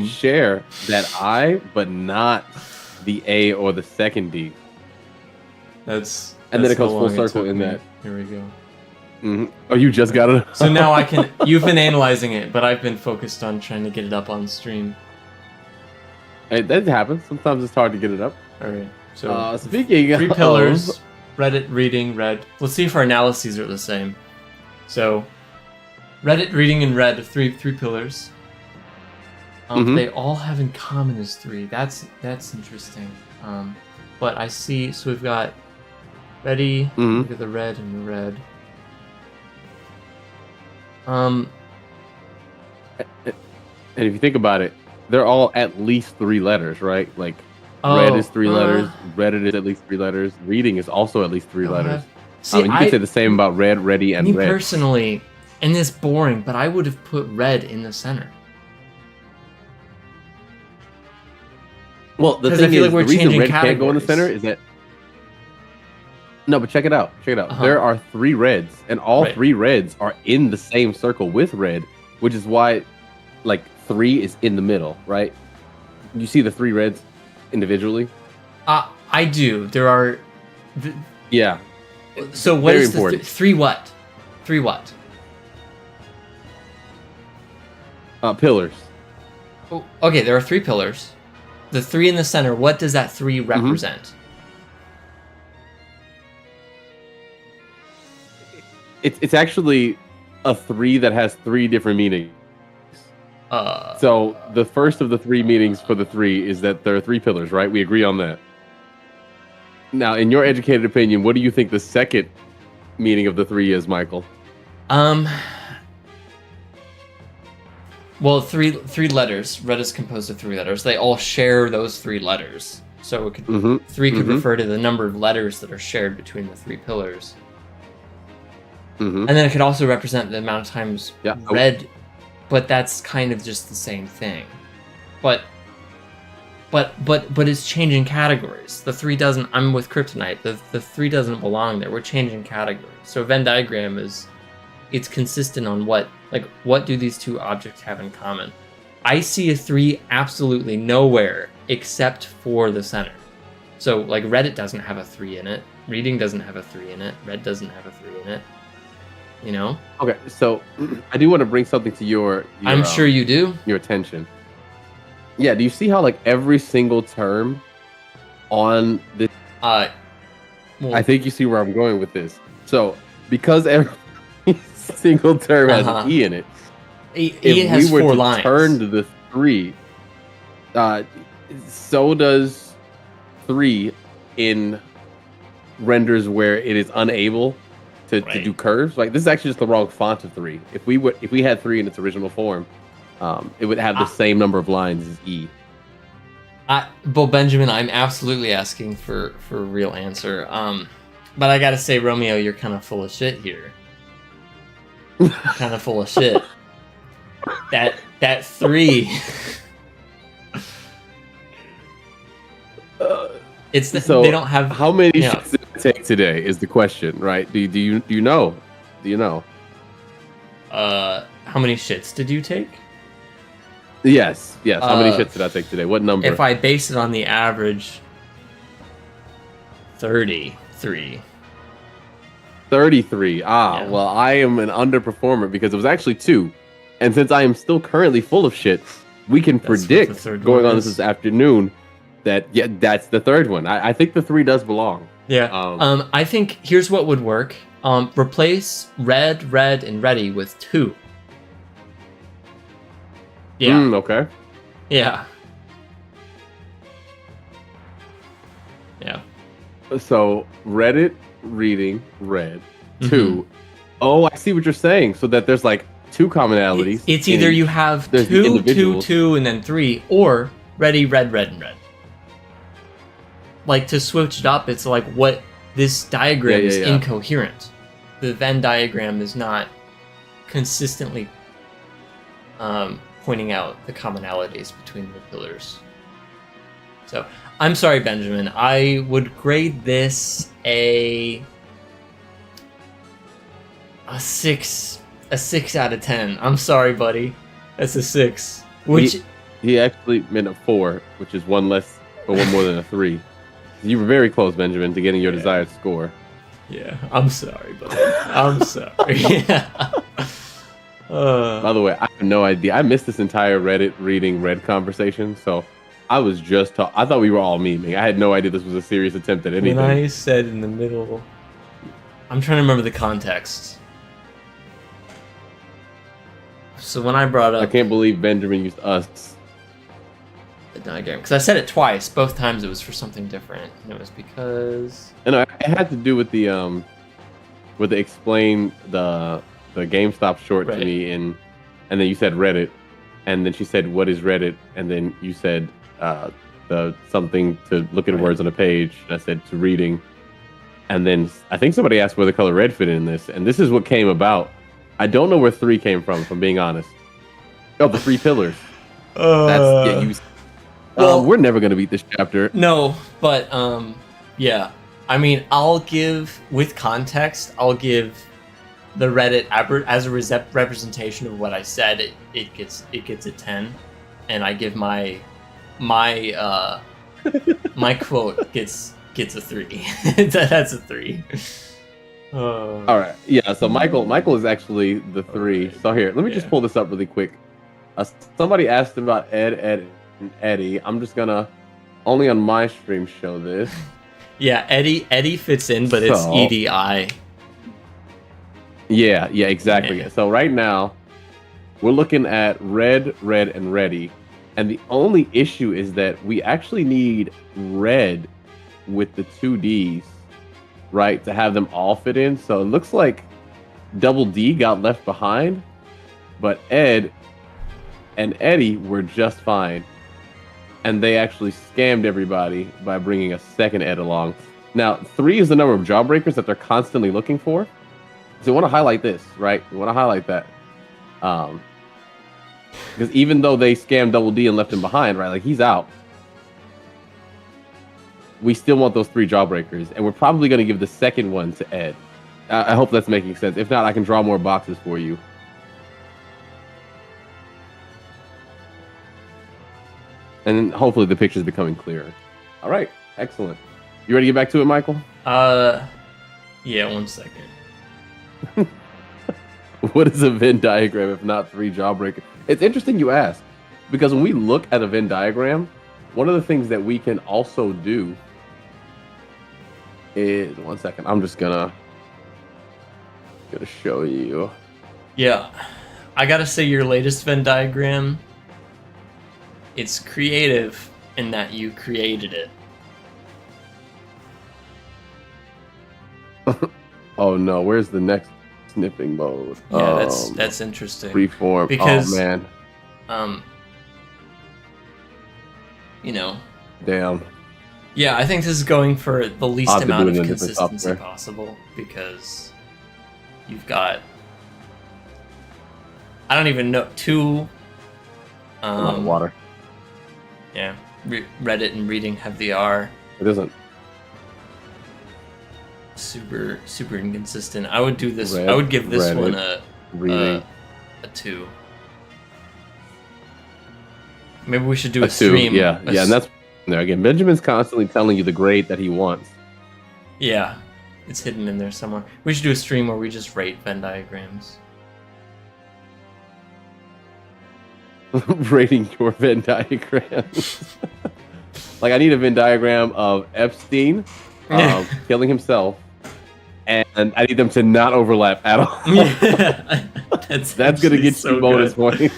share that I, but not the A or the second D. That's then it comes full circle in that. Here we go. Mm-hmm. Oh, you just got it? So now I can... You've been analyzing it, but I've been focused on trying to get it up on stream. That happens. Sometimes it's hard to get it up. Alright, so... speaking 3 pillars, Reddit, reading, red. Let's see if our analyses are the same. So, Reddit, reading, and red, 3 pillars. They all have in common as 3. That's interesting. But I see... So we've got ready, look at the red and the red. And if you think about it, they're all at least 3 letters, right? Like red is 3 letters, Reddit is at least 3 letters, reading is also at least 3 letters. See, you could say the same about red, ready, and red. Me personally, and this boring, but I would have put red in the center. Well, the thing is, the reason red can't go in the center is that... No, but check it out. There are 3 reds, and all 3 reds are in the same circle with red, which is why, like, 3 is in the middle, right? You see the 3 reds individually? I do. There are... Yeah. So what is the 3 what? 3 what? Pillars. Oh, okay, there are 3 pillars. The 3 in the center, what does that 3 represent? It's actually a 3 that has 3 different meanings. So the first of the 3 meanings for the 3 is that there are 3 pillars, right? We agree on that. Now, in your educated opinion, what do you think the second meaning of the 3 is, Michael? Well, three letters. Red is composed of 3 letters. They all share those 3 letters. So it could 3 could refer to the number of letters that are shared between the 3 pillars. And then it could also represent the amount of times red, but that's kind of just the same thing. But it's changing categories. The 3 doesn't. I'm with Kryptonite. The 3 doesn't belong there. We're changing categories. So Venn diagram is, it's consistent on what do these 2 objects have in common. I see a 3 absolutely nowhere except for the center. So like Reddit doesn't have a 3 in it. Reading doesn't have a 3 in it. Red doesn't have a 3 in it. You know? Okay, so I do want to bring something to your I'm sure you do. Your attention. Yeah, do you see how like every single term on this well, I think you see where I'm going with this. So, because every single term has an E in it, it has 4 lines. Turn to the 3, so does 3 in renders where it is unable to do curves. Like this is actually just the wrong font of 3. If we had 3 in its original form, it would have the same number of lines as E. Well, Benjamin, I'm absolutely asking for a real answer. But I gotta say, Romeo, you're kind of full of shit here. Kind of full of shit. That 3. So they don't have how many shits did it take today is the question, right? Do you know? Do you know? How many shits did you take? Yes. How many shits did I take today? What number? If I base it on the average, 33. 33. Well, I am an underperformer because it was actually 2. And since I am still currently full of shit, we can predict going on this afternoon that, that's the third one. I think the 3 does belong. Yeah. I think here's what would work. Replace red, and ready with 2. Yeah. Okay. Yeah. Yeah. So Reddit reading red 2. Oh, I see what you're saying. So that there's like 2 commonalities. It's either you have 2, 2, 2, and then 3, or ready, red, and red. Like to switch it up, it's like what this diagram is incoherent. The Venn diagram is not consistently pointing out the commonalities between the pillars. So I'm sorry, Benjamin. I would grade this a 6 out of 10. I'm sorry, buddy. That's a 6. Which he actually meant a 4, which is one less or one more than a 3. You were very close, Benjamin, to getting your desired score. Yeah, I'm sorry, buddy. I'm sorry. By the way, I have no idea. I missed this entire Reddit reading red conversation, so I was just I thought we were all memeing. I had no idea this was a serious attempt at anything. When I said in the middle, I'm trying to remember the context. So when I brought up, I can't believe Benjamin used us. The diagram, because I said it twice. Both times it was for something different, and it was because. No, it had to do with the explain the GameStop short to me, and then you said Reddit, and then she said, "What is Reddit?" And then you said the something to look at words on a page. And I said to reading, and then I think somebody asked where the color red fit in this, and this is what came about. I don't know where 3 came from, if I'm being honest. Oh, the 3 pillars. That's well, we're never gonna beat this chapter. No, but yeah. I mean, I'll give with context. I'll give the Reddit as a representation of what I said. It gets a 10, and I give my quote gets a 3. That's a 3. All right, yeah. So Michael is actually the 3. So here, let me just pull this up really quick. Somebody asked about Ed, and Eddie. I'm just gonna only on my stream show this. Yeah, Eddie fits in, but it's EDI. Yeah, exactly. Yeah. So right now, we're looking at red, and ready, and the only issue is that we actually need red with the 2 Ds, right, to have them all fit in. So it looks like double D got left behind, but Ed and Eddie were just fine. And they actually scammed everybody by bringing a second Ed along. Now, 3 is the number of jawbreakers that they're constantly looking for. So we want to highlight this, right? We want to highlight that. Because even though they scammed Double D and left him behind, right? Like, he's out. We still want those 3 jawbreakers. And we're probably going to give the second one to Ed. I hope that's making sense. If not, I can draw more boxes for you. And hopefully the picture's becoming clearer. All right, excellent. You ready to get back to it, Michael? Yeah, 1 second. What is a Venn diagram if not 3 jawbreakers? It's interesting you ask, because when we look at a Venn diagram, one of the things that we can also do is 1 second. I'm just gonna show you. Yeah, I gotta say your latest Venn diagram. It's creative in that you created it. Oh no, where's the next snipping mode? Yeah, that's interesting. Freeform. Because, oh man. You know. Damn. Yeah, I think this is going for the least I'll have to amount do of it in a different consistency software. possible, because you've got, I don't even know, two A lot of water. Yeah, Reddit and reading have the R. It isn't. Super inconsistent. I would do this. Red, I would give this Reddit, one a reading. a 2. Maybe we should do A a 2. stream. Yeah, and that's there again. Benjamin's constantly telling you the grade that he wants. Yeah, it's hidden in there somewhere. We should do a stream where we just rate Venn diagrams. Rating your Venn diagrams. Like I need a Venn diagram of Epstein killing himself, and I need them to not overlap at all. Yeah, that's gonna get so you bonus good. points.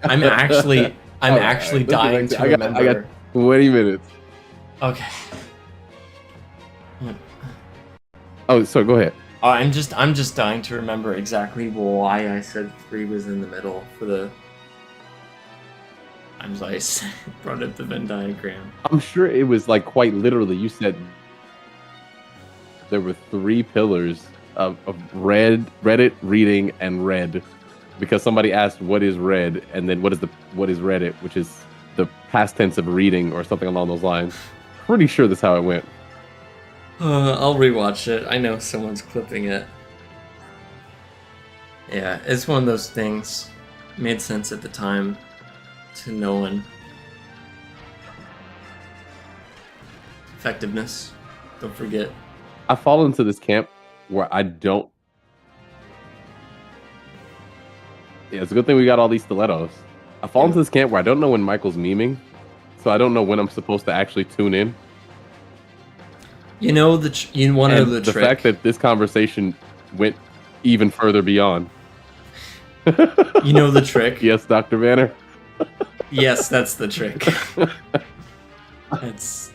I'm actually dying to remember. I got 20 minutes. Okay. Oh, so go ahead. I'm just dying to remember exactly why I said 3 was in the middle for the times I brought up the Venn diagram. I'm sure it was like quite literally. You said there were 3 pillars of Reddit, reading, and read, because somebody asked what is read, and then what is Reddit, which is the past tense of reading or something along those lines. Pretty sure that's how it went. I'll rewatch it. I know someone's clipping it. Yeah, it's one of those things. Made sense at the time to no one. Effectiveness. Don't forget. I fall into this camp where I don't. Yeah, it's a good thing we got all these stilettos. I fall into this camp where I don't know when Michael's memeing, so I don't know when I'm supposed to actually tune in. You know the the fact that this conversation went even further beyond. You know the trick. Yes, Dr. Banner. Yes, that's the trick. That's.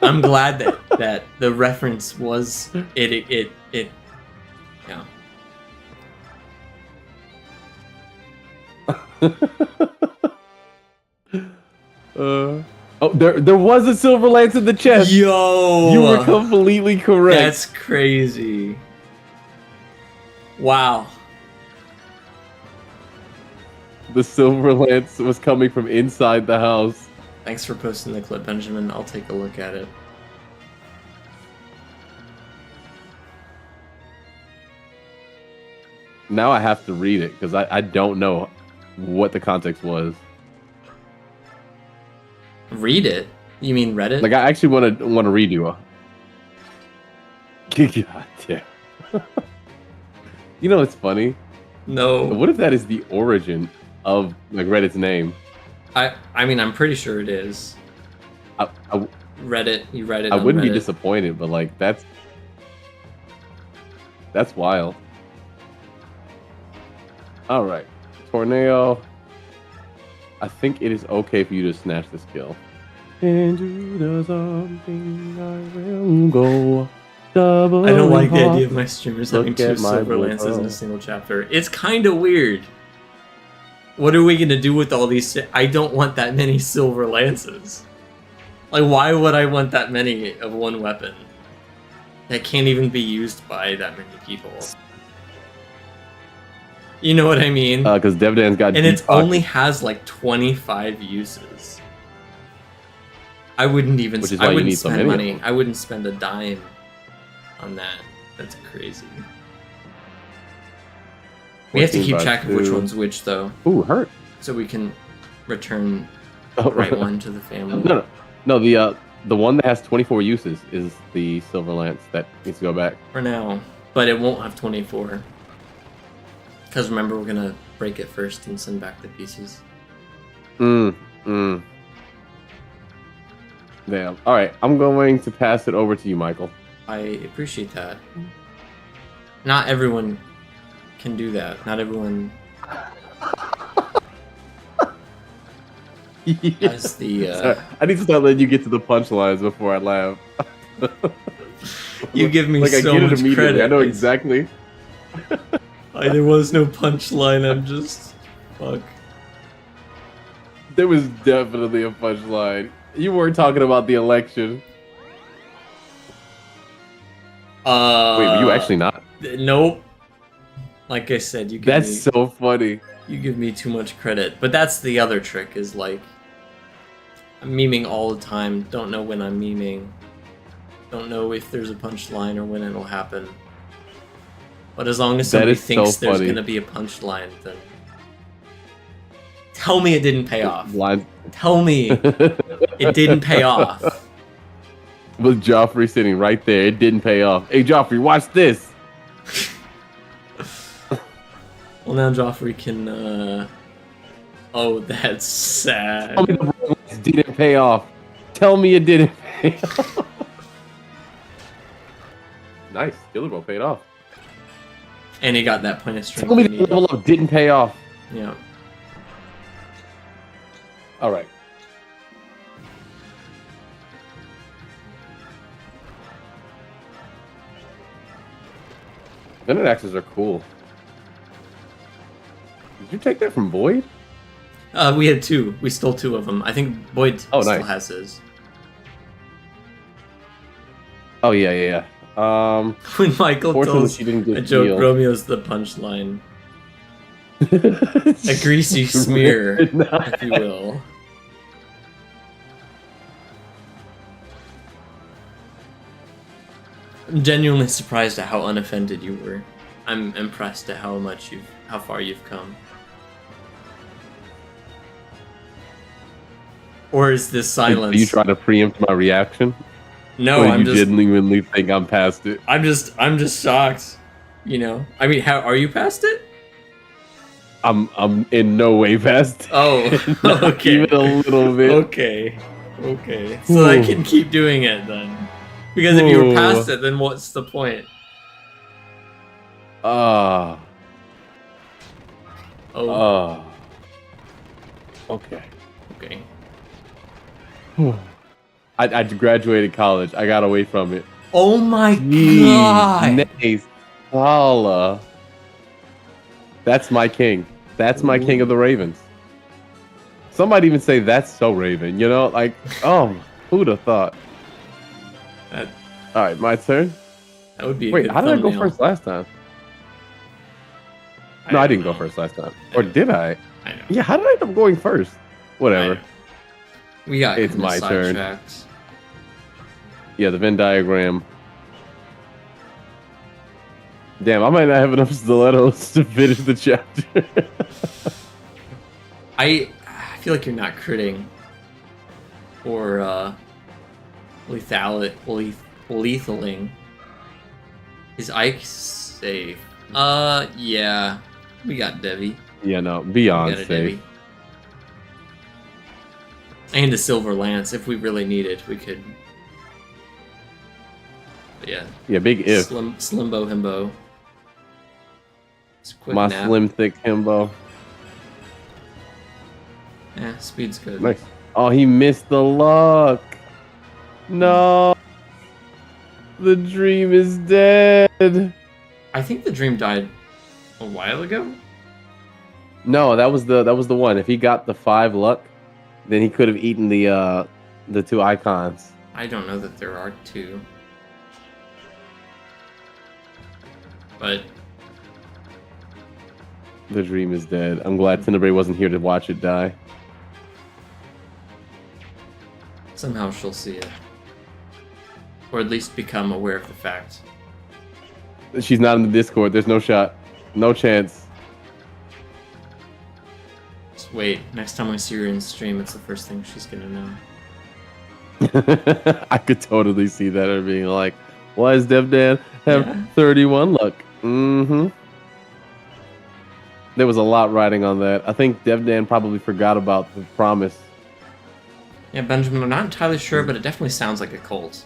I'm glad that the reference was it. Yeah. Oh, there was a silver lance in the chest. Yo, you were completely correct. That's crazy. Wow. The silver lance was coming from inside the house. Thanks for posting the clip, Benjamin. I'll take a look at it. Now I have to read it because I don't know what the context was. Read it? You mean Reddit? Like I actually want to redo it. God damn. You know what's funny? No. What if that is the origin of like Reddit's name? I mean, I'm pretty sure it is. Reddit, you write it. I wouldn't Reddit. be disappointed, but like that's wild. All right, Tornado. I think it is okay for you to snatch this kill. Into the something I will go. I don't like the idea of my streamers having Look at 2 my silver lances in bro. a single chapter. It's kind of weird. What are we gonna do with all these? I don't want that many silver lances. Like, why would I want that many of one weapon that can't even be used by that many people? You know what I mean? Because Devdan's got and deep it only has like 25 uses. I wouldn't even. Which is why I you wouldn't need so spend many of money. them. I wouldn't spend a dime on that. That's crazy. We have to keep 14 track of by which 2. one's which, though, Ooh, hurt. so we can return Oh, the right one to the family. No. The one that has 24 uses is the silver lance that needs to go back. For now, but it won't have 24. Because remember, we're gonna break it first and send back the pieces. Damn. All right, I'm going to pass it over to you, Michael. I appreciate that. Not everyone can do that. Not everyone. as the. Sorry, I need to start letting you get to the punchlines before I laugh. You give me like I so get it much immediately. credit. I know exactly. There was no punchline. I'm just fuck. There was definitely a punchline. You weren't talking about the election. Wait, were you actually not? Nope. Like I said, you give That's me so funny. you give me too much credit. But that's the other trick. Is like I'm memeing all the time. Don't know when I'm memeing. Don't know if there's a punchline or when it'll happen. But as long as somebody thinks so there's funny. gonna be a punchline, then tell me it didn't pay off. Line. Tell me it didn't pay off. With Joffrey sitting right there, it didn't pay off. Hey, Joffrey, watch this. Well, now Joffrey can. Oh, that's sad. Tell me the romance didn't pay off. Tell me it didn't pay off. Nice, Killer Bow paid off. And he got that point of strength. Tell me he the needed. level up didn't pay off. Yeah. All right. Venom axes are cool. Did you take that from Boyd? We had two. We stole two of them. I think Boyd still nice. has his. Oh yeah. When Michael Fortunately, tells she didn't a get joke, healed. Romeo's the punchline. A greasy smear, if you will. I'm genuinely surprised at how unoffended you were. I'm impressed at how far you've come. Or is this silence? Do you try to preempt my reaction? No, or I'm you just genuinely think I'm past it? I'm just shocked. You know? I mean, how are you past it? I'm in no way past it. Oh, Not okay. even a little bit. Okay. So I can keep doing it then. Because if you were past it, then what's the point? Ah. Oh, Okay. okay. I graduated college. I got away from it. Oh my god! Nice. Holla. That's my king. That's my king of the Ravens. Some might even say that's so Raven. You know, like, oh, who'd have thought? That, All right, my turn. that would be a Wait, good how did I go thumbnail. first last time? No, I didn't go first last time. Or did I? I know. Yeah, how did I end up going first? Whatever. I know. We got It's kinda my turn. sidetracked. Yeah, the Venn diagram. Damn, I might not have enough stilettos to finish the chapter. I feel like you're not critting. Or lethaling. Is Ike safe? Yeah. We got Devi. Yeah, no, We beyond got a safe. Devi. And a silver lance if we really need it. We could. But yeah. Yeah, big if. Slimbo himbo. It's a quick My nap. slim, thick himbo. Yeah, speed's good. Nice. Oh, he missed the luck. No. The dream is dead. I think the dream died a while ago. No, that was the one. If he got the 5 luck, then he could have eaten the 2 icons. I don't know that there are 2. But The dream is dead. I'm glad Tenebrae wasn't here to watch it die. somehow she'll see it. Or at least become aware of the fact. She's not in the Discord. There's no shot. No chance. Just wait. Next time I see her in stream, it's the first thing she's gonna know. I could totally see that her being like, why does DevDan have Yeah. 31 luck? Mm-hmm. There was a lot riding on that. I think DevDan probably forgot about the promise. Yeah, Benjamin, I'm not entirely sure, but it definitely sounds like a cult.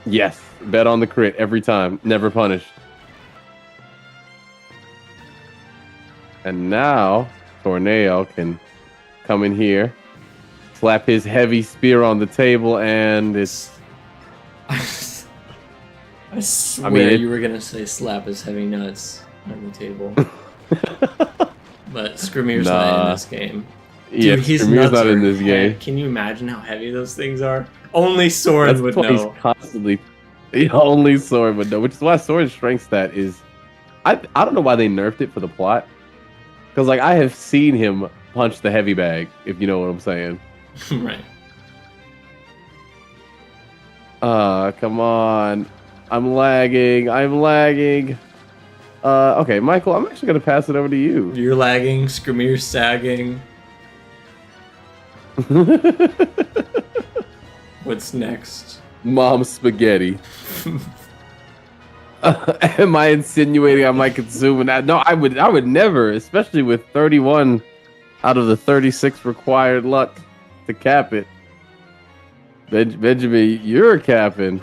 Yes. Bet on the crit every time. Never punished. And now Tornado can come in here, slap his heavy spear on the table, and it's. I swear you were gonna say slap his heavy nuts on the table. But Scrimmier's not in this game. Dude, his Scrimmier's nuts not in this heavy. game. Can you imagine how heavy those things are? Only Soren would know. He's constantly. Only Soren would know, which is why Soren's strength stat is. I don't know why they nerfed it for the plot. Because, like, I have seen him punch the heavy bag, if you know what I'm saying. Right. Come on. I'm lagging. Okay, Michael, I'm actually going to pass it over to you. You're lagging, Scrimmier's sagging. What's next? Mom spaghetti. Am I insinuating I might consume that? No, I would never, especially with 31 out of the 36 required luck to cap it. Benjamin, you're capping.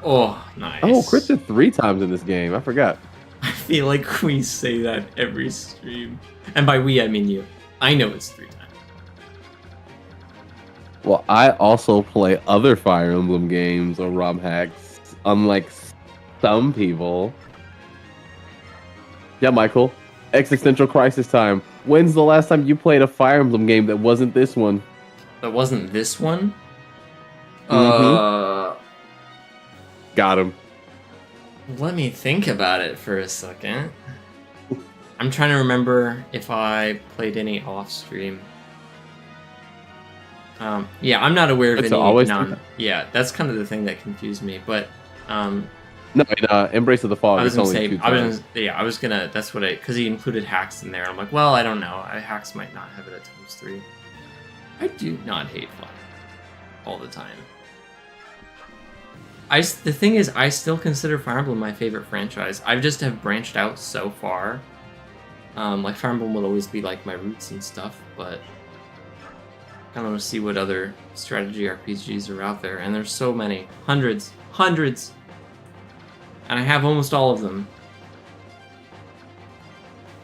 Oh, nice. Oh, Chris did 3 times in this game. I forgot. I feel like we say that every stream. And by we, I mean you. I know it's 3 times. Well, I also play other Fire Emblem games or ROM hacks, unlike some people. Yeah, Michael. Existential crisis time. When's the last time you played a Fire Emblem game that wasn't this one? That wasn't this one? Got him. Let me think about it for a second. I'm trying to remember if I played any off-stream. Yeah, I'm not aware of That's any always Yeah, that's kind of the thing that confused me. But no, in Embrace of the Fog. I was gonna only say, 2 times. I was gonna. That's what because he included hacks in there. I'm like, well, I don't know. Hacks might not have it at ×3. I do not hate fun all the time. The thing is, I still consider Fire Emblem my favorite franchise. I just have branched out so far. Like Fire Emblem will always be like my roots and stuff, but I want to see what other strategy RPGs are out there, and there's so many, hundreds, and I have almost all of them.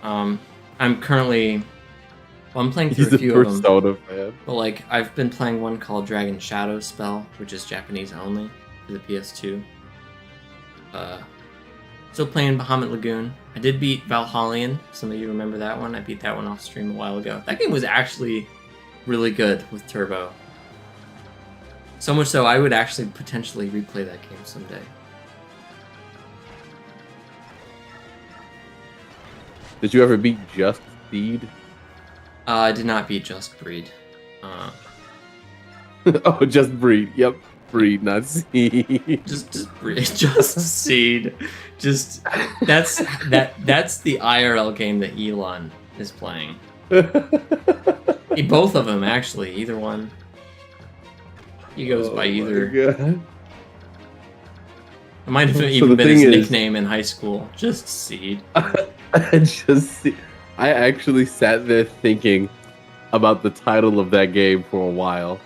I'm currently, I'm playing through a few of them. Persona fan. But like, I've been playing one called Dragon Shadow Spell, which is Japanese only for the PS2. Still playing Bahamut Lagoon. I did beat Valhallion. Some of you remember that one. I beat that one off stream a while ago. That game was actually really good with Turbo. So much so, I would actually potentially replay that game someday. Did you ever beat Just Seed? I did not beat Just Breed. Oh, Just Breed. Yep. Breed, not Seed. Just Breed. Just Seed. Just that's the IRL game that Elon is playing. Both of them, actually. Either one. He goes by either. It might have even been his nickname in high school. Just Seed. Just Seed. I actually sat there thinking about the title of that game for a while.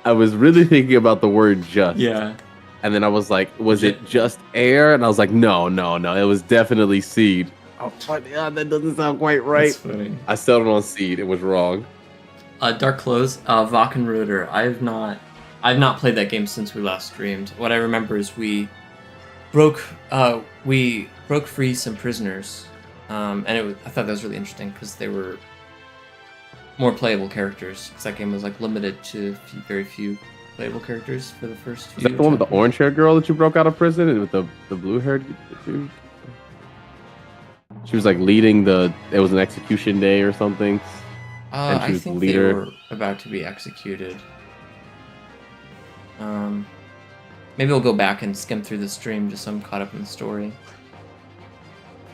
I was really thinking about the word just. Yeah. And then I was like, was it just air? And I was like, no. It was definitely Seed. Oh my god, that doesn't sound quite right. That's funny. I settled on Seed. It was wrong. Dark Close, Wakenruder. I've not played that game since we last streamed. What I remember is we broke free some prisoners, and I thought that was really interesting because they were more playable characters. Because that game was like limited to very few playable characters for the first few. Is that the one with the orange-haired girl that you broke out of prison and with the blue-haired dude? She was like leading it was an execution day or something. And she was I think the leader. they were about to be executed. Maybe we'll go back and skim through the stream just so I'm caught up in the story.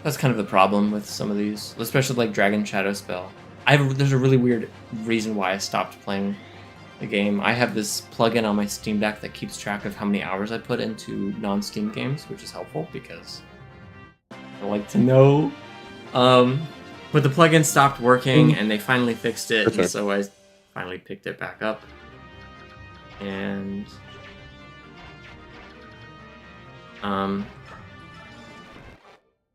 That's kind of the problem with some of these, especially like Dragon Shadow Spell. There's a really weird reason why I stopped playing the game. I have this plugin on my Steam Deck that keeps track of how many hours I put into non-Steam games, which is helpful because I like to know. But the plugin stopped working, and they finally fixed it, and so I finally picked it back up. And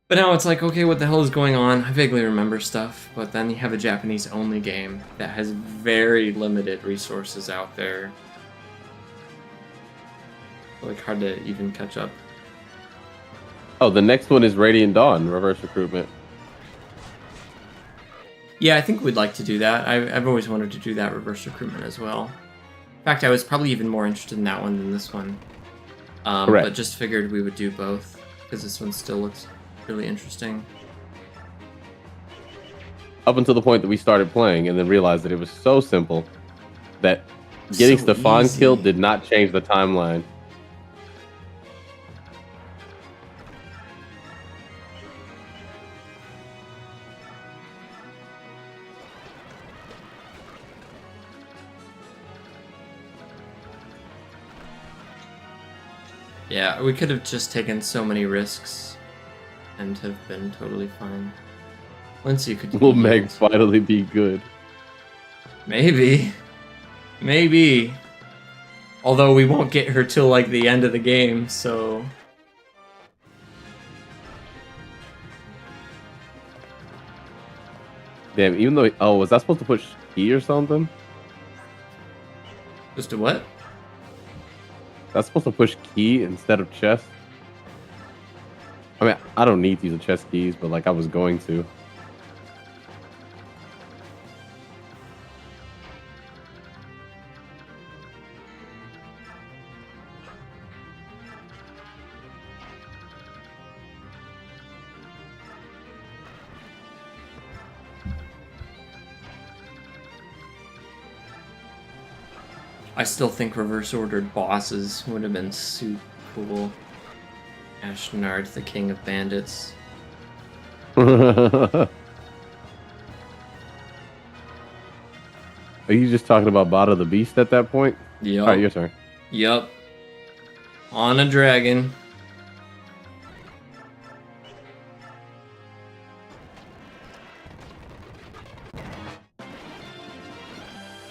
But now it's like, okay, what the hell is going on? I vaguely remember stuff, but then you have a Japanese-only game that has very limited resources out there. Like, hard to even catch up. Oh, the next one is Radiant Dawn, reverse recruitment. Yeah, I think we'd like to do that. I've always wanted to do that reverse recruitment as well. In fact, I was probably even more interested in that one than this one. Correct. But just figured we would do both, because this one still looks really interesting. Up until the point that we started playing and then realized that it was so simple that getting So Stefan easy. killed did not change the timeline. Yeah, we could have just taken so many risks and have been totally fine. Lindsay could Will yield. Meg finally be good? Maybe. Maybe. Although we won't get her till like the end of the game, so... Damn, even though... Oh, was that supposed to push key or something? Just a what? That's supposed to push key instead of chest? I mean, I don't need to use the chest keys, but like I was going to. I still think reverse ordered bosses would have been super cool. Ashnard, the king of bandits. Are you just talking about Bada the Beast at that point? Yup. Alright, your turn. Yup. On a dragon.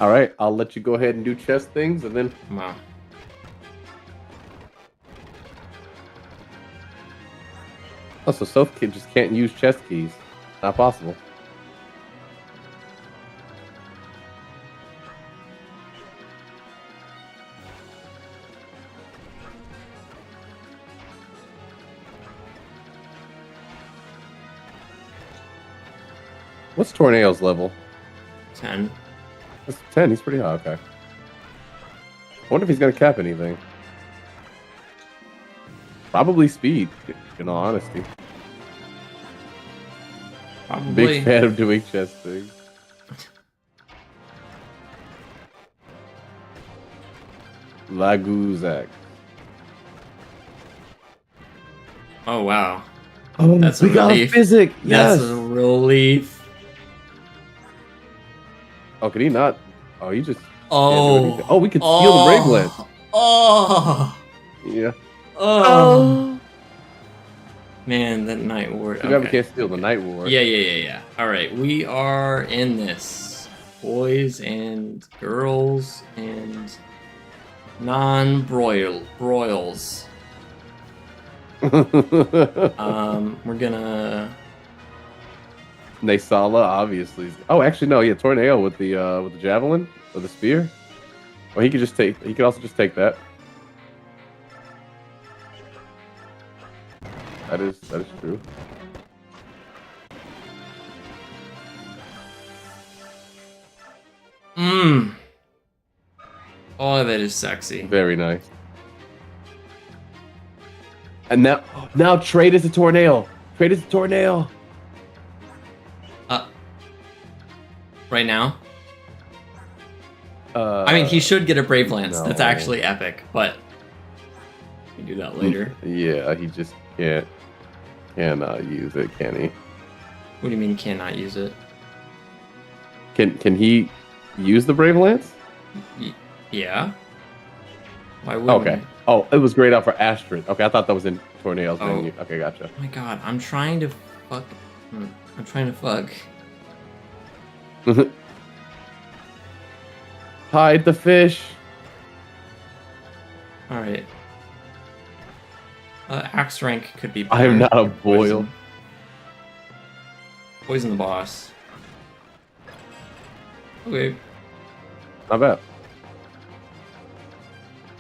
Alright, I'll let you go ahead and do chest things and then... Wow. Oh, so Soph just can't use chest keys. Not possible. What's Tornado's level? 10. That's 10. He's pretty high. Okay. I wonder if he's gonna cap anything. Probably speed, in all honesty. Probably. Big fan of doing chest things. Laguzak. Oh, wow. Oh, That's we a got a relief. physic. Yes. That's a relief. Oh, could he not? Oh, he just. Oh. Oh, we could steal the Brave Lance. Oh. Yeah. Oh. Man, that Night Ward. You never Okay. can't steal the Night War. Yeah. All right, we are in this. Boys and girls and non-broils. We're gonna. Naysala, obviously. Oh, actually, no. Yeah, Tornado with the javelin or the spear. Or he could just take. He could also just take that. That is true. Oh, that is sexy. Very nice. And now trade is a Tornado. Trade is a Tornado. Right now. I mean, he should get a Brave Lance. No. That's actually epic, but we can do that later. Yeah, he just cannot use it, can he? What do you mean cannot use it? Can he use the Brave Lance? Yeah. Why wouldn't Okay. he? Oh, it was grayed out for Astrid. Okay, I thought that was in Tornado's Oh. menu. Okay, gotcha. Oh my god, I'm trying to fuck. I'm trying to fuck. Hide the fish. Alright. Axe rank could be I am better. not a boil. Poison. Poison the boss. Okay. Not bad.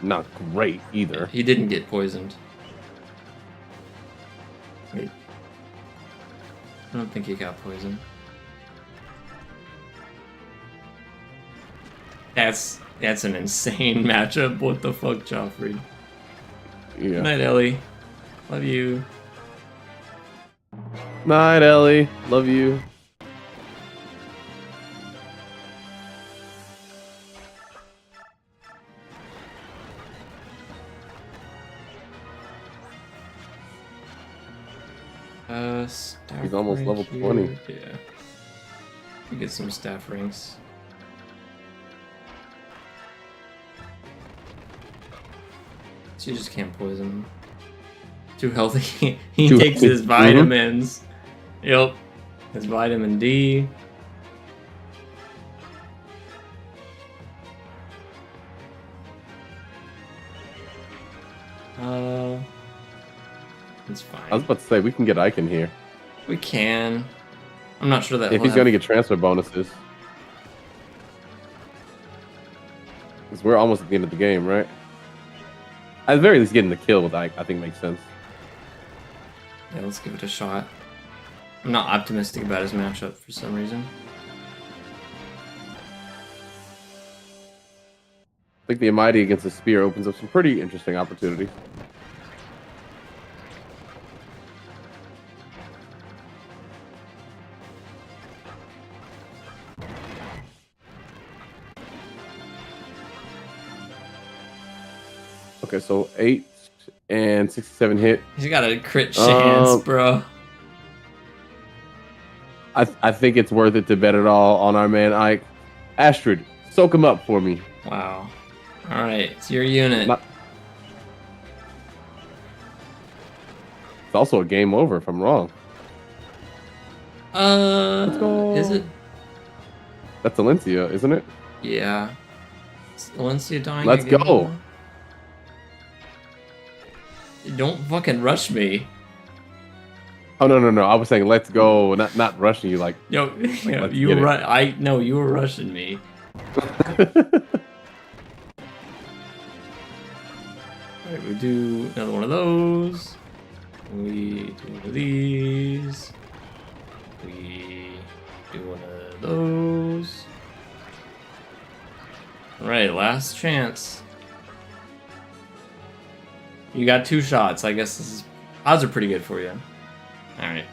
Not great either. He didn't get poisoned. Wait. I don't think he got poisoned. That's an insane matchup. What the fuck, Joffrey? Yeah. Good night, Ellie. Love you. Night, Ellie. Love you. Staff He's almost rank level here. 20. Yeah. We get some staff ranks. So you just can't poison him. Too healthy. He Too takes healthy. his vitamins. Yep. His vitamin D. It's fine. I was about to say, we can get Ike in here. We can. I'm not sure that If he's going to get transfer bonuses. Because we're almost at the end of the game, right? At the very least, getting the kill with Ike, I think makes sense. Yeah, let's give it a shot. I'm not optimistic about his matchup for some reason. I think the Almighty against the Spear opens up some pretty interesting opportunities. Okay, so 8 and 67 hit. He's got a crit chance, bro. I think it's worth it to bet it all on our man Ike. Astrid, soak him up for me. Wow. All right, it's your unit. It's also a game over if I'm wrong. Let's go. Is it? That's Valencia, isn't it? Yeah. Is Valencia dying? Let's again? go. Don't fucking rush me. Oh no! I was saying let's go, not rushing you like. Yo, let's you get were you were rushing me. Alright, we do another one of those. We do one of these. We do one of those. Alright, last chance. You got 2 shots. I guess this is odds are pretty good for you. Alright.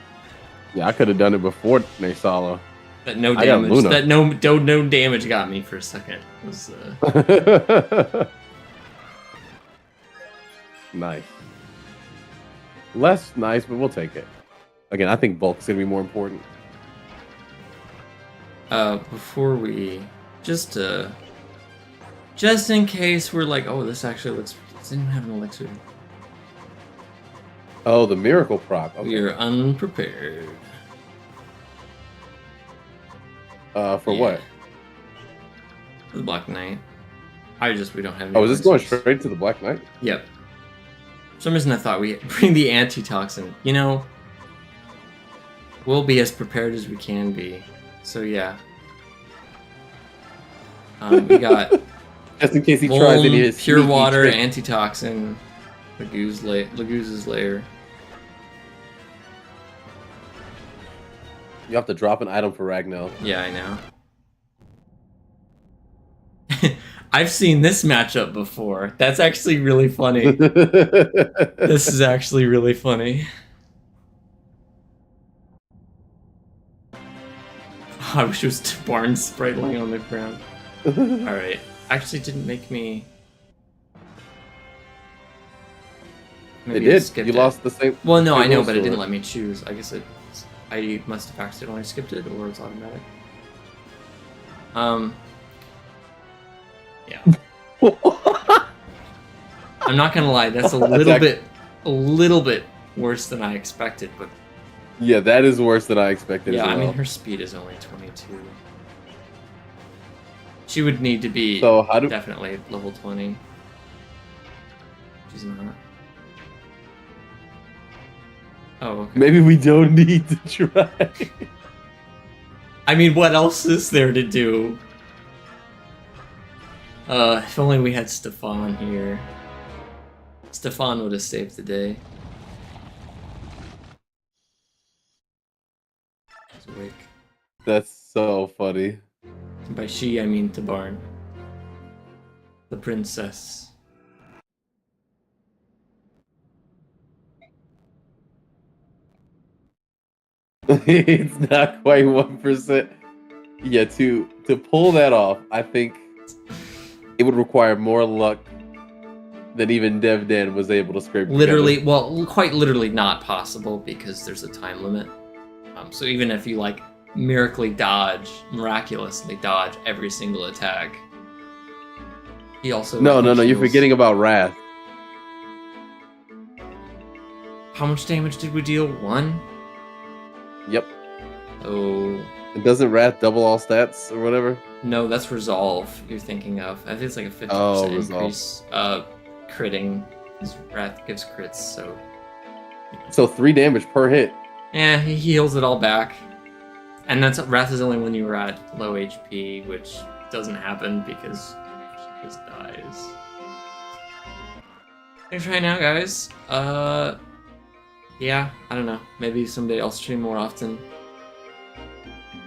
Yeah, I could have done it before Naysala. That no damage. That no damage got me for a second. It was, Nice. Less nice, but we'll take it. Again, I think bulk's gonna be more important. Before we just in case we're like, oh, this actually looks. It didn't have an elixir. Oh, the miracle proc. Okay. We are unprepared. For what? For the Black Knight. We don't have any. Oh, is this going elixirs. straight to the Black Knight? Yep. For some reason I thought we bring the antitoxin. You know, we'll be as prepared as we can be. So yeah. We got Just in case he tries any of his pure sneaky water, tricks. antitoxin, Laguz's lair. You have to drop an item for Ragnar. Yeah, I know. I've seen this matchup before. That's actually really funny. This is actually really funny. I wish it was Barn Sprite laying on the ground. Alright. Actually didn't make me... It did. You lost the same... Well, no, I know, rules but it for didn't let me choose. I guess I must have accidentally skipped it, or it's automatic. Yeah. I'm not gonna lie, that's a little bit worse than I expected, but Yeah, that is worse than I expected. yeah, as I well. mean her speed is only 22. She would need to be definitely level 20. She's not. Oh, okay. Maybe we don't need to try. I mean, what else is there to do? If only we had Stefan here. Stefan would have saved the day. Wick. That's so funny. By she, I mean Tabarn. The princess. It's not quite 1%. Yeah, to pull that off, I think it would require more luck than even Dev Dan was able to scrape Literally, together. well, quite literally not possible because there's a time limit. So even if you like miraculously dodge every single attack, he also No, you're heals. forgetting about Wrath. How much damage did we deal? 1? Yep. Oh. And doesn't Wrath double all stats or whatever? No, that's Resolve you're thinking of. I think it's like a 50% increase. Critting. His Wrath gives crits, so... So 3 damage per hit. Yeah, he heals it all back. And that's Wrath is only when you were at low HP, which doesn't happen because she just dies. Thanks for hanging out, guys. Yeah, I don't know. Maybe someday I'll stream more often.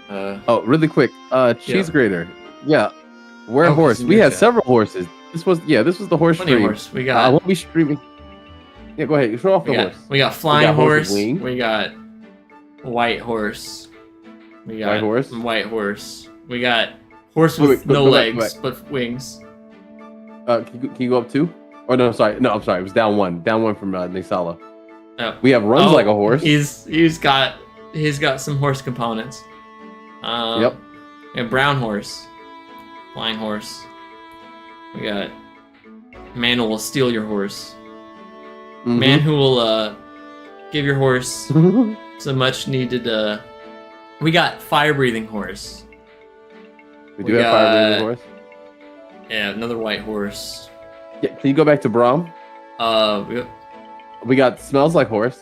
Oh, really quick. Cheese grater. Yeah. Where horse? We had several horses. This was the horse Plenty stream. of horse. We got. I won't be streaming. Yeah, go ahead. Show off the horse. We got flying horse. Wing. We got white horse. We got white horse. We got horse with no legs but wings. Can you go up 2? Or no, sorry. No, I'm sorry. It was down 1. Down 1 from Nisala. Oh. We have runs like a horse. He's got some horse components. Yep. We have brown horse, flying horse. We got man who will steal your horse. Mm-hmm. Man who will give your horse some much needed. We got fire breathing horse. We do have fire breathing horse. Yeah, another white horse. Yeah, can you go back to Braum? We got smells like horse.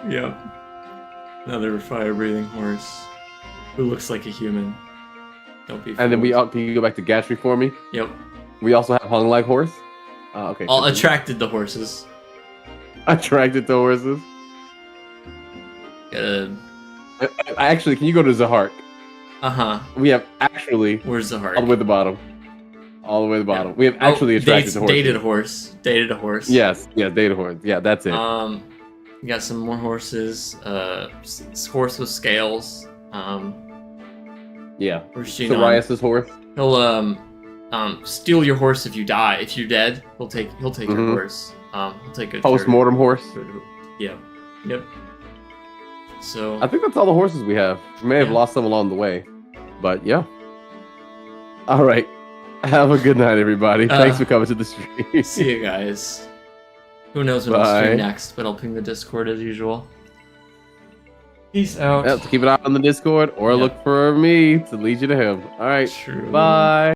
Yep. Another fire-breathing horse who looks like a human. Don't be fooled. And then can you go back to Gatry for me? Yep. We also have hung like horse. Okay. All attracted the horses. Attracted to horses. Good. Actually, can you go to Zahark? We have actually. Where's Zahark? All the way to the bottom. All the way to the bottom. Yeah. We have actually attracted to horses. Dated a horse. Yes, dated a horse. Yeah, that's it. We got some more horses. Horse with scales. Yeah. Psoriasis horse. He'll steal your horse if you die. If you're dead, he'll take your horse. He'll take a post-mortem horse. Yeah. Yep. So I think that's all the horses we have. We may have lost some along the way, but yeah. All right. Have a good night, everybody. Thanks for coming to the stream. See you guys. Who knows when I'll stream next, but I'll ping the Discord as usual. Peace out. Keep an eye on the Discord or look for me to lead you to him. All right. True. Bye.